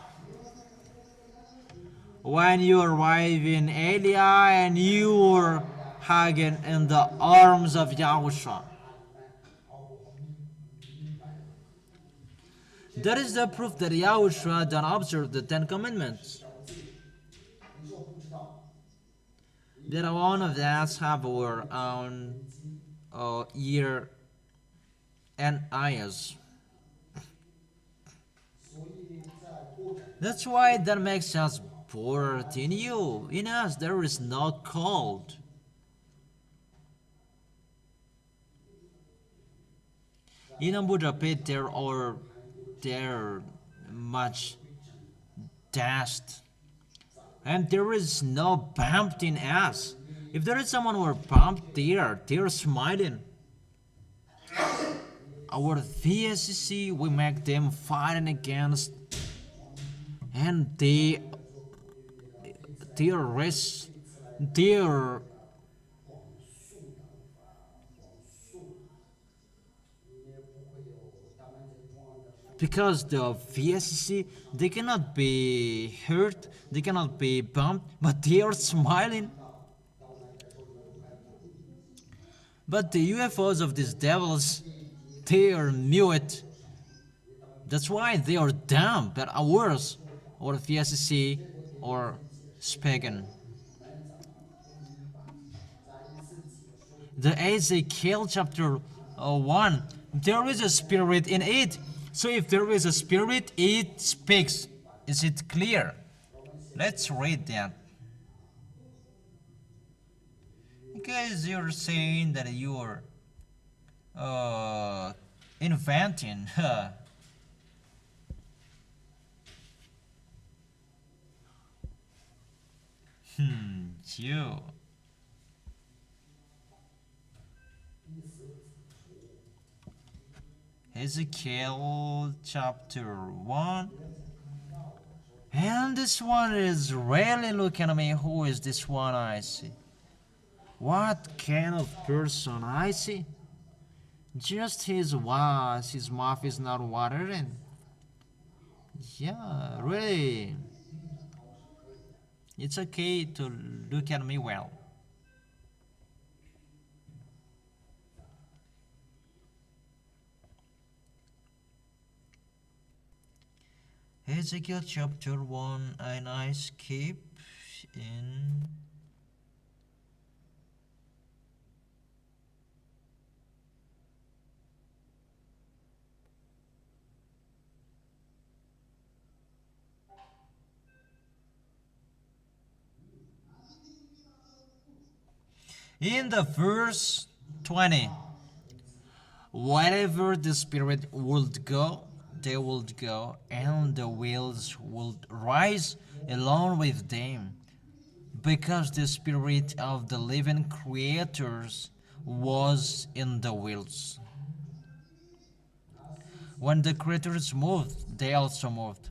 When you arrive in Elia and you are hugging in the arms of YAHOSHUA. That is the proof that YAHOSHUA don't observe the 10 Commandments. That one of us have our own ear and eyes. That's why that makes us bored. In you, in us, there is no cold. In a Budapest, there are much dust, and there is no bump in us. If there is someone who are bumped, they're smiling. our VSC, we make them fighting against, and their because the VSC, they cannot be hurt, they cannot be bumped, but they are smiling. But the UFOs of these devils, they are mute. That's why they are dumb, but ours, or VSC, or Spagan. The Ezekiel chapter 1, there is a spirit in it. So if there is a spirit, it speaks. Is it clear? Let's read that. Because you're saying that you're inventing. You. Ezekiel chapter 1. And this one is really looking at me. Who is this one I see? What kind of person I see? Just his mouth is not watering. Yeah, really. It's okay to look at me well. Ezekiel chapter 1, and I skip in the verse 20. Wherever the Spirit would go, they would go, and the wheels would rise along with them, because the Spirit of the living creators was in the wheels. When the creators moved, they also moved.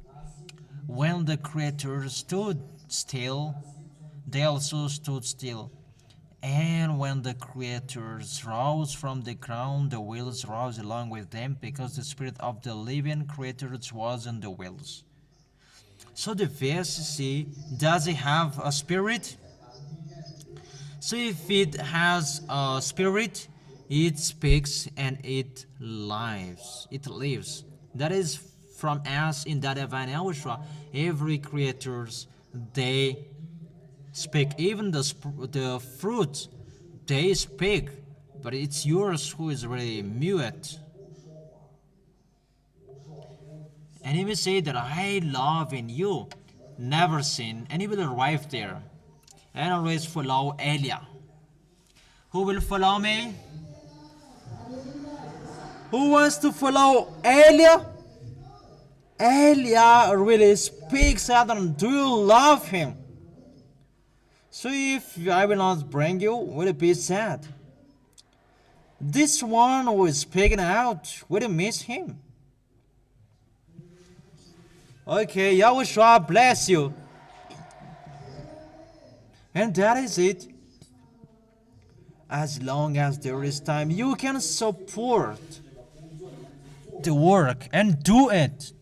When the creators stood still, they also stood still. And when the creators rose from the ground, the wheels rose along with them, because the Spirit of the living creators was in the wheels. So the VSC, does it have a spirit? So if it has a spirit, it speaks and it lives. It lives. That is from us in that divine YAHOSHUA. Every creators, they speak. Even the fruit, they speak, but it's yours who is really mute. And he will say that I love in you, never sin, and he will arrive there and always follow Elia. Who will follow me? Who wants to follow Elia? Elia really speaks, Adam. Do you love him? So if I will not bring you, will it be sad? This one who is speaking out, will you miss him? Okay, YAHOSHUA bless you. And that is it. As long as there is time, you can support the work and do it.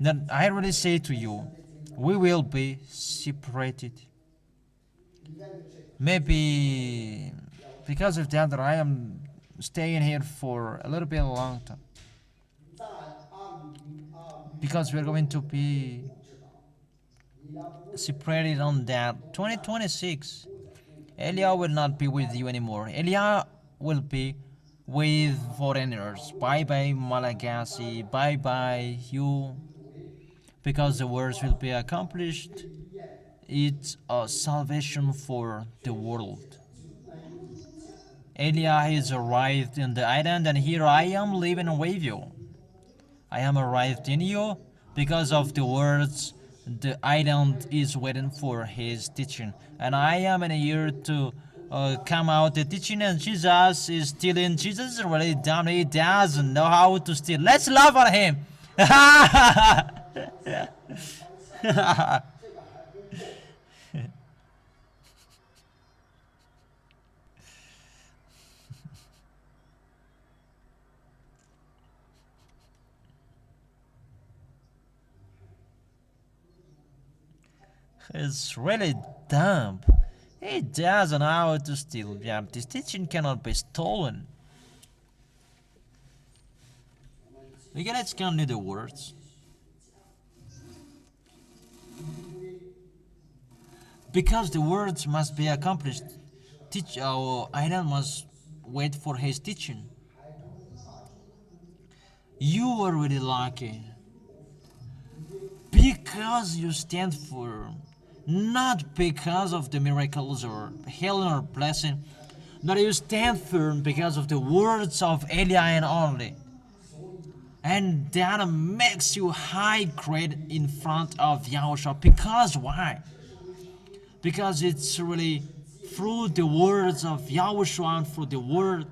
Then I really say to you, we will be separated. Maybe because of that I am staying here for a little bit long time. Because we're going to be separated on that 2026. Elia will not be with you anymore. Elia will be with foreigners. Bye-bye Malagasy. Bye-bye you. Because the words will be accomplished. It's a salvation for the world. Elia has arrived in the island, and here I am living with you. I am arrived in you because of the words. The island is waiting for his teaching, and I am in here to come out teaching, and Jesus is stealing. Jesus is really dumb. He doesn't know how to steal. Let's laugh at him. It's really dumb. He doesn't know how to steal. Yeah, this teaching cannot be stolen. Okay, let's continue the words. Because the words must be accomplished, our idol must wait for his teaching. You are really lucky. Because you stand firm, not because of the miracles or healing or blessing, but you stand firm because of the words of Eliah only. And that makes you high grade in front of Yahushua. Because why? Because it's really through the words of Yahushua and through the word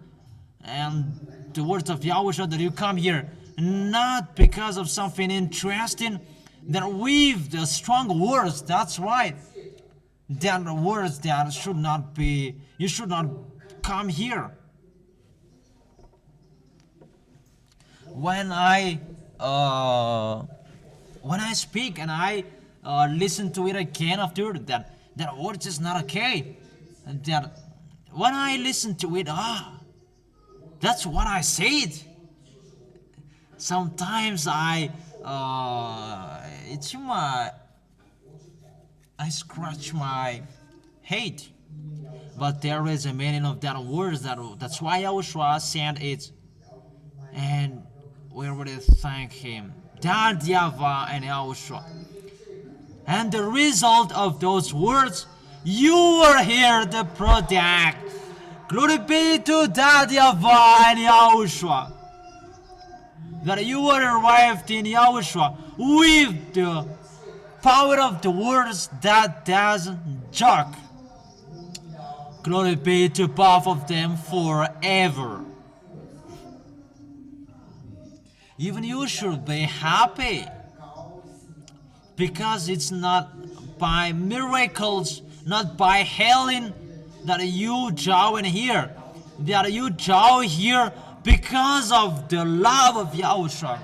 and the words of Yahushua that you come here. Not because of something interesting, that with the strong words, that's right. That words that should not be, you should not come here. When I speak and I listen to it again after that words is not okay. That when I listen to it, that's what I said. Sometimes I scratch my head, but there is a meaning of that words. That's why YAHOSHUA sent it, and we really thank him. That YAHVAH and YAHOSHUA. And the result of those words, you are here the product. Glory be to that YAHVAH and YAHOSHUA. That you are arrived in YAHOSHUA with the power of the words that doesn't jerk. Glory be to both of them forever. Even you should be happy, because it's not by miracles, not by healing that you join here. That you join here because of the love of Yahushua.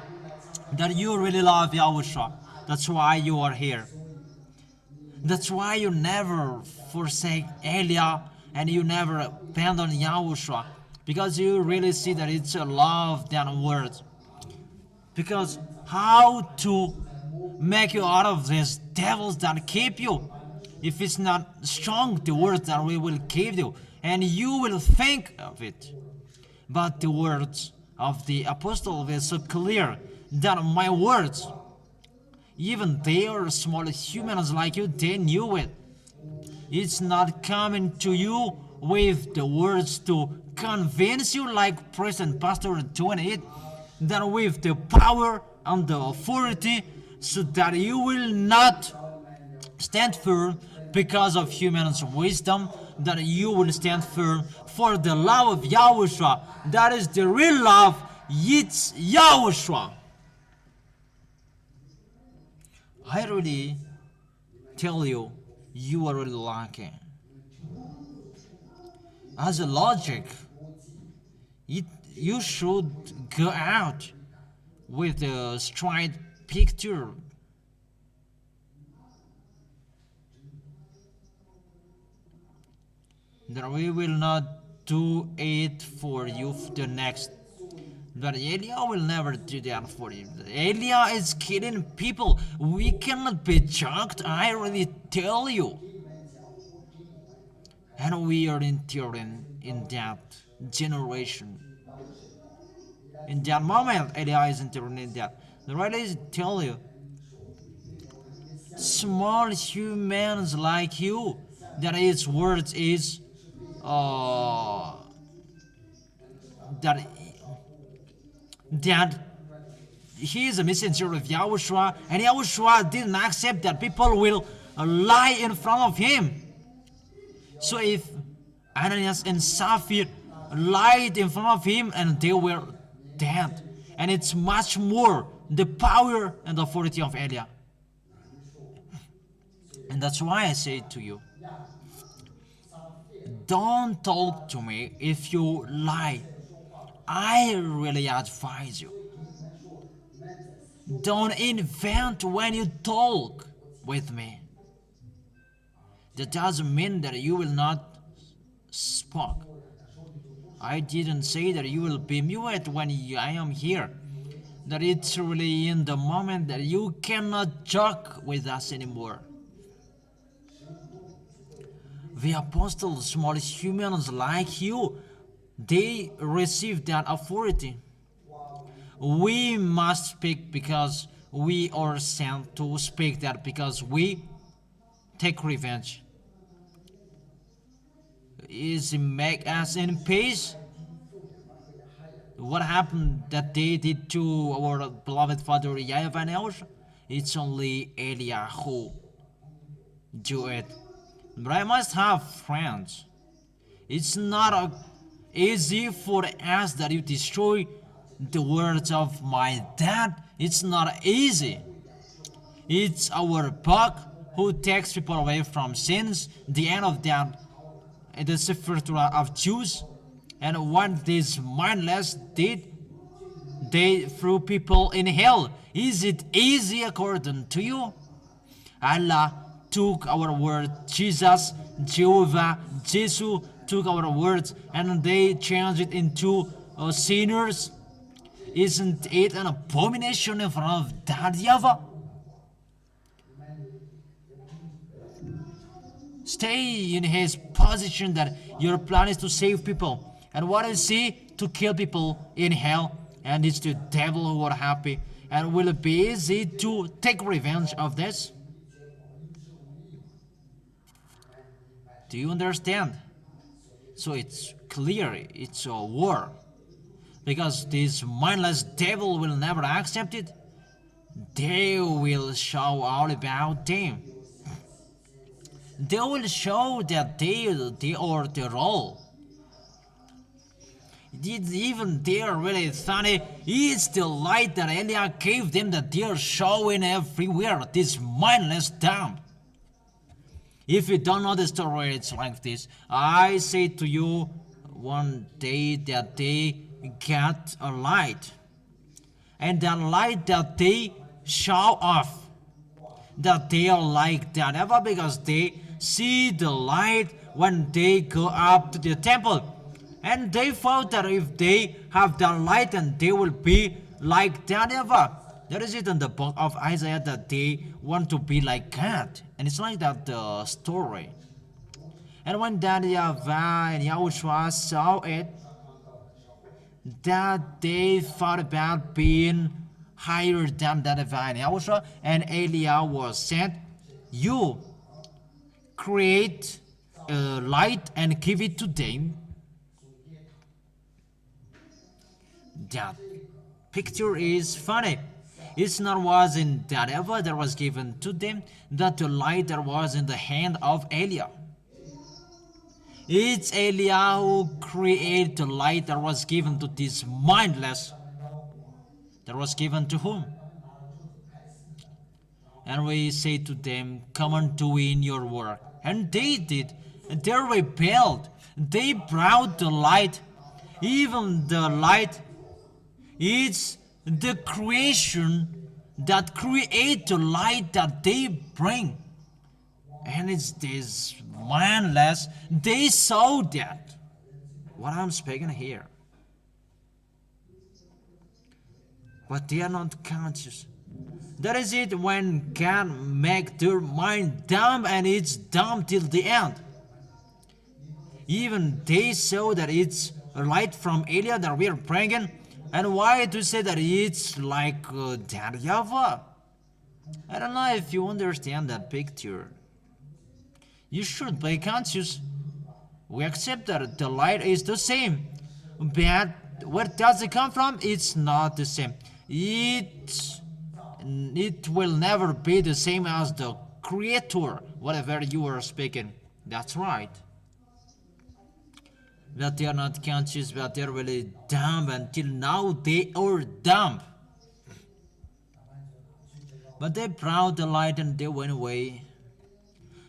That you really love Yahushua. That's why you are here. That's why you never forsake Elia and you never abandon Yahushua. Because you really see that it's a love than words. Because how to make you out of these devils that keep you? If it's not strong, the words that we will give you, and you will think of it. But the words of the apostle were so clear that my words, even they are small humans like you, they knew it. It's not coming to you with the words to convince you like priest and pastor are doing it, that with the power and the authority, so that you will not stand firm because of human's wisdom, that you will stand firm for the love of Yahushua. That is the real love, it's Yahushua. I really tell you, you are really lucky. As a logic, you should go out with a straight picture. That we will not do it for you the next. But Elia will never do that for you. Elia is killing people. We cannot be shocked, I really tell you. And we are enduring in that generation. In that moment, Elia is enduring in that. The right is tell you, small humans like you, that his words is that he is a messenger of Yahushua, and Yahushua didn't accept that people will lie in front of him. So if Ananias and Sapphira lied in front of him and they were dead. And it's much more the power and authority of Eliah. And that's why I say to you, don't talk to me if you lie. I really advise you. Don't invent when you talk with me. That doesn't mean that you will not speak. I didn't say that you will be mute when I am here. That it's really in the moment that you cannot joke with us anymore. The apostles, small humans like you, they receive that authority. We must speak because we are sent to speak that because we take revenge. Is it make us in peace? What happened that they did to our beloved father YAHVAH and YAHOSHUA? It's only Eliah who do it. But I must have friends. It's not easy for us that you destroy the words of my dad. It's not easy. It's our book who takes people away from sins. The end of that, the Sefer Torah of Jews. And what this mindless did, they threw people in hell. Is it easy according to you? Allah took our word, Jesus, Jehovah, Jesus took our words and they changed it into sinners. Isn't it an abomination in front of that YAHVAH? Stay in his position that your plan is to save people. And what is he? To kill people in hell. And it's the devil who are happy. And will it be easy to take revenge of this? Do you understand? So it's clear, it's a war. Because this mindless devil will never accept it. They will show all about them. They will show that they are the role. Even they are really funny. It's the light that Eliah gave them that they are showing everywhere. This mindless dump. If you don't know the story, it's like this. I say to you one day that they get a light. And that light that they show off. That they are like that ever because they see the light when they go up to the temple. And they thought that if they have that light then they will be like that ever. There is it in the book of Isaiah that they want to be like God. And it's like that the story. And when that YAHVAH and YAHOSHUA saw it, that they thought about being higher than that YAHVAH and YAHOSHUA, and Eliah was sent, you create a light and give it to them. That picture is funny. It's not was in that YAHVAH that was given to them, that the light that was in the hand of Eliah. It's Eliah who created the light that was given to this mindless, that was given to whom? And we say to them, come on, do in your work. And they did. And they rebelled. They brought the light. Even the light, it's the creation that create the light that they bring. And it's this mindless, they saw that. What I'm speaking here. But they are not conscious. That is it when God make their mind dumb and it's dumb till the end. Even they saw that it's a light from Eliah that we are bringing. And why to say that it's like that YAHVAH? I don't know if you understand that picture. You should be conscious. We accept that the light is the same. But where does it come from? It's not the same. It will never be the same as the Creator, whatever you are speaking. That's right. But they are not conscious, but they are really dumb. Until now they are dumb. But they brought the light and they went away.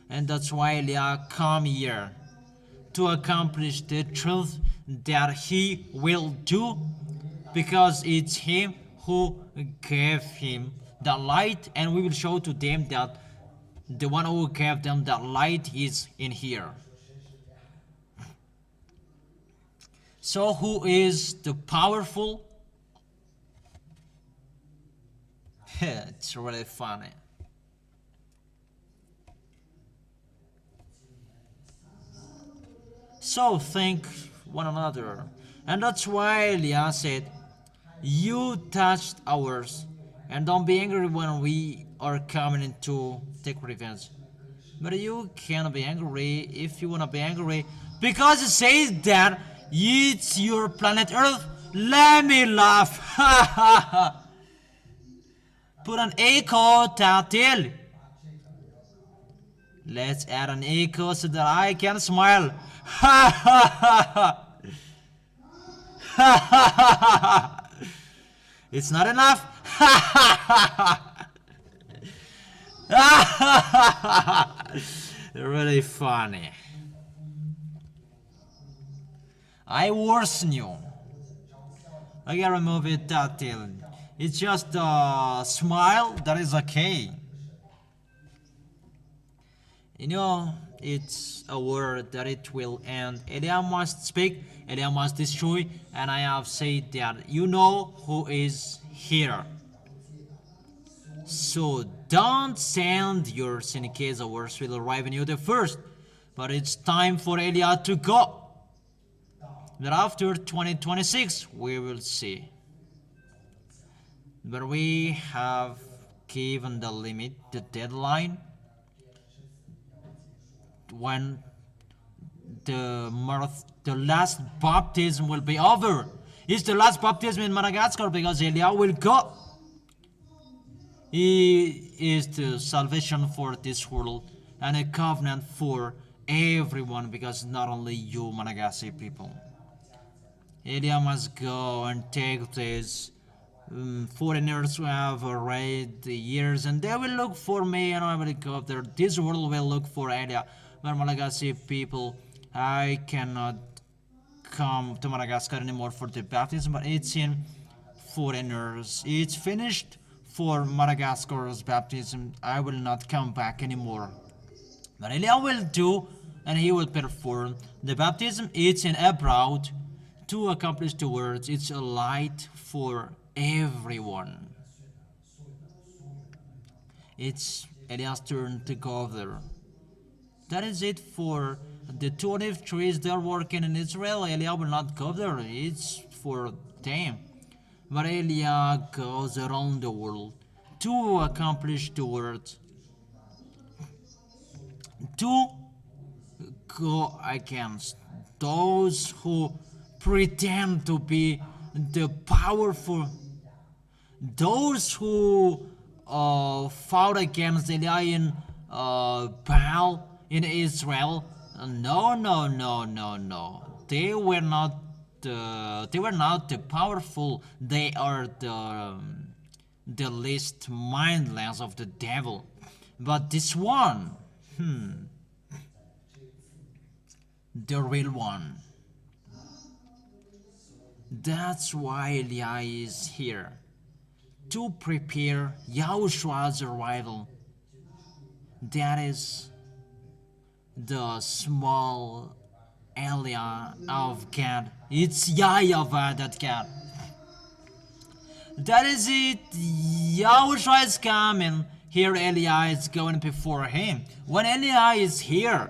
And that's why YAH come here, to accomplish the truth that he will do, because it's him who gave him the light, and we will show to them that the one who gave them that light is in here. So who is the powerful? It's really funny. So think one another. And that's why YAH said, you touched ours, and don't be angry when we are coming to take revenge. But you can't be angry if you want to be angry, because it says that it's your planet Earth. Let me laugh. Put an echo, Tatil. Let's add an echo so that I can smile. It's not enough. Really funny. I worsen you. I can remove it, Tatil. It's just a smile, that is okay. You know, it's a word that it will end. YAH must speak, YAH must destroy, and I have said that you know who is here. So don't send yours in case the worst will arrive in you the first. But it's time for YAH to go. But after 2026, we will see. But we have given the limit, the deadline, when the last baptism will be over. It's the last baptism in Madagascar, because YAH will go. He is the salvation for this world and a covenant for everyone, because not only you Madagascar people. YAH must go and take these foreigners who have read the years, and they will look for me, and I will go there. This world will look for YAH. But Malagasy people, I cannot come to Madagascar anymore for the baptism, but it's in foreigners. It's finished for Madagascar's baptism. I will not come back anymore. But YAH will do, and he will perform the baptism. It's in abroad to accomplish the words. It's a light for everyone. It's YAH's turn to go there. That is it for the 2 olive trees. They're working in Israel. YAH will not go there. It's for them. But YAH goes around the world to accomplish the words, to go against those who pretend to be the powerful, those who fought against YAH in Baal in Israel. No. They were not the powerful. They are the least mindless of the devil. But this one, the real one. That's why YAH is here, to prepare Yahoshua's arrival. That is the small area of God. It's YAHVAH, that God. That is it. Yahushua is coming. Here YAH is going before him. When YAH is here,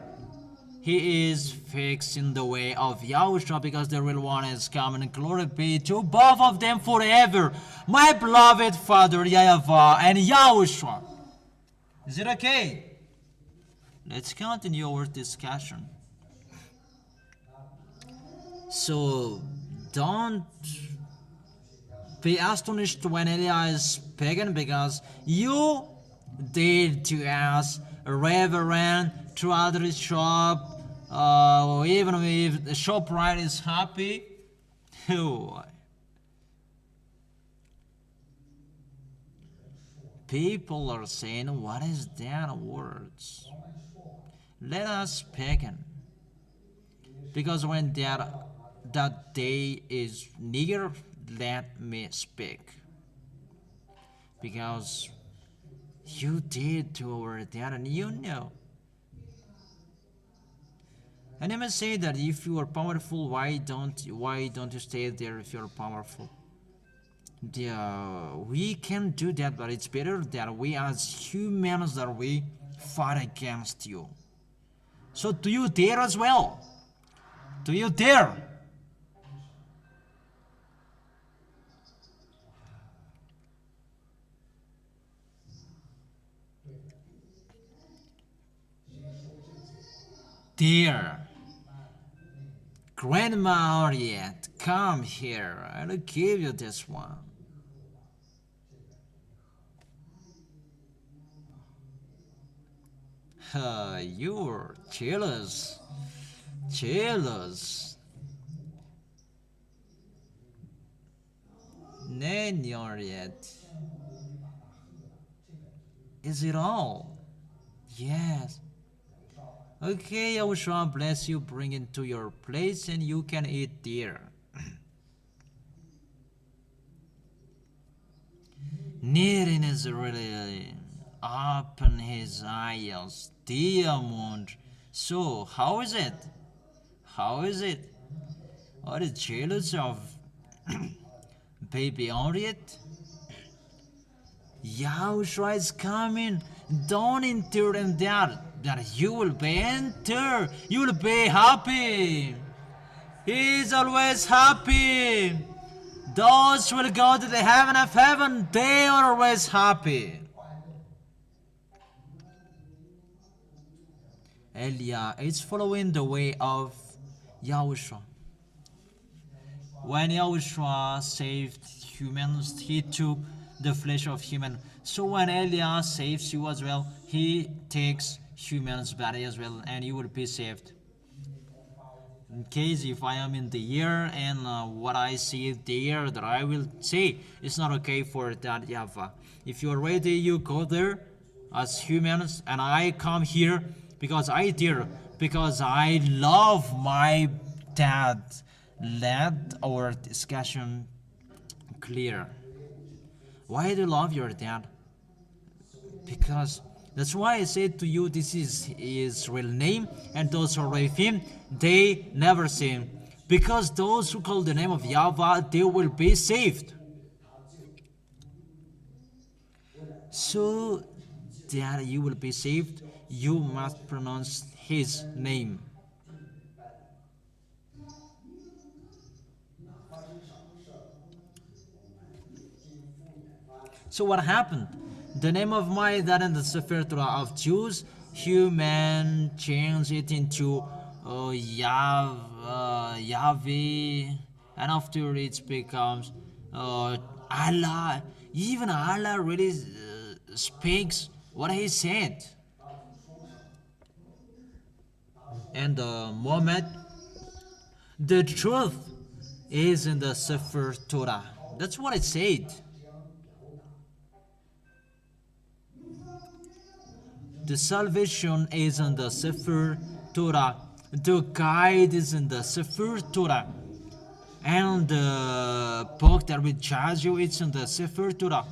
he is fixing the way of Yahushua, because the real one is coming. Glory be to both of them forever. My beloved Father YAHVAH and Yahushua. Is it okay? Let's continue our discussion. So don't be astonished when YAH is speaking, because you did to us, Reverend Trader Shop, even if the ShopRite is happy, people are saying, what is that words? Let us speak. Because when that day is near, let me speak. Because you did to our dad, and you know. And I must say that if you are powerful, why don't you stay there if you're powerful? We can do that, but it's better that we as humans that we fight against you. So do you dare as well? Do you dare? Dear Grandma Harriet, come here. I'll give you this one. You're jealous. Jealous. Nanny Harriet. Is it all? Yes. Okay, YAHOSHUAH bless you, bring it to your place, and you can eat there. Needing is really open his eyes, diamond. So, how is it? How is it? Are you jealous of baby Harriet? YAHOSHUAH is coming. Don't enter in that you will be enter. You will be happy. He is always happy. Those who will go to the heaven of heaven, they are always happy. Eliah is following the way of YAHOSHUAH. When YAHOSHUAH saved humans, he took the flesh of human. So when Eliah saves you as well, he takes human's body as well, and you will be saved. In case if I am in the air and what I see there that I will say, it's not okay for that YAHVAH. If you are ready, you go there as humans, and I come here because I dare, because I love my dad. Let our discussion clear. Why do you love your dad? Because that's why I said to you, this is his real name, and those who rave him, they never sin. Because those who call the name of YAHVAH, they will be saved. So that you will be saved, you must pronounce his name. So what happened? The name of my dad in the Sefer Torah of Jews, human changed it into Yahweh, and after it becomes Allah. Even Allah really speaks what he said. And Muhammad, the truth is in the Sefer Torah. That's what it said. The salvation is in the Sefer Torah. The guide is in the Sefer Torah. And the book that will judge you, it's in the Sefer Torah.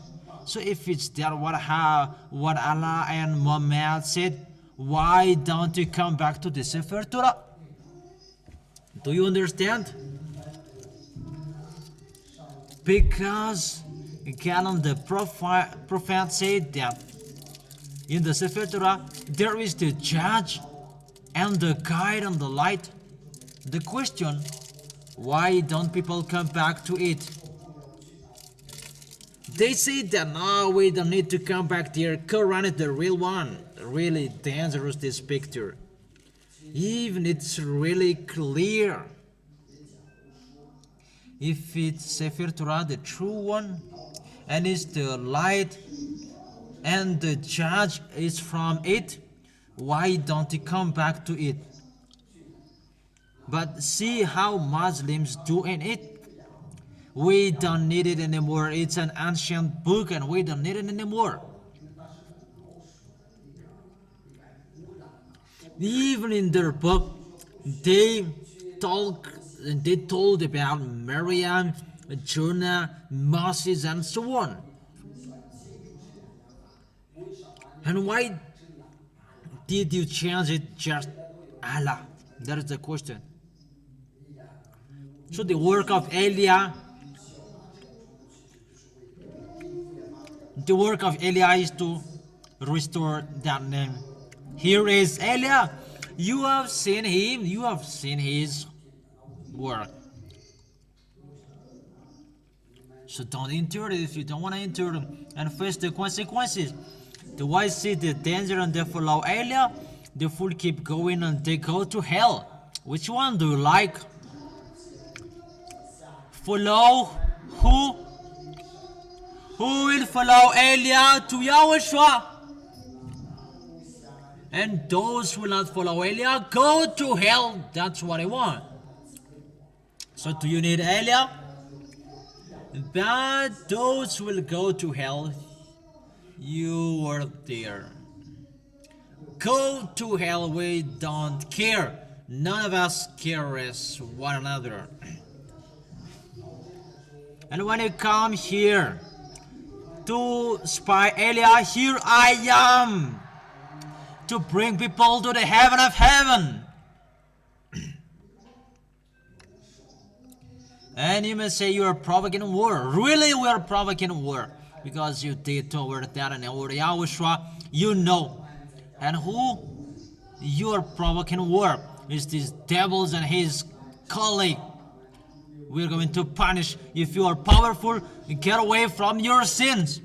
So if it's there what Allah and Muhammad said, why don't you come back to the Sefer Torah? Do you understand? Because again, the prophet said that in the Sefer Torah, there is the judge and the guide and the light. The question, why don't people come back to it? They say that no, we don't need to come back there. Quran is the real one. Really dangerous, this picture. Even it's really clear. If it's Sefer Torah, the true one, and it's the light, and the judge is from it, why don't you come back to it? But see how Muslims doing it. We don't need it anymore. It's an ancient book and we don't need it anymore. Even in their book, they told about Maryam, Jonah, Moses, and so on. And why did you change it just Allah? That is the question. So the work of Elijah, is to restore that name. Here is Elijah. You have seen him. You have seen his work. So don't endure it if you don't want to endure it and face the consequences. The wise see the danger and they follow Elijah. The fool keep going and they go to hell. Which one do you like? Follow who? Who will follow Elijah to YAHOSHUA? And those who will not follow Elijah go to hell. That's what I want. So do you need Elijah? But those who will go to hell, you are there. Go to hell, we don't care. None of us cares one another. And when you come here to spy Elijah, here I am to bring people to the heaven of heaven. And you may say you are provoking war. Really, we are provoking war because you did toward that and over YAHOSHUA, you know. And who you are provoking war is these devils and his colleague. We're going to punish. If you are powerful, get away from your sins.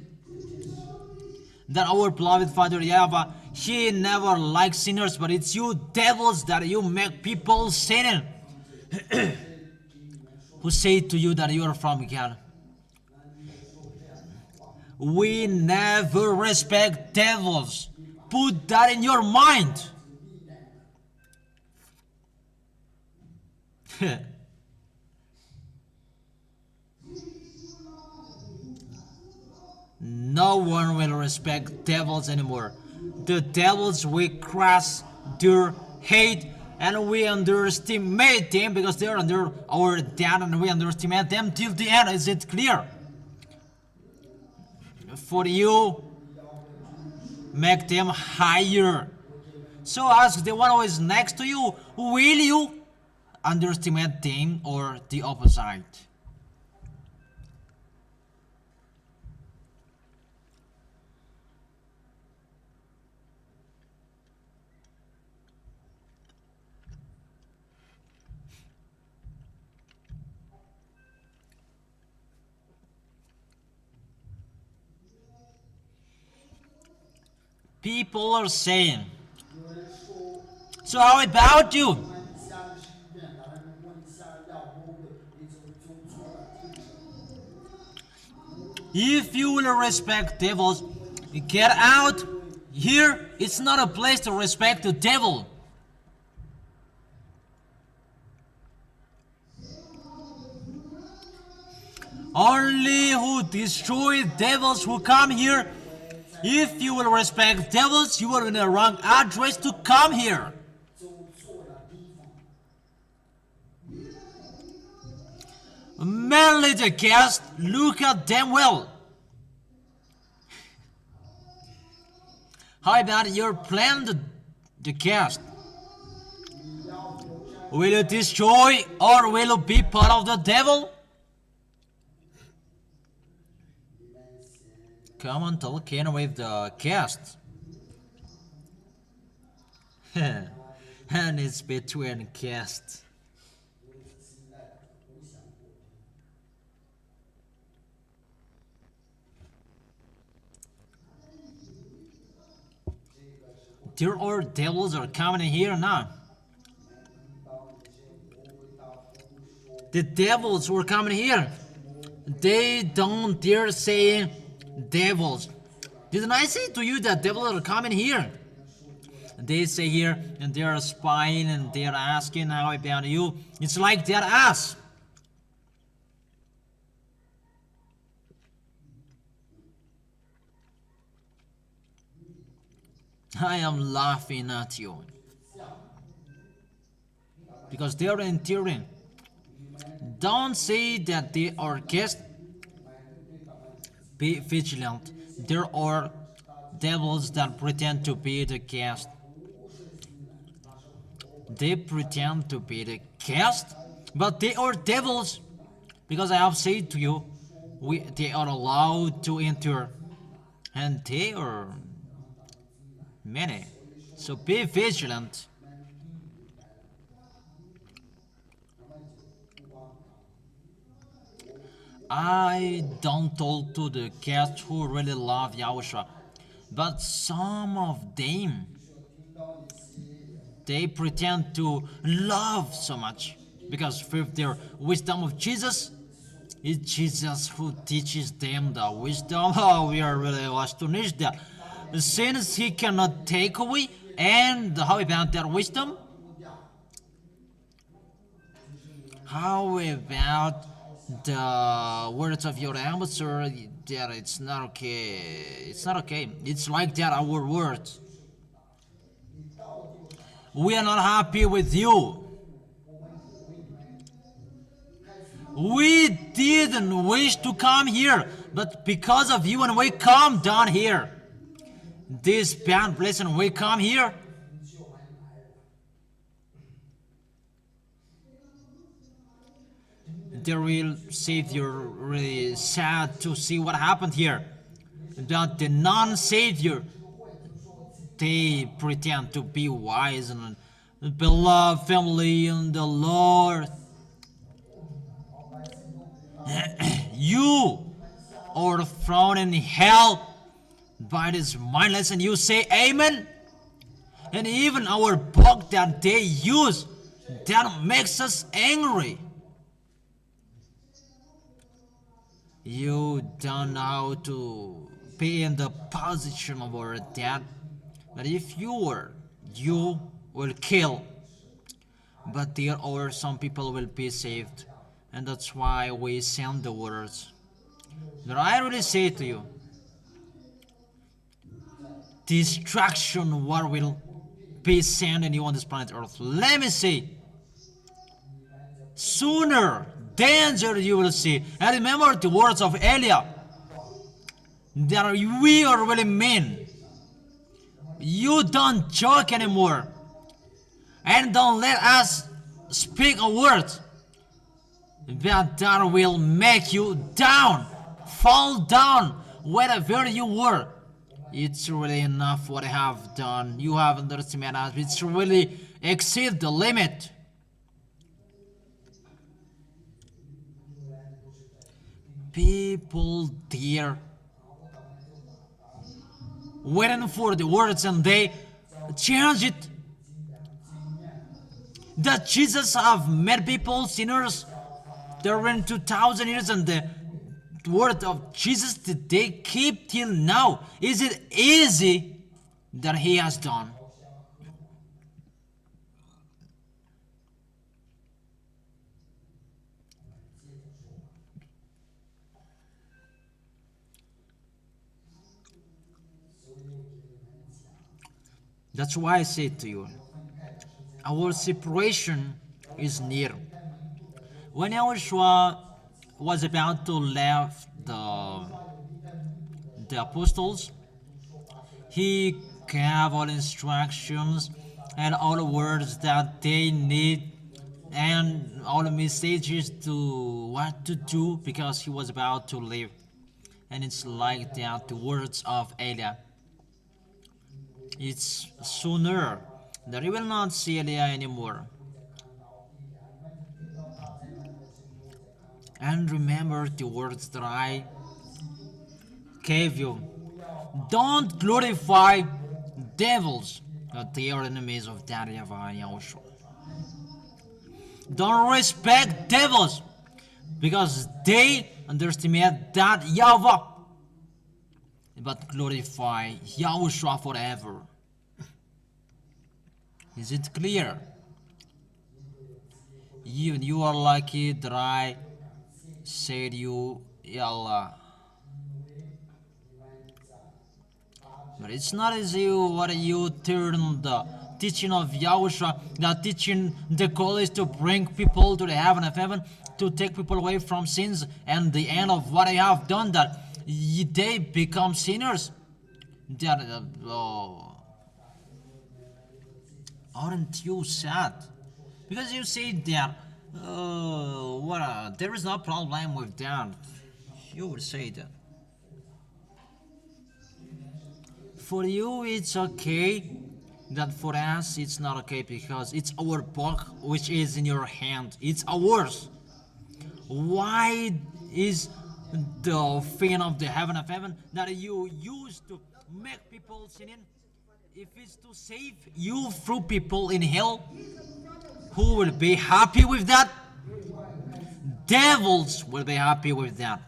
That our beloved Father YAHVAH, he never likes sinners, but it's you devils that you make people sinning. Who say to you that you are from God. We never respect devils. Put that in your mind. No one will respect devils anymore. The devils we crush their hate and we underestimate them because they are under our dad and we underestimate them till the end. Is it clear? For you, make them higher. So ask the one who is next to you, will you underestimate them or the opposite? People are saying, so how about you? If you will respect devils, get out. Here, it's not a place to respect the devil. Only who destroy devils who come here. If you will respect devils, you are in the wrong address to come here. Merely the guests, look at them well. How about your plan, the guest? Will you destroy or will you be part of the devil? Come on, talk in with the guests. And it's between guests. There are devils are coming here now. The devils were coming here. They don't dare say devils. Didn't I say to you that devils are coming here? They say here, and they are spying, and they are asking how about you. It's like they're us. I am laughing at you because they are enduring. Don't say that they are guests. Be vigilant. There are devils that pretend to be the guest. They pretend to be the guest, but they are devils, because I have said to you, they are allowed to enter, and they are many. So be vigilant. I don't talk to the guests who really love Yahushua, but some of them, they pretend to love so much, because with their wisdom of Jesus, it's Jesus who teaches them the wisdom. Oh, we are really astonished that since he cannot take away, and how about their wisdom? How about the words of your ambassador? That it's not okay. It's not okay. It's like that our words. We are not happy with you. We didn't wish to come here, but because of you, and we come down here. This bad place, and we come here. The real Savior, really sad to see what happened here. That the non-Savior, they pretend to be wise and beloved family in the Lord. You are thrown in hell by this mindless, and you say amen. And even our book that they use, that makes us angry. You don't know how to be in the position of our dad. But if you were, you will kill. But there are some people will be saved. And that's why we send the words. But I really say to you, destruction, what will be sending you on this planet Earth. Let me say, sooner danger you will see. And remember the words of Elia, that we are really mean. You don't joke anymore, and don't let us speak a word that will make you down, fall down wherever you were. It's really enough what I have done. You have underestimated us. It's really exceed the limit. People there waiting for the words, and they change it. That Jesus have made people sinners during 2,000 years, and the word of Jesus that they keep till now. Is it easy that he has done? That's why I say to you, our separation is near. When YAHOSHUA was about to leave the apostles, he gave all instructions and all the words that they need and all the messages to what to do, because he was about to leave. And it's like that, the words of Elia. It's sooner that you will not see Elia anymore. And remember the words that I gave you. Don't glorify devils, but they are enemies of that YAHVAH and YAHOSHUA. Don't respect devils, because they underestimate that YAHVAH. But glorify YAHOSHUA forever. Is it clear? You are lucky that I said you, Ya Allah. But it's not as you what you turn the teaching of Yahushua, the teaching, the call is to bring people to the heaven of heaven, to take people away from sins, and the end of what I have done, that they become sinners. That, aren't you sad? Because you say that, there is no problem with that. You would say that. For you it's okay, that for us it's not okay, because it's our book which is in your hand. It's ours. Why is the fin of the heaven of heaven that you use to make people sinning? If it's to save you through people in hell, who will be happy with that? Devils will be happy with that.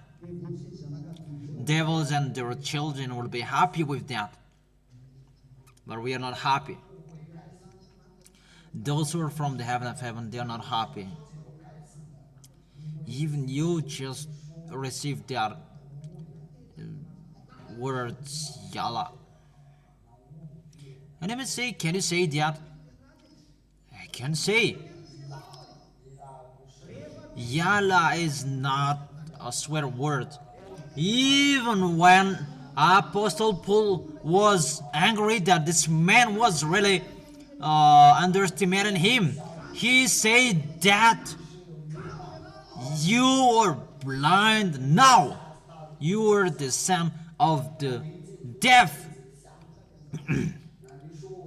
Devils and their children will be happy with that. But we are not happy. Those who are from the heaven of heaven, they are not happy. Even you just received their words, Yalla. And let me say, can you say that? I can say. Yalla is not a swear word. Even when Apostle Paul was angry that this man was really underestimating him, he said that you are blind now. You are the son of the deaf.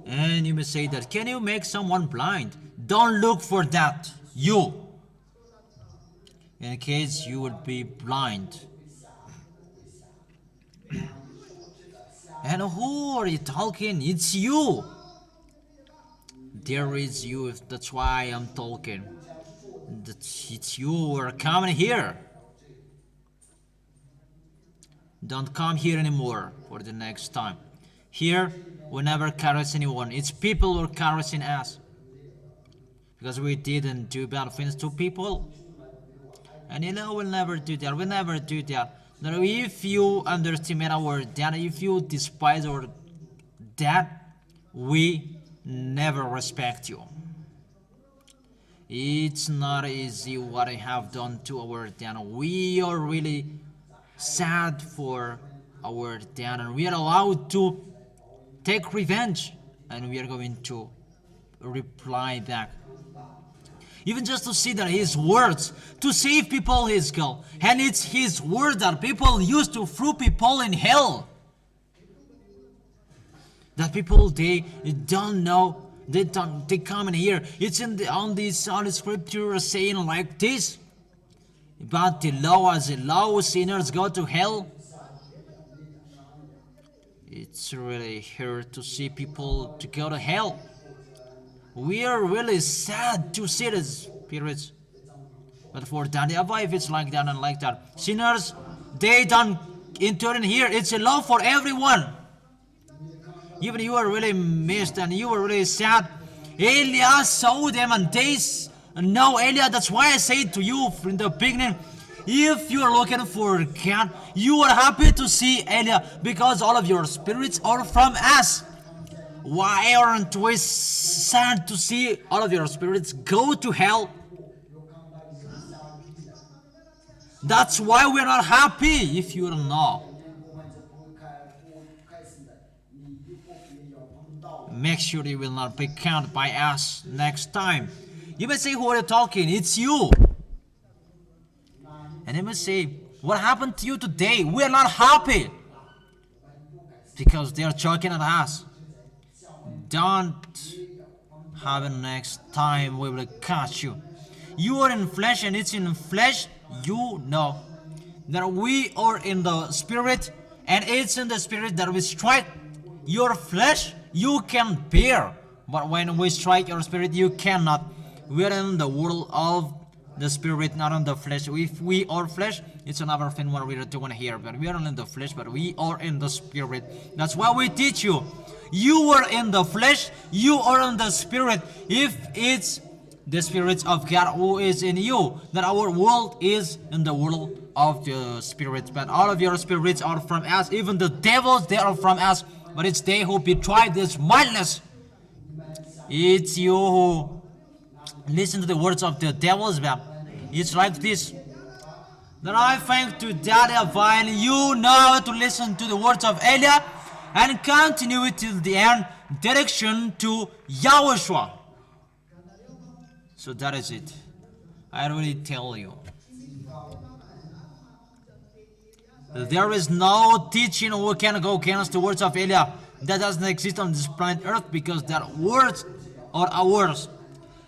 And you may say that, can you make someone blind? Don't look for that, you. In case you would be blind. And who are you talking? It's you. There is you, that's why I'm talking. It's you who are coming here. Don't come here anymore for the next time. Here, we never caress anyone. It's people who are caressing us. Because we didn't do bad things to people. And we'll never do that. We'll never do that. Now, if you underestimate our dad, if you despise our dad, we never respect you. It's not easy what I have done to our dad. We are really sad for our dad, and we are allowed to take revenge, and we are going to reply back. Even just to see that his words to save people his goal, and it's his word that people use to throw people in hell. That people they don't know, they come in here. It's on the scripture saying like this, but the law as a law, sinners go to hell. It's really hard to see people to go to hell. We are really sad to see this, spirits. But for YAHVAH, if it's like that and like that, sinners, they don't enter in here. It's a law for everyone. Even you are really missed and you are really sad. Elia saw them and they know Elia. That's why I said to you from the beginning, if you are looking for God, you are happy to see Elia, because all of your spirits are from us. Why aren't we sad to see all of your spirits go to hell? That's why we're not happy, if you don't know. Make sure you will not be counted by us next time. You may say, who are you talking? It's you. And you may say, what happened to you today? We are not happy. Because they are choking at us. Don't have it next time, we will catch you. You are in flesh and it's in flesh. You know that we are in the spirit and it's in the spirit that we strike your flesh. You can bear, but when we strike your spirit, you cannot. We are in the world of the spirit, not in the flesh. If we are flesh, It's another thing what we are doing here. But we are not in the flesh, but we are in the spirit. That's why we teach you. You are in the flesh, you are in the spirit. If it's the spirit of God who is in you, then our world is in the world of the spirits. But all of your spirits are from us. Even the devils, they are from us. But it's they who betray this mindless. It's you who listen to the words of the devils. It's like this. Then I thank to Daddy Divine, you know how to listen to the words of Elia and continue it till the end, direction to YAHOSHUA. So that is it. I really tell you. There is no teaching who can go against the words of Elia. That doesn't exist on this planet Earth, because that words are ours.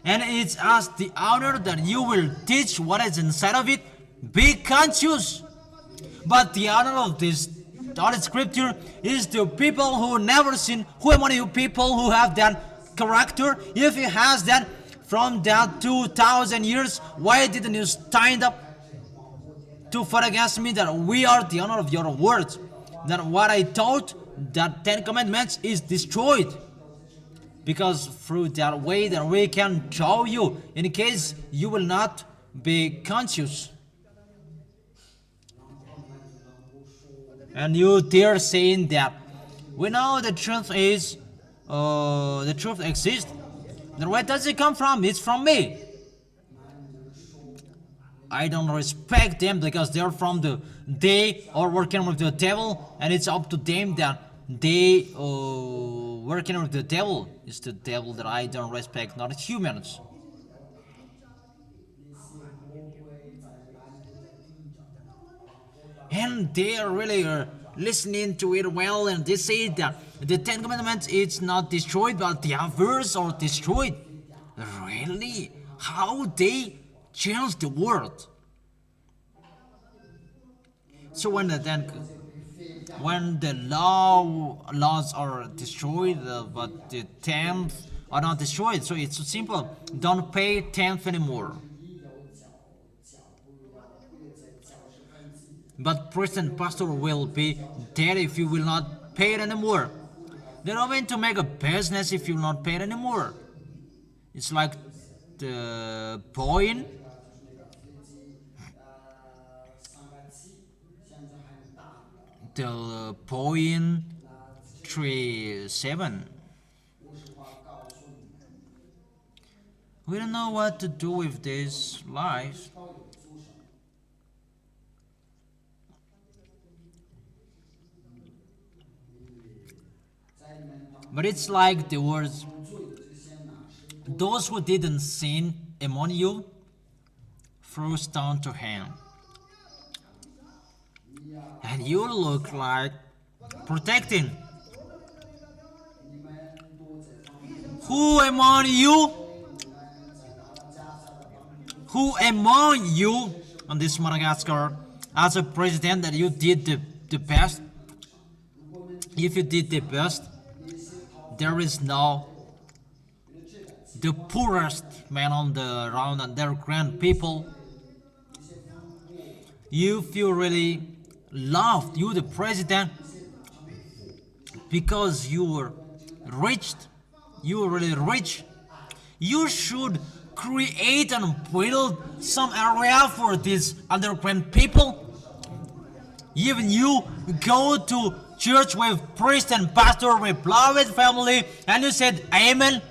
And it's us the honor that you will teach what is inside of it. Be conscious. But the honor of this Holy Scripture is the people who never sin. Who among you people who have that character? If he has that from that 2,000 years, why didn't you stand up to fight against me? That we are the honor of your words. That what I taught, that 10 commandments is destroyed. Because through that way that we can show you, in case you will not be conscious. And you dare saying that we know the truth is, the truth exists. Then where does it come from? It's from me. I don't respect them because they're from they are working with the devil, and it's up to them that they working with the devil. It's the devil that I don't respect, not humans. And they are really listening to it well, and they say that the 10 commandments it's not destroyed, but the others are destroyed. Really? How they change the world? So when the laws are destroyed, but the 10th are not destroyed, so it's so simple. Don't pay 10th anymore. But priest and pastor will be dead if you will not pay it anymore. They're not going to make a business if you will not pay it anymore. It's like the point. The point 37. We don't know what to do with this life. But it's like the words, those who didn't sin among you, throw stone to him. And you look like protecting. Who among you on this Madagascar, as a president, that you did the best? If you did the best, there is no the poorest man on the round and their grand people. If you really loved you the president because you were rich, you were really rich, you should create and build some area for these underground people. Even you go to church with priest and pastor with beloved family, and you said amen,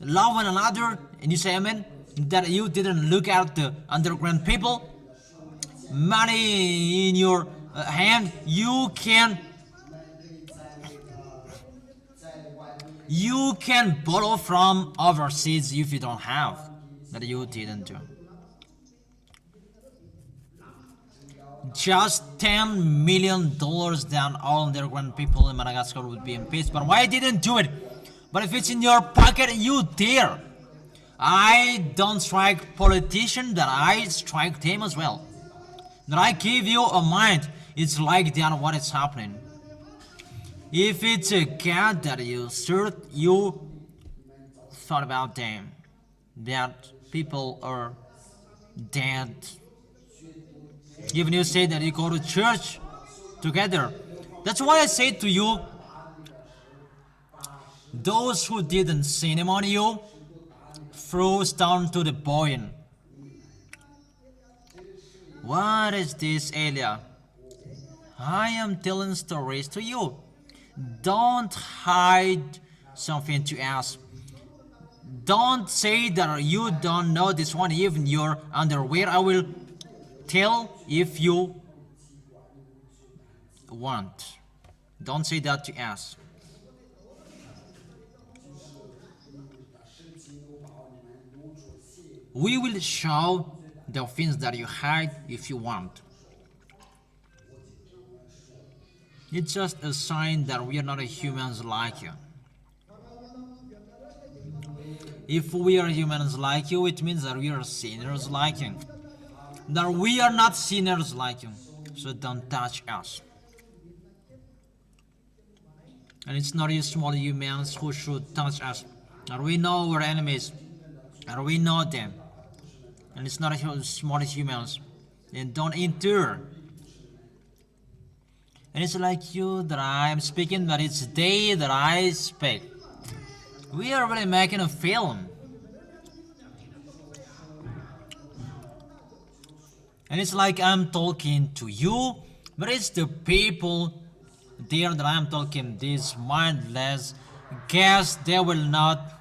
love one another, and you say amen, that you didn't look at the underground people. Money in your hand, you can borrow from overseas if you don't have, that you didn't do. Just $10 million down all underground people in Madagascar would be in peace. But why didn't do it? But if it's in your pocket, you dare. I don't strike politicians, that I strike them as well. That I give you a mind. It's like that what is happening. If it's a God that you serve, you thought about them. That people are dead Even you say that you go to church together. That's why I say to you, those who didn't sin among you, throw stone to the boy. What is this, Elia? I am telling stories to you. Don't hide something to ask. Don't say that you don't know this one, even your underwear. I will tell if you want. Don't say that to us. We will show the things that you hide if you want. It's just a sign that we are not humans like you. If we are humans like you, it means that we are sinners like you. That we are not sinners like you. So don't touch us. And it's not you small humans who should touch us. And we know our enemies. And we know them. And it's not small humans. And don't enter. And it's like you that I am speaking, but it's they that I speak. We are really making a film. And it's like I'm talking to you, but it's the people there that I'm talking. These mindless guests, they will not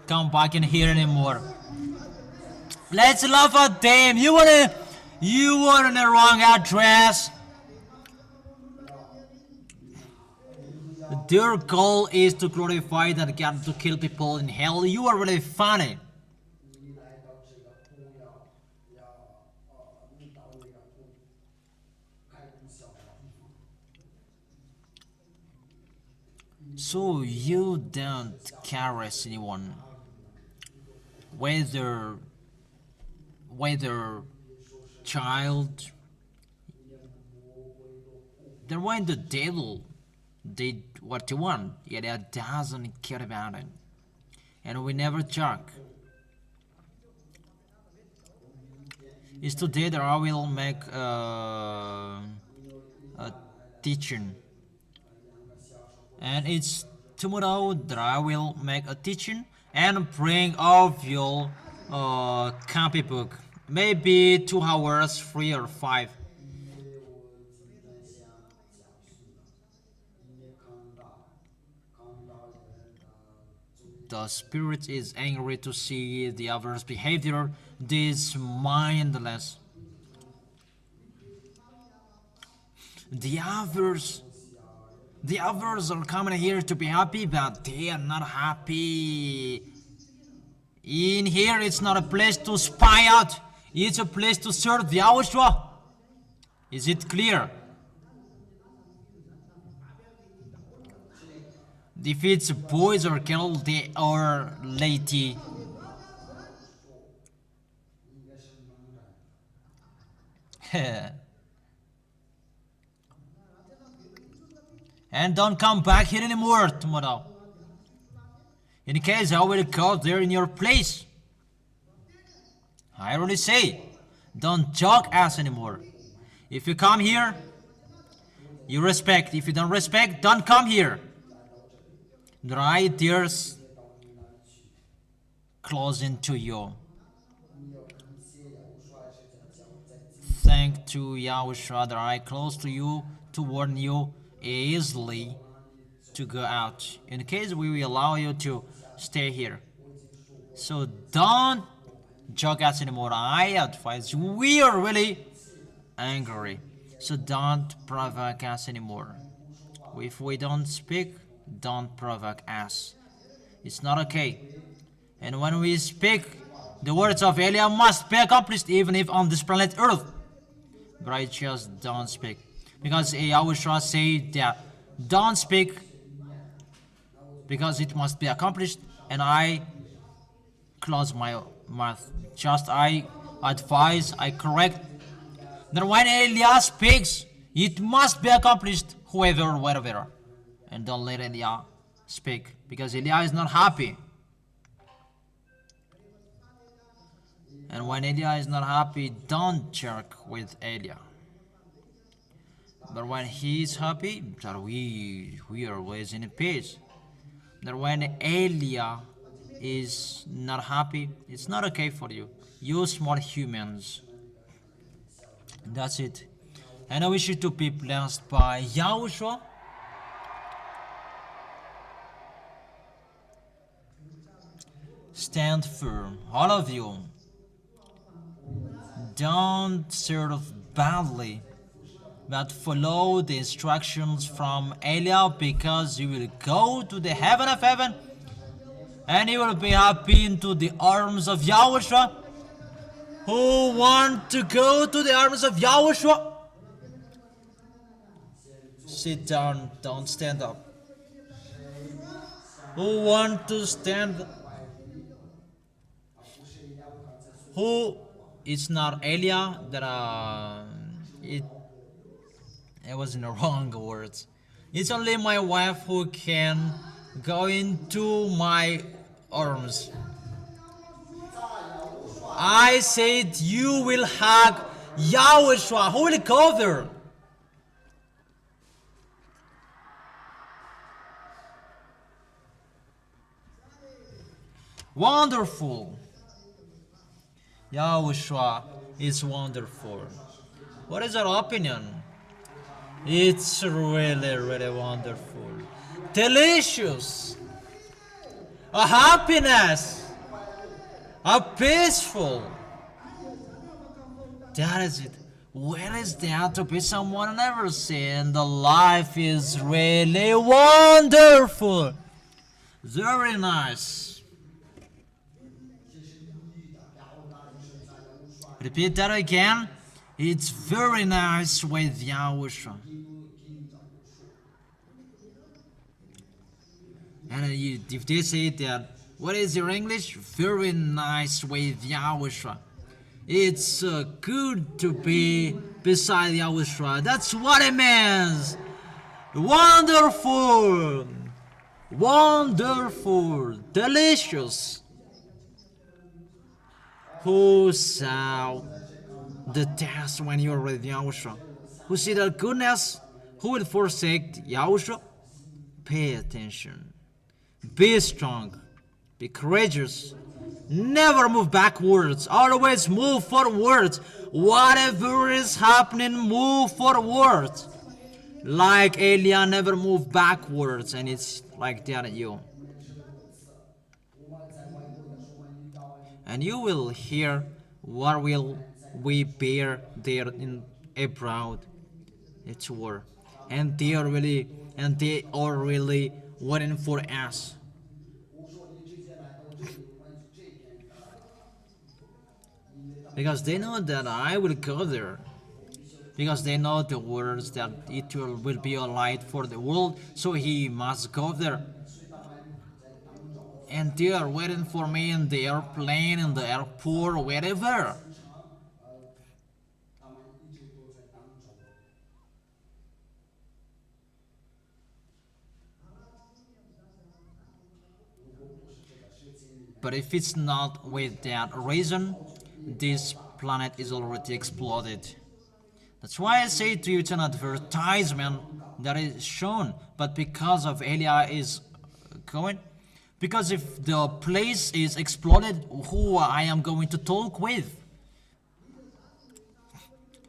come back in here anymore. Let's laugh at them. You were in the wrong address. Their goal is to glorify that God, to kill people in hell. You are really funny. So you don't caress anyone, whether child. Then when the devil did what you want, yet it doesn't care about it, and we never joke. It's today that I will make a teaching, and it's tomorrow that I will make a teaching and bring of your copy book, maybe 2 hours, 3 or 5. The spirit is angry to see the other's behavior, this mindless. The others are coming here to be happy, but they are not happy. In here, it's not a place to spy out. It's a place to serve the YAHOSHUAH. Is it clear? If it's boys or girls, they are lady. And don't come back here anymore tomorrow. In case I will go there in your place. I already say, don't joke us anymore. If you come here, you respect. If you don't respect, don't come here. Right there's closing to you. Thank to YAHOSHUAH that I close to you to warn you easily to go out. In case we will allow you to stay here. So don't joke us anymore. I advise you. We are really angry. So don't provoke us anymore. If we don't speak, don't provoke us. It's not okay. And when we speak, the words of Elia must be accomplished even if on this planet Earth. But I just don't speak. Because YAHOSHUAH said that don't speak because it must be accomplished, and I close my mouth. Just I advise, I correct. That when Elia speaks, it must be accomplished, whoever, wherever. And don't let Elia speak, because Elia is not happy. And when Elia is not happy, don't jerk with Elia. But when he is happy, that we are always in peace. That when Elia is not happy, it's not okay for you. You small humans. That's it. And I wish you to be blessed by Yahushua. Stand firm, all of you. Don't serve badly, but follow the instructions from Elia, because you will go to the heaven of heaven and you will be happy into the arms of Yahushua. Who want to go to the arms of Yahushua? Sit down, don't stand up. Who want to stand? Who? It's not Elia that it was in the wrong words. It's only my wife who can go into my arms. I said you will hug Yahushua. Who will go there? Wonderful. Yahushua is wonderful. What is your opinion? It's really, really wonderful. Delicious. A happiness. A peaceful. That is it. Where is there to be someone I never seen? The life is really wonderful. Very nice. Repeat that again. It's very nice with Yahushua. And if they say that, what is your English? Very nice with Yahushua. It's good to be beside Yahushua. That's what it means. Wonderful. Wonderful. Delicious. Who saw the test when you are with Yahushua? Who see the goodness? Who will forsake Yahushua? Pay attention. Be strong. Be courageous. Never move backwards. Always move forwards. Whatever is happening, move forwards. Like Elia never moved backwards, and it's like that at you. And you will hear what will we bear there in abroad. It's war. And they are really waiting for us. Because they know that I will go there. Because they know the words that it will be a light for the world. So he must go there. And they are waiting for me in the airplane, in the airport, wherever. But if it's not with that reason, this planet is already exploded. That's why I say to you, it's an advertisement that is shown. But because of Elia is going, because if the place is exploded, who I am going to talk with?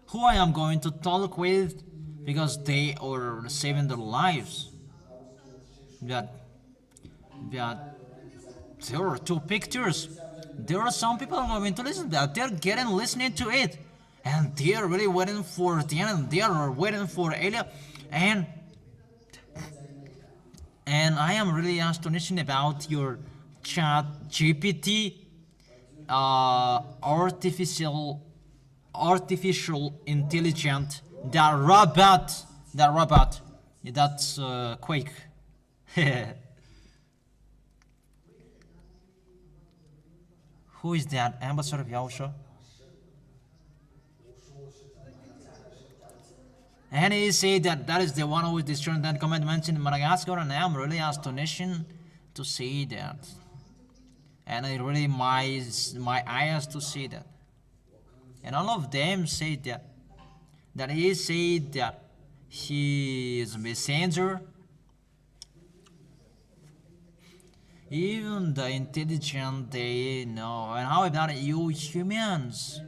Who I am going to talk with? Because they are saving their lives. That there are two pictures. There are some people who are going to listen to that. They're listening to it. And they are really waiting for the end. And they are waiting for Elia. And I am really astonished about your chat GPT, artificial intelligence, that robot, that's Quake. Who is that? Ambassador of Yahushua? And he said that is the one who is destroying Ten Commandments in Madagascar, and I am really astonished to see that. And it really my eyes to see that. And all of them say that he said that He is a messenger. Even the intelligent, they know. And how about you humans?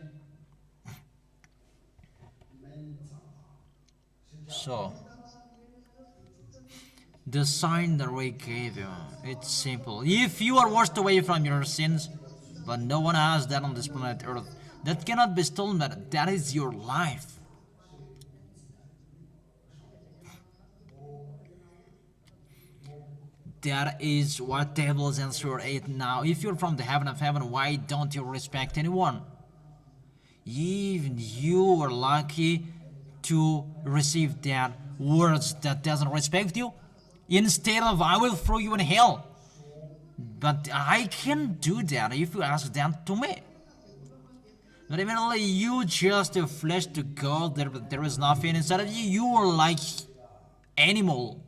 So, the sign that we gave you, it's simple. If you are washed away from your sins, but no one has that on this planet Earth, that cannot be stolen, but that is your life. That is what tables answer 8 now. If you're from the heaven of heaven, why don't you respect anyone? Even you are lucky to receive that words that doesn't respect you. Instead of I will throw you in hell. But I can't do that if you ask that to me. But evidently you just a flesh to God, there is nothing inside of you. You are like animal.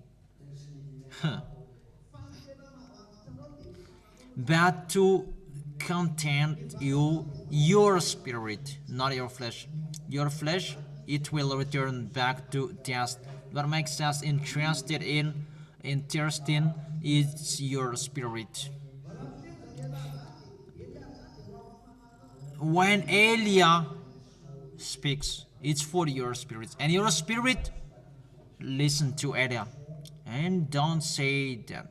But to content you, your spirit, not your flesh. Your flesh, it will return back to dust. What makes us interested is your spirit. When Elia speaks, it's for your spirit. And your spirit, listen to Elia. And don't say that.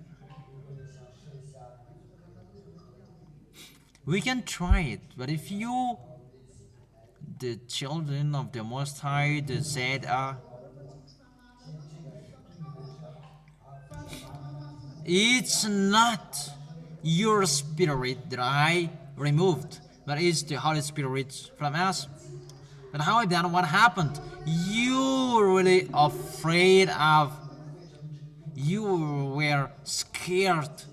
We can try it, but if you, the children of the Most High, the ZHYAH, it's not your spirit that I removed, but it's the Holy Spirit from us. But how about what happened? You were really afraid of, you were scared,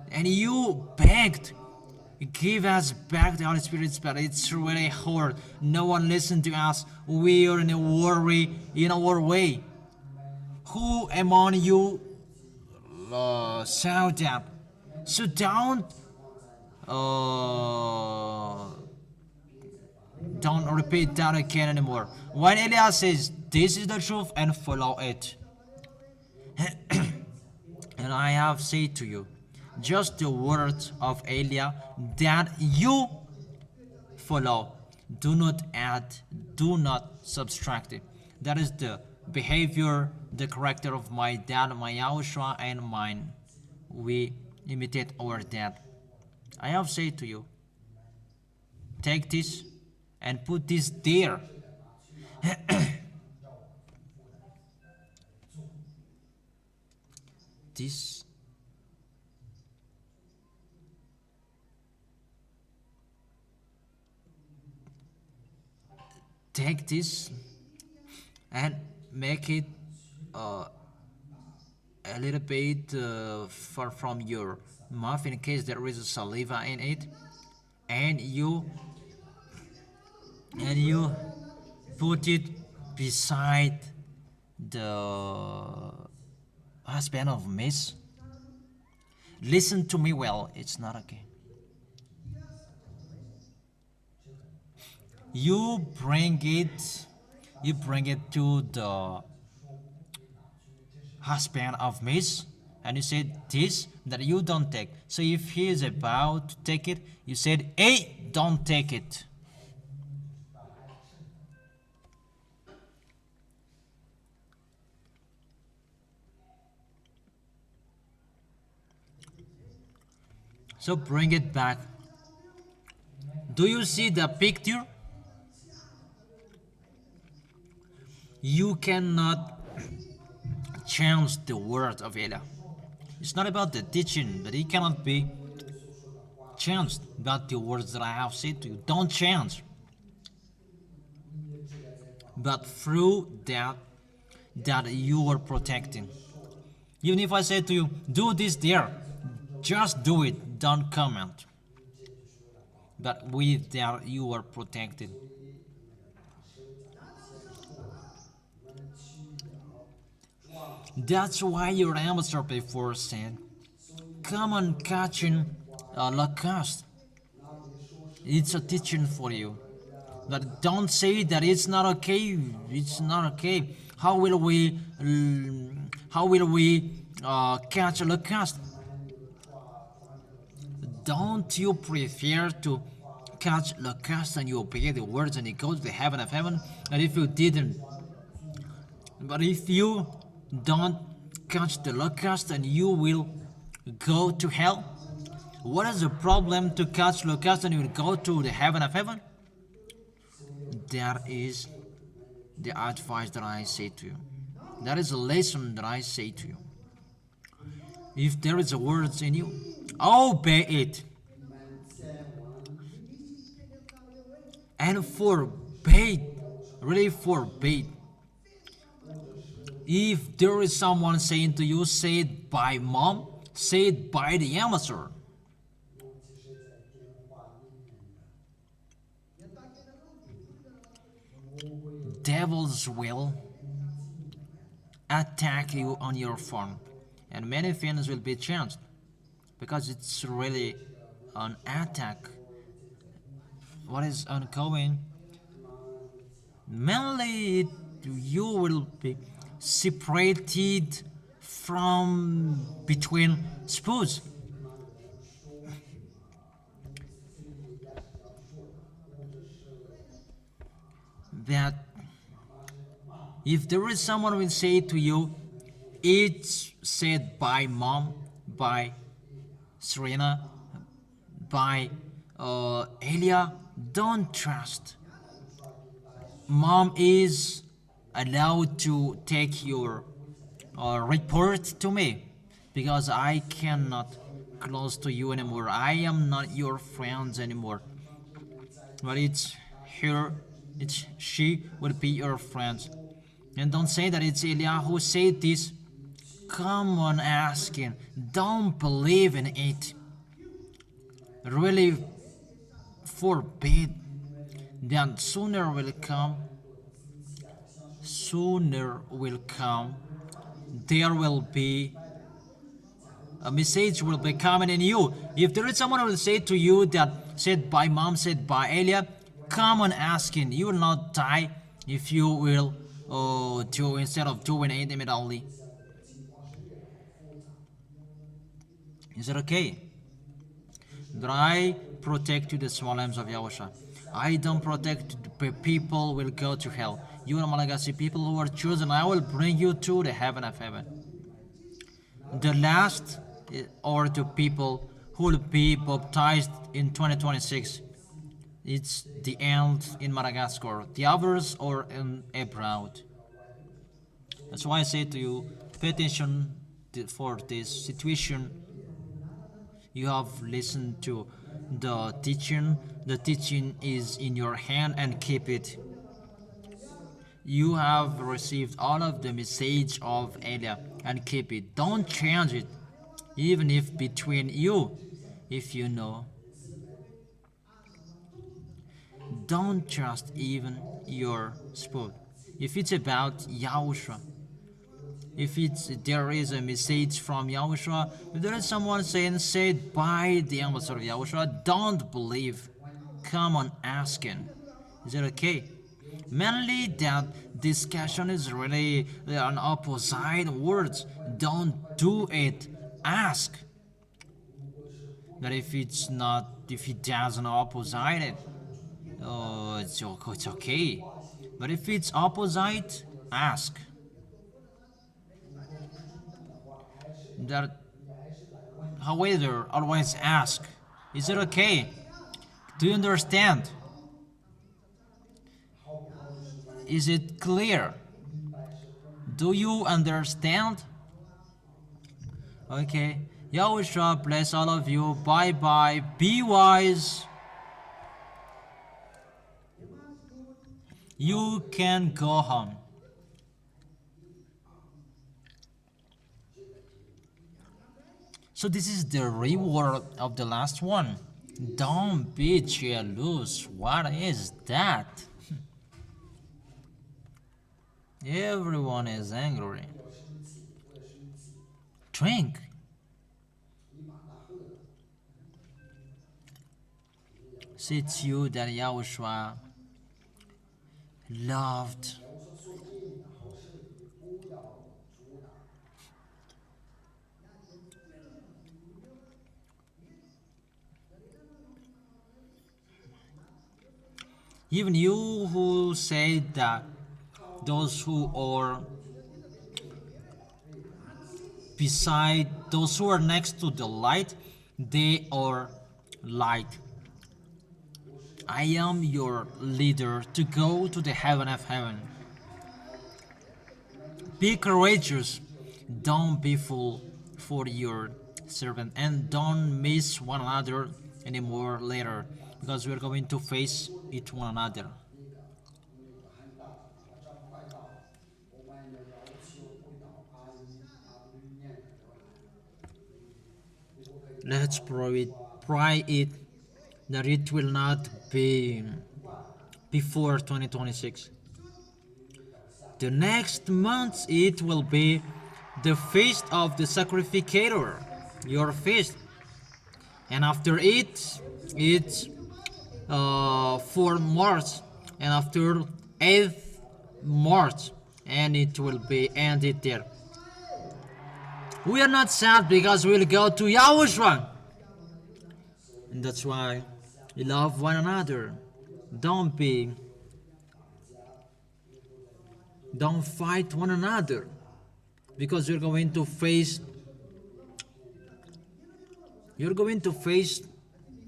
and you begged, give us back the Holy Spirit, but it's really hard. No one listened to us. We are in a worry in our way. Who among you shout up? So don't repeat that again anymore. When Elias says, this is the truth and follow it. And I have said to you, just the words of Elia that you follow. Do not add, do not subtract it. That is the behavior, the character of my dad, my YAHOSHUA, and mine. We imitate our dad. I have said to you, take this and put this there. This take this and make it a little bit far from your mouth in case there is a saliva in it, and you put it beside the husband of Miss. Listen to me well, it's not okay. You bring it to the husband of Miss, and you said this that you don't take. So if he is about to take it, you said, hey, don't take it. So bring it back. Do you see the picture? You cannot change the word of Elia. It's not about the teaching, but it cannot be changed. But the words that I have said to you, don't change. But through that you are protecting. Even if I say to you, do this there, just do it, don't comment. But with that you are protected. That's why your amateur before said, come on catching locust. It's a teaching for you. But don't say that it's not okay. It's not okay. How will we catch a locust? Don't you prefer to catch locust and you obey the words and you go to the heaven of heaven? And if you didn't, but if you don't catch the locust and you will go to hell? What is the problem to catch locust and you will go to the heaven of heaven? That is the advice that I say to you. That is a lesson that I say to you. If there is a word in you, obey it. And forbid, really forbid. If there is someone saying to you, say it by mom, say it by the amateur. Devils will attack you on your phone, and many things will be changed because it's really an attack. What is ongoing? Mainly, you will be separated from between spoons. That if there is someone who will say to you, it's said by mom, by Serena, by Elia, don't trust. Mom is allowed to take your report to me because I cannot close to you anymore. I am not your friends anymore. But it's her, she will be your friends. And don't say that it's Elia who said this. Come on, asking. Don't believe in it. Really forbid. Then sooner will come. There will be a message will be coming in you. If there is someone who will say to you that said by mom, said by Elia, come on asking. You will not die if you will do instead of doing it immediately. Is it okay? That I protect you the small lambs of Yahushua. I don't protect the people will go to hell. You are Malagasy people who are chosen. I will bring you to the heaven of heaven. The last or the people who will be baptized in 2026. It's the end in Madagascar. The others are in abroad. That's why I say to you, pay attention for this situation. You have listened to the teaching. The teaching is in your hand and keep it. You have received all of the message of Elia and keep it. Don't change it. Even if between you, if you know. Don't trust even your sport. If it's about Yahushua, if there is a message from Yahushua, if there is someone saying, said by the ambassador of Yahushua, don't believe. Come on asking. Is it okay? Mainly that discussion is really an opposite words. Don't do it. Ask. That if it's not, if it doesn't opposite it, it's okay. But if it's opposite, ask. That, however, always ask. Is it okay? Do you understand? Is it clear? Do you understand? Okay. Yahushua bless all of you. Bye bye. Be wise. You can go home. So this is the reward of the last one. Don't be jealous. What is that? Everyone is angry. Drink. It's you that Yahushua loved Even you who say that those who are beside, those who are next to the light, they are light. I am your leader to go to the heaven of heaven. Be courageous. Don't be fool for your servant, and don't miss one another anymore later, because we're going to face each one another. Let's pray it that it will not be before 2026. The next month it will be the feast of the sacrificator, your feast, and after it's 4 March, and after 8th March, and it will be ended there. We are not sad because we'll go to YAHOSHUA, and that's why we love one another. Don't fight one another, because you're going to face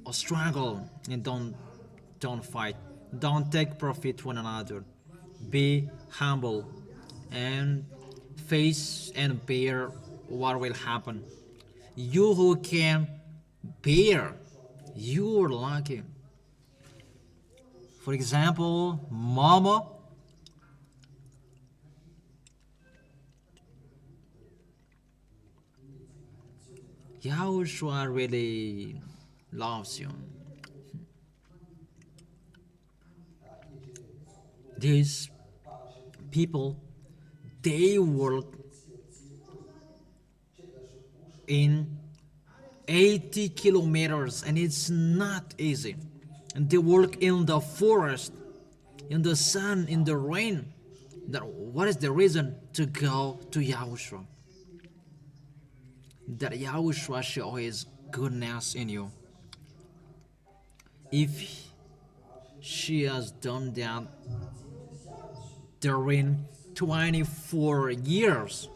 a struggle, and don't fight. Don't take profit one another. Be humble and face and bear what will happen. You who can bear, you are lucky. For example, Mama, YAHOSHUA really loves you. These people, they work in 80 kilometers, and it's not easy. And they work in the forest, in the sun, in the rain. What is the reason to go to YAHOSHUA? That YAHOSHUA shows His goodness in you. If she has done that during 24 years,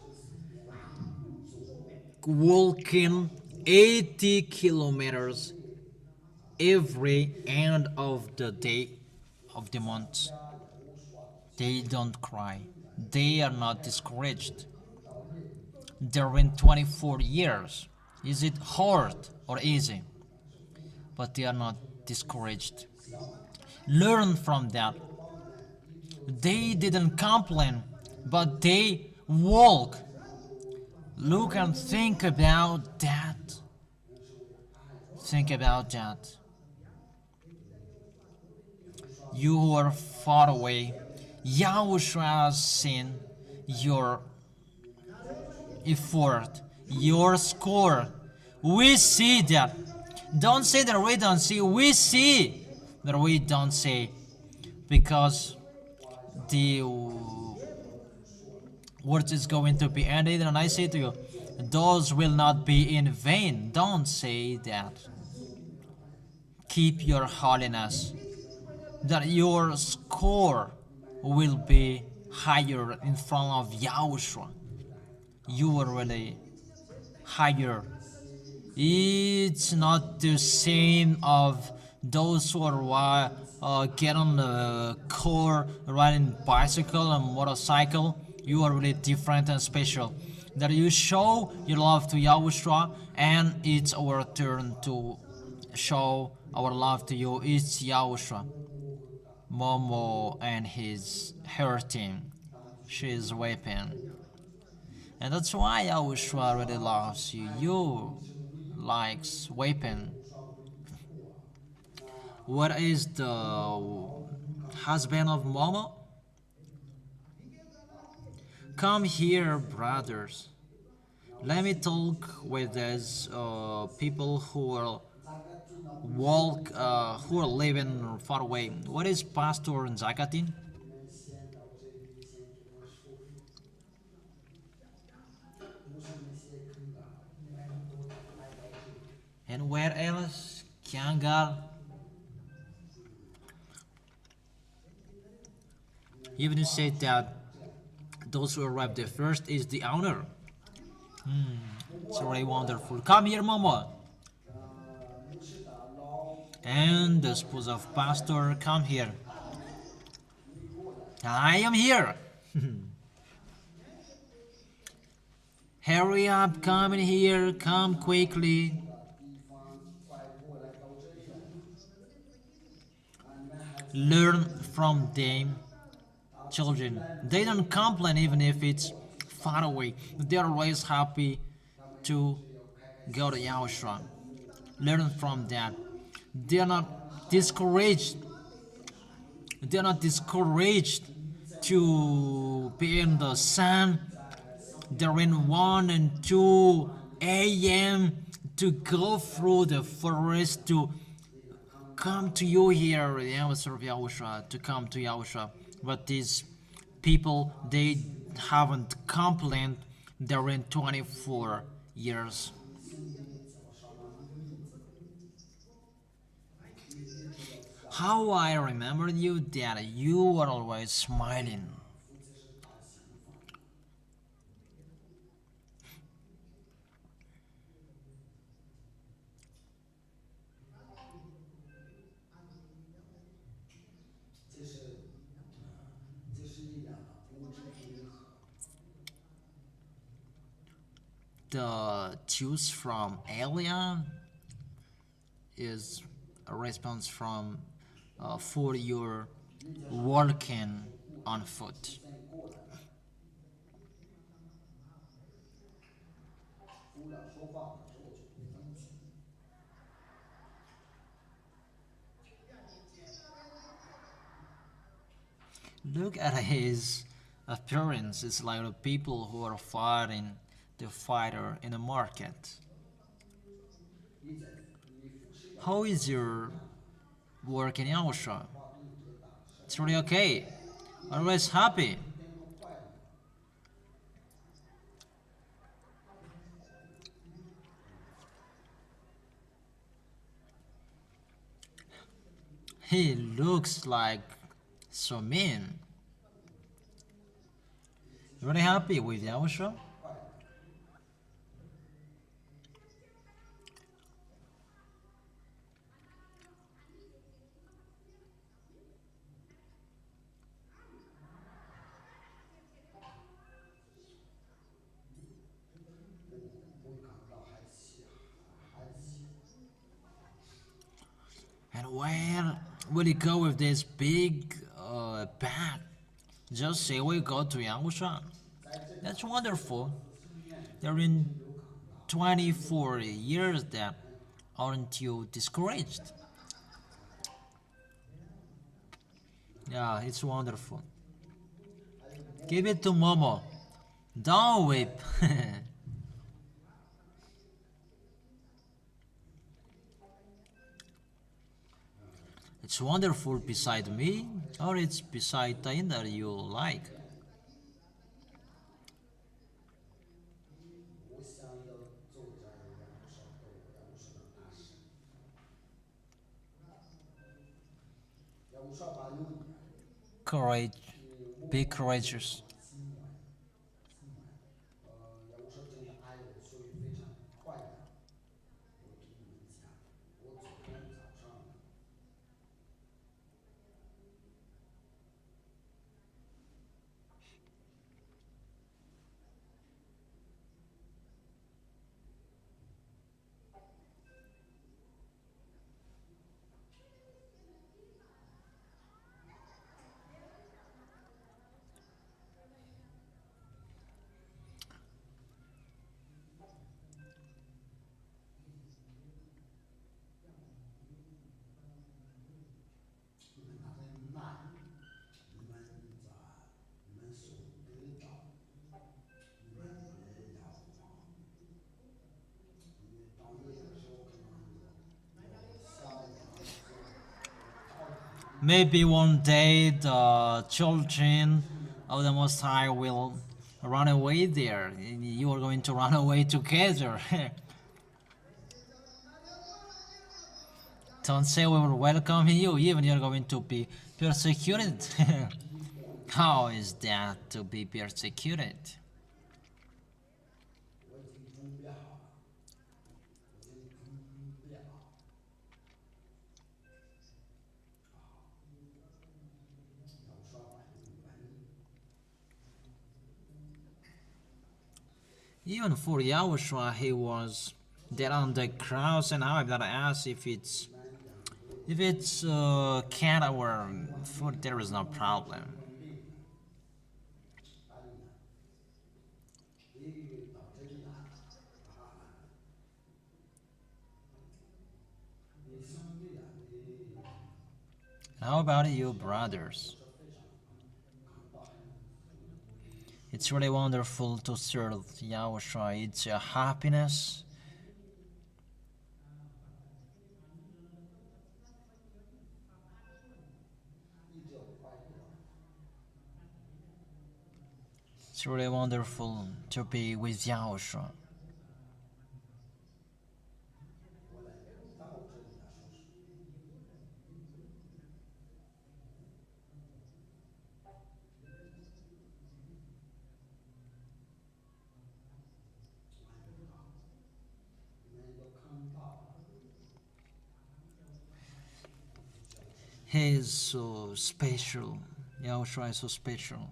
walking 80 kilometers every end of the day of the month, they don't cry. They are not discouraged. During 24 years, is it hard or easy? But they are not discouraged. Learn from that. They didn't complain, but they walk. Look and think about that. Think about that. You who are far away, YAHOSHUA has seen your effort, your score. We see that. Don't say that we don't see. We see that we don't see, because the word is going to be ended, and I say to you, those will not be in vain. Don't say that. Keep your holiness, that your score will be higher in front of YAHOSHUA. You are really higher. It's not the same of those who are get on the car, riding bicycle and motorcycle. You are really different and special. That you show your love to YAHOSHUA, and it's our turn to show our love to you. It's YAHOSHUA. Momo and her team, she's weeping. And that's why YAHOSHUA really loves you. You likes weeping. What is the husband of Momo? Come here, brothers. Let me talk with these people who are who are living far away. What is Pastor Zakatin? And where else? Kiangal. Even you said that those who arrived the first is the honor. It's really wonderful. Come here, Mama. And the spouse of pastor, come here. I am here. Hurry up, come in here, come quickly. Learn from them, children. They don't complain even if it's far away. They're always happy to go to YAHOSHUA. Learn from that. They're not discouraged. They're not discouraged to be in the sun. They're in 1 and 2 a.m. to go through the forest to come to you here, serve YAHOSHUA, to come to YAHOSHUA. But these people, they haven't complained. They're in 24 years. How I remember you, that you were always smiling. The juice from Elia is a response from for your walking on foot. Look at his appearance. It's like the people who are fighting the fighter in the market. How is your work in YAHOSHUA? It's really okay. Always happy. He looks like so mean. Really happy with YAHOSHUA? And where will you go with this big bag? Just say we go to YAHOSHUA. That's wonderful. They're in 24 years that aren't you discouraged? Yeah, it's wonderful. Give it to Momo. Don't weep. It's wonderful beside me, or it's beside the that you like. Courage, be courageous. Maybe one day the children of the Most High will run away there. You are going to run away together. Don't say we will welcome you, even you're going to be persecuted. How is that to be persecuted? Even for Yahushua, he was dead on the cross, and now I've got to ask if it's cat or food, there is no problem. How about you, brothers? It's really wonderful to serve Yahushua. It's a happiness. It's really wonderful to be with Yahushua. He is so special. Yahushua is so special.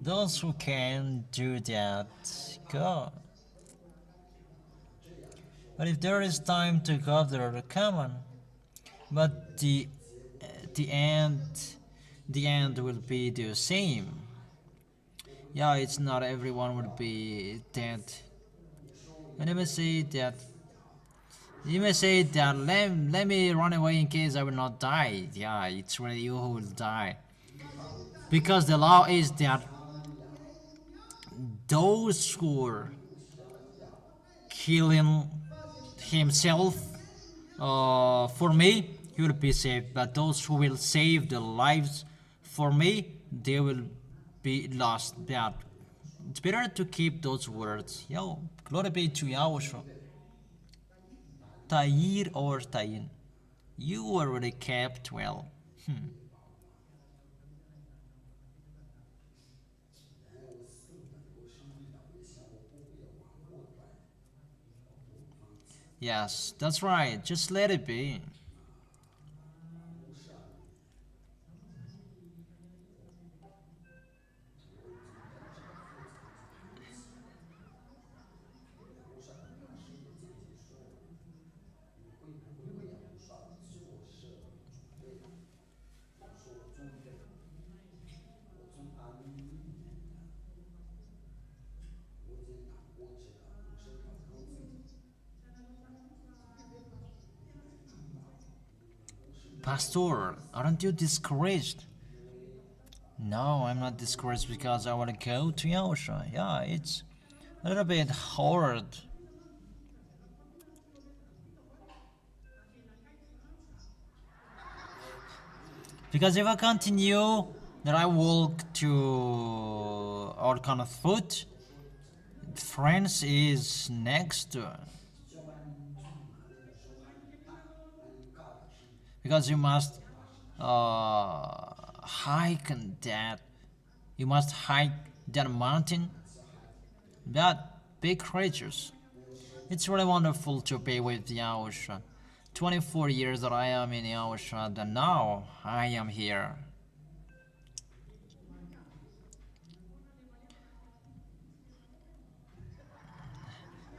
Those who can do that, go. But if there is time to go there, come on. But the end will be the same. Yeah, it's not everyone will be dead. And you may say that. Let me run away in case I will not die. Yeah, it's really you who will die. Because the law is that those who are killing himself for me, he will be saved. But those who will save the lives for me, they will be lost. But it's better to keep those words. Yo, glory be to Yahushua. Ta'ir or Tayin, you already kept well. Yes, that's right. Just let it be. Pastor, aren't you discouraged? No, I'm not discouraged because I want to go to Yahushua. Yeah, it's a little bit hard. Because if I continue, then I walk to our kind of foot. France is next to. Because you must hike that. You must hike that mountain. That big creatures. It's really wonderful to be with Yahushua. 24 years that I am in Yahushua, and now I am here.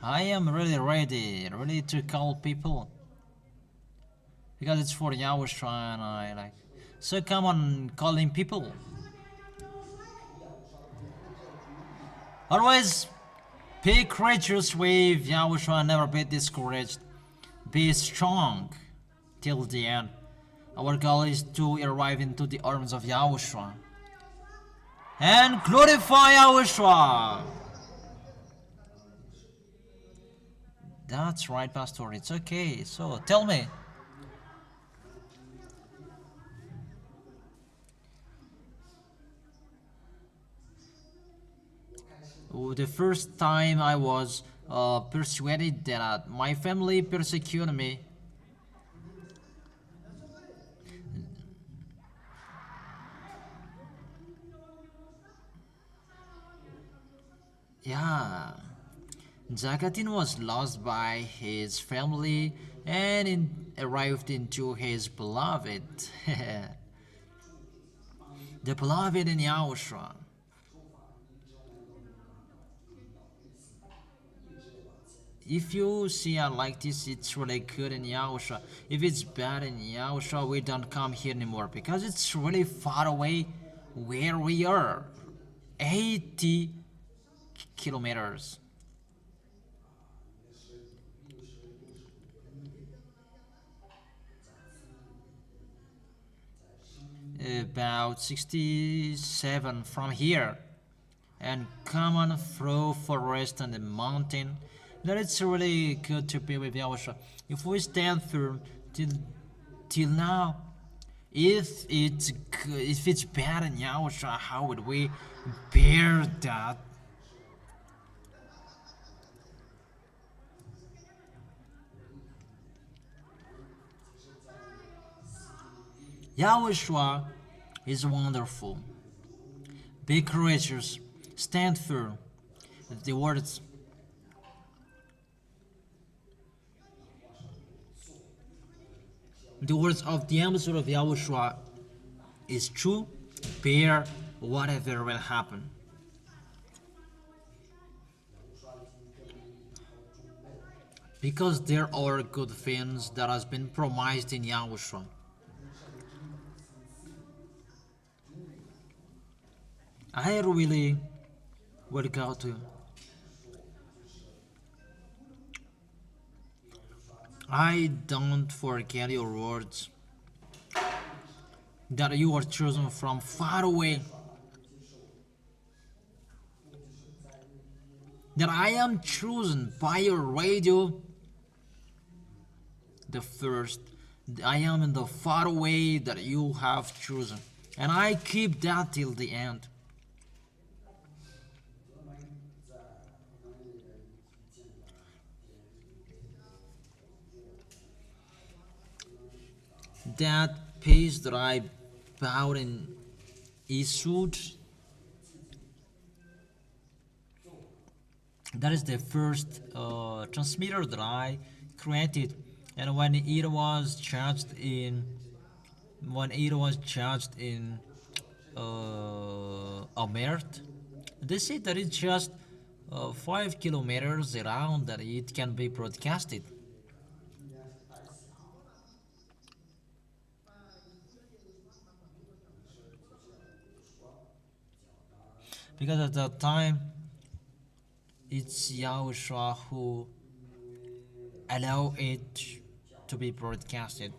I am really ready to call people. Because it's for Yahushua and I like. So come on, calling people. Always be courageous with Yahushua, never be discouraged. Be strong till the end. Our goal is to arrive into the arms of Yahushua. and glorify YAHOSHUA. That's right, Pastor. It's okay. So tell me. The first time I was persuaded that my family persecuted me. Yeah, Zakatin was lost by his family and arrived into his beloved, the beloved in YAHOSHUA. If you see it like this, it's really good in YAHOSHUA. If it's bad in YAHOSHUA, we don't come here anymore because it's really far away where we are. 80 kilometers. About 67 from here, and come on through forest and the mountain. That it's really good to be with YAHOSHUA. If we stand through till now, if it's bad in YAHOSHUA, how would we bear that? YAHOSHUA is wonderful. Be courageous, stand firm. The words of the ambassador of YAHOSHUA is true. Bear whatever will happen. Because there are good things that has been promised in YAHOSHUA. I really will go to. I don't forget your words, that you are chosen from far away, that I am chosen by your radio. The first, I am in the far away that you have chosen, and I keep that till the end. That piece that I bought in issued, that is the first transmitter that I created, and when it was charged in Amert, they said that it's just 5 kilometers around that it can be broadcasted. Because at that time, it's YAHOSHUA who allow it to be broadcasted.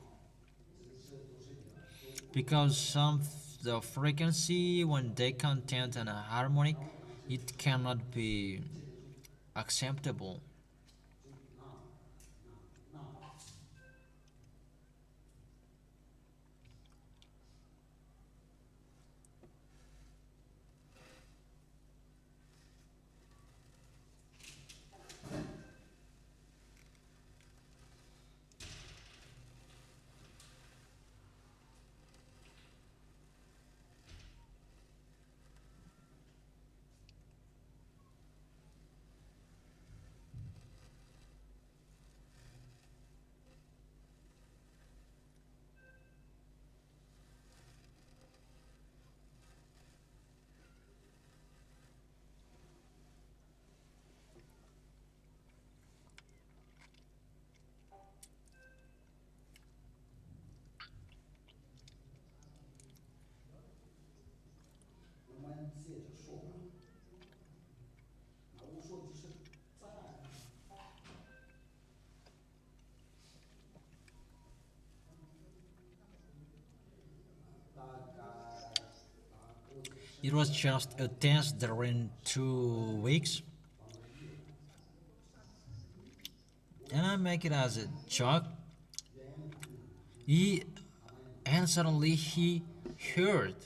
Because the frequency, when they content and a harmonic, it cannot be acceptable. It was just a test during 2 weeks, and I make it as a joke. And suddenly he heard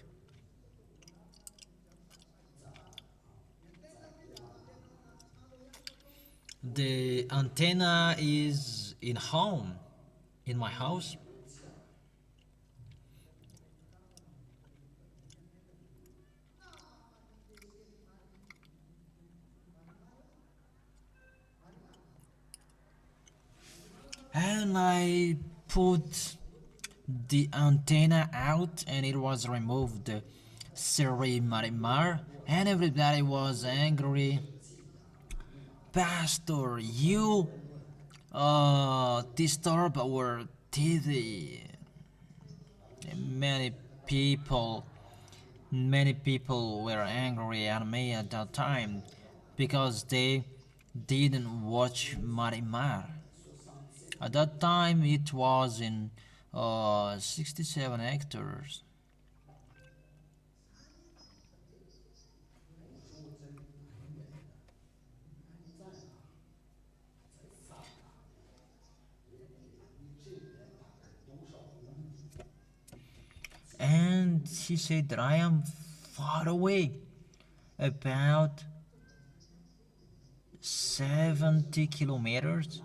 the antenna is in my house. And I put the antenna out and it was removed. Siri Marimar, and everybody was angry. Pastor, you disturb our TV. Many people were angry at me at that time because they didn't watch Marimar. At that time it was in 67 hectares. And he said that I am far away, about 70 kilometers.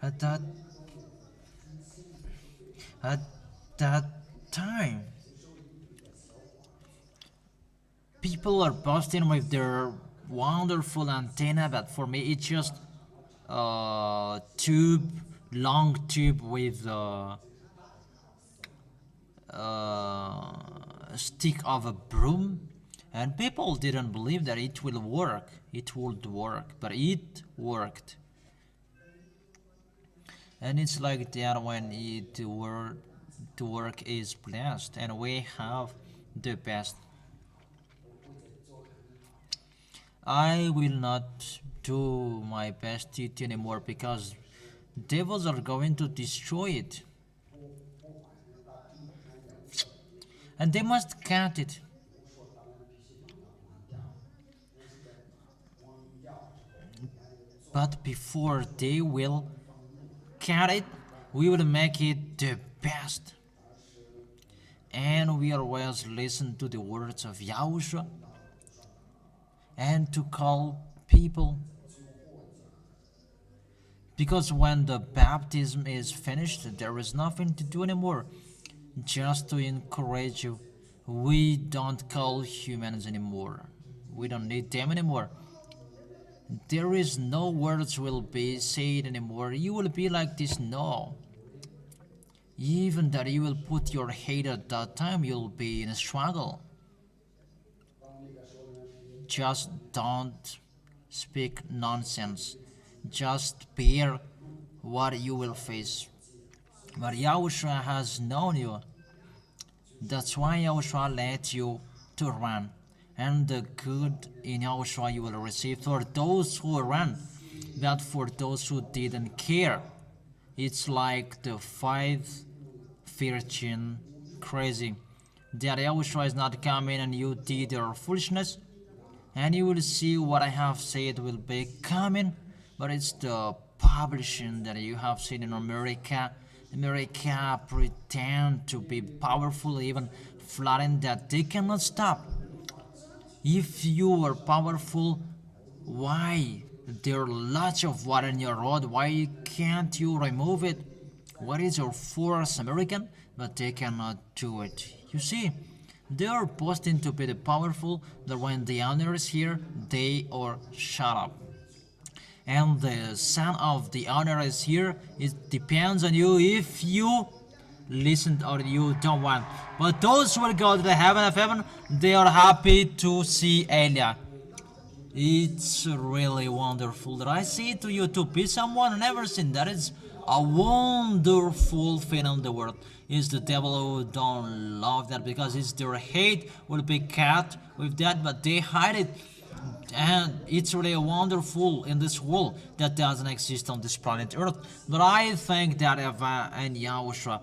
At that time, people are boasting with their wonderful antenna, but for me it's just long tube with a stick of a broom, and people didn't believe that it would work, but it worked. And it's like that when the work is blessed, and we have the best. I will not do my best deed anymore because devils are going to destroy it, and they must cut it. But before they will cut it, we will make it the best. And we always listen to the words of Yahushua and to call people, because when the baptism is finished there is nothing to do anymore. Just to encourage you, we don't call humans anymore. We don't need them anymore. There is no words will be said anymore. You will be like this. No, even that you will put your hate at that time, you'll be in a struggle. Just don't speak nonsense. Just bear what you will face. But Yahushua has known you. That's why Yahushua let you to run. And the good in Yahushua you will receive for those who run, not for those who didn't care. It's like the 5 virgin crazy. That Yahushua is not coming and you did your foolishness. And you will see what I have said will be coming. But it's the publishing that you have seen in America. America pretend to be powerful, even flattering that they cannot stop. If you are powerful, why there are lots of water in your road? Why can't you remove it? What is your force, American? But they cannot do it. You see, they are boasting to be the powerful, that when the honor is here, they are shut up. And the son of the honor is here. It depends on you if you listen or you don't want. But those who will go to the heaven of heaven, they are happy to see Elia. It's really wonderful that I see to you to be someone who never seen. That is a wonderful thing in the world. It's the devil who don't love that because it's their hate will be cut with that, but they hide it. And it's really wonderful in this world that doesn't exist on this planet Earth. But I think that YAHVAH and YAHOSHUA,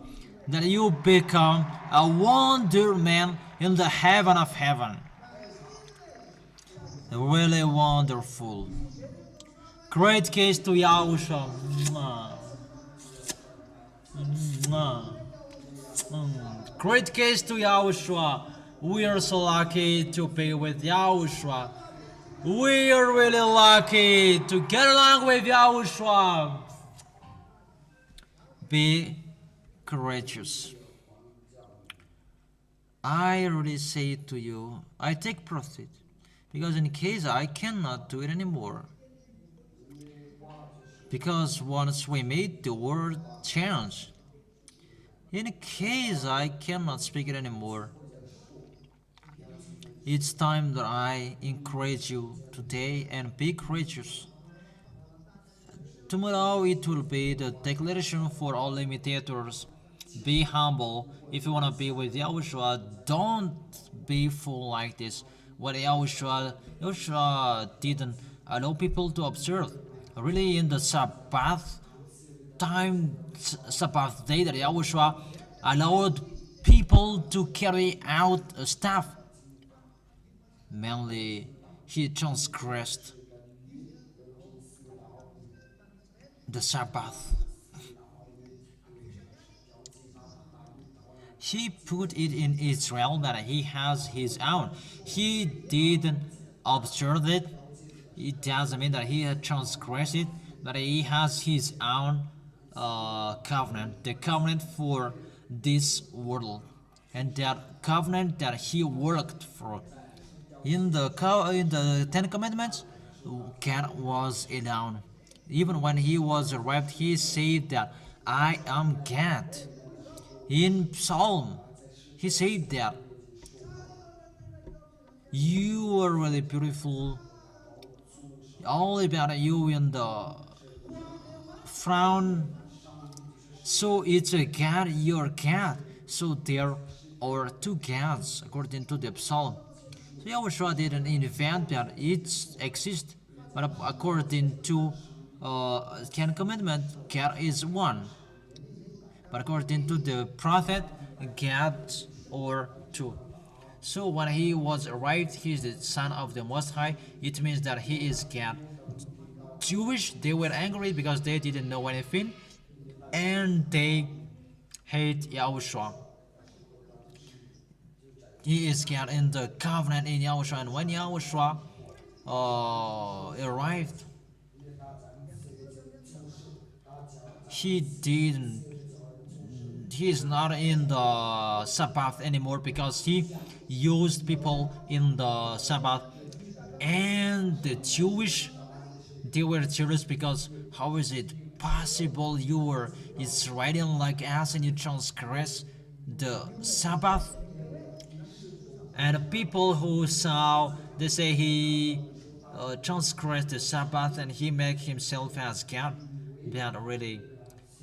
that you become a wonder man in the heaven of heaven. Really wonderful. Great case to YAHOSHUA. Mwah. Mwah. Great case to YAHOSHUA. We are so lucky to be with YAHOSHUA. We are really lucky to get along with YAHOSHUA. Be courageous. I already say to you, I take profit, because in case I cannot do it anymore. Because once we made the word change, in case I cannot speak it anymore, it's time that I encourage you today and be courageous. Tomorrow it will be the declaration for all imitators. Be humble. If you want to be with YAHOSHUA, don't be fool like this. What YAHOSHUA didn't allow people to observe. Really, in the Sabbath time, Sabbath day, that YAHOSHUA allowed people to carry out stuff. Mainly, he transgressed the Sabbath. He put it in Israel that he has his own. He didn't observe it. It doesn't mean that he had transgressed it, but he has his own covenant, the covenant for this world, and that covenant that he worked for. In the Ten Commandments, God was alone. Even when he was arrived, he said that I am God. In Psalm, he said that you are really beautiful. All about you in the frown. So it's a God, your God. So there are two gods according to the Psalm. So YAHOSHUA didn't invent that it exists, but according to Ten Commandments, God is one. But according to the prophet, God or two. So when he was arrived, he is the son of the Most High. It means that he is God. Jewish, they were angry because they didn't know anything, and they hate YAHOSHUA. He is God in the covenant in YAHOSHUA, and when YAHOSHUA arrived, he is not in the Sabbath anymore, because he used people in the Sabbath, and the Jewish, they were jealous because how is it possible you were Israeli like us and you transgress the Sabbath? And people who saw, they say he transgressed the Sabbath and he make himself as God. But really,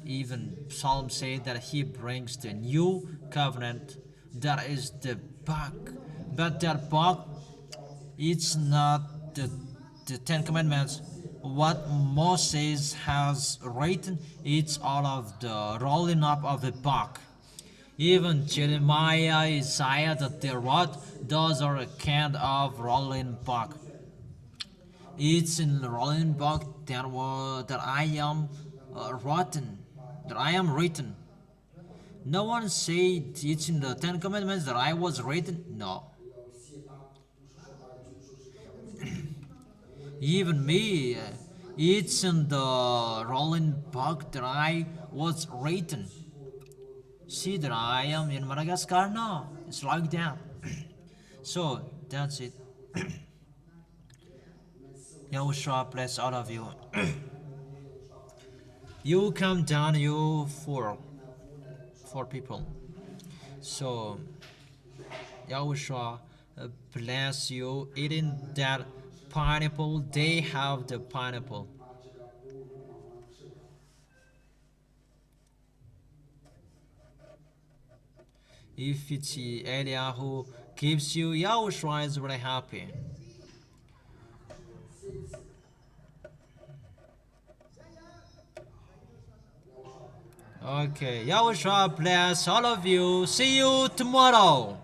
even Psalm said that he brings the new covenant, that is the book. But that book, it's not the Ten Commandments. What Moses has written, it's all of the rolling up of the book. Even Jeremiah, Isaiah that they wrote, those are a kind of rolling book. It's in the rolling book that I am written, that I am written. No one said it's in the Ten Commandments that I was written. No. Even me, it's in the rolling book that I was written. See that I am in Madagascar? No, it's like that. So that's it. YAHOSHUA bless all of you. You come down, you four people. So YAHOSHUA bless you eating that pineapple. They have the pineapple. If it's Elia who gives you, YAHOSHUA is very happy. Okay, Yahushua bless all of you. See you tomorrow.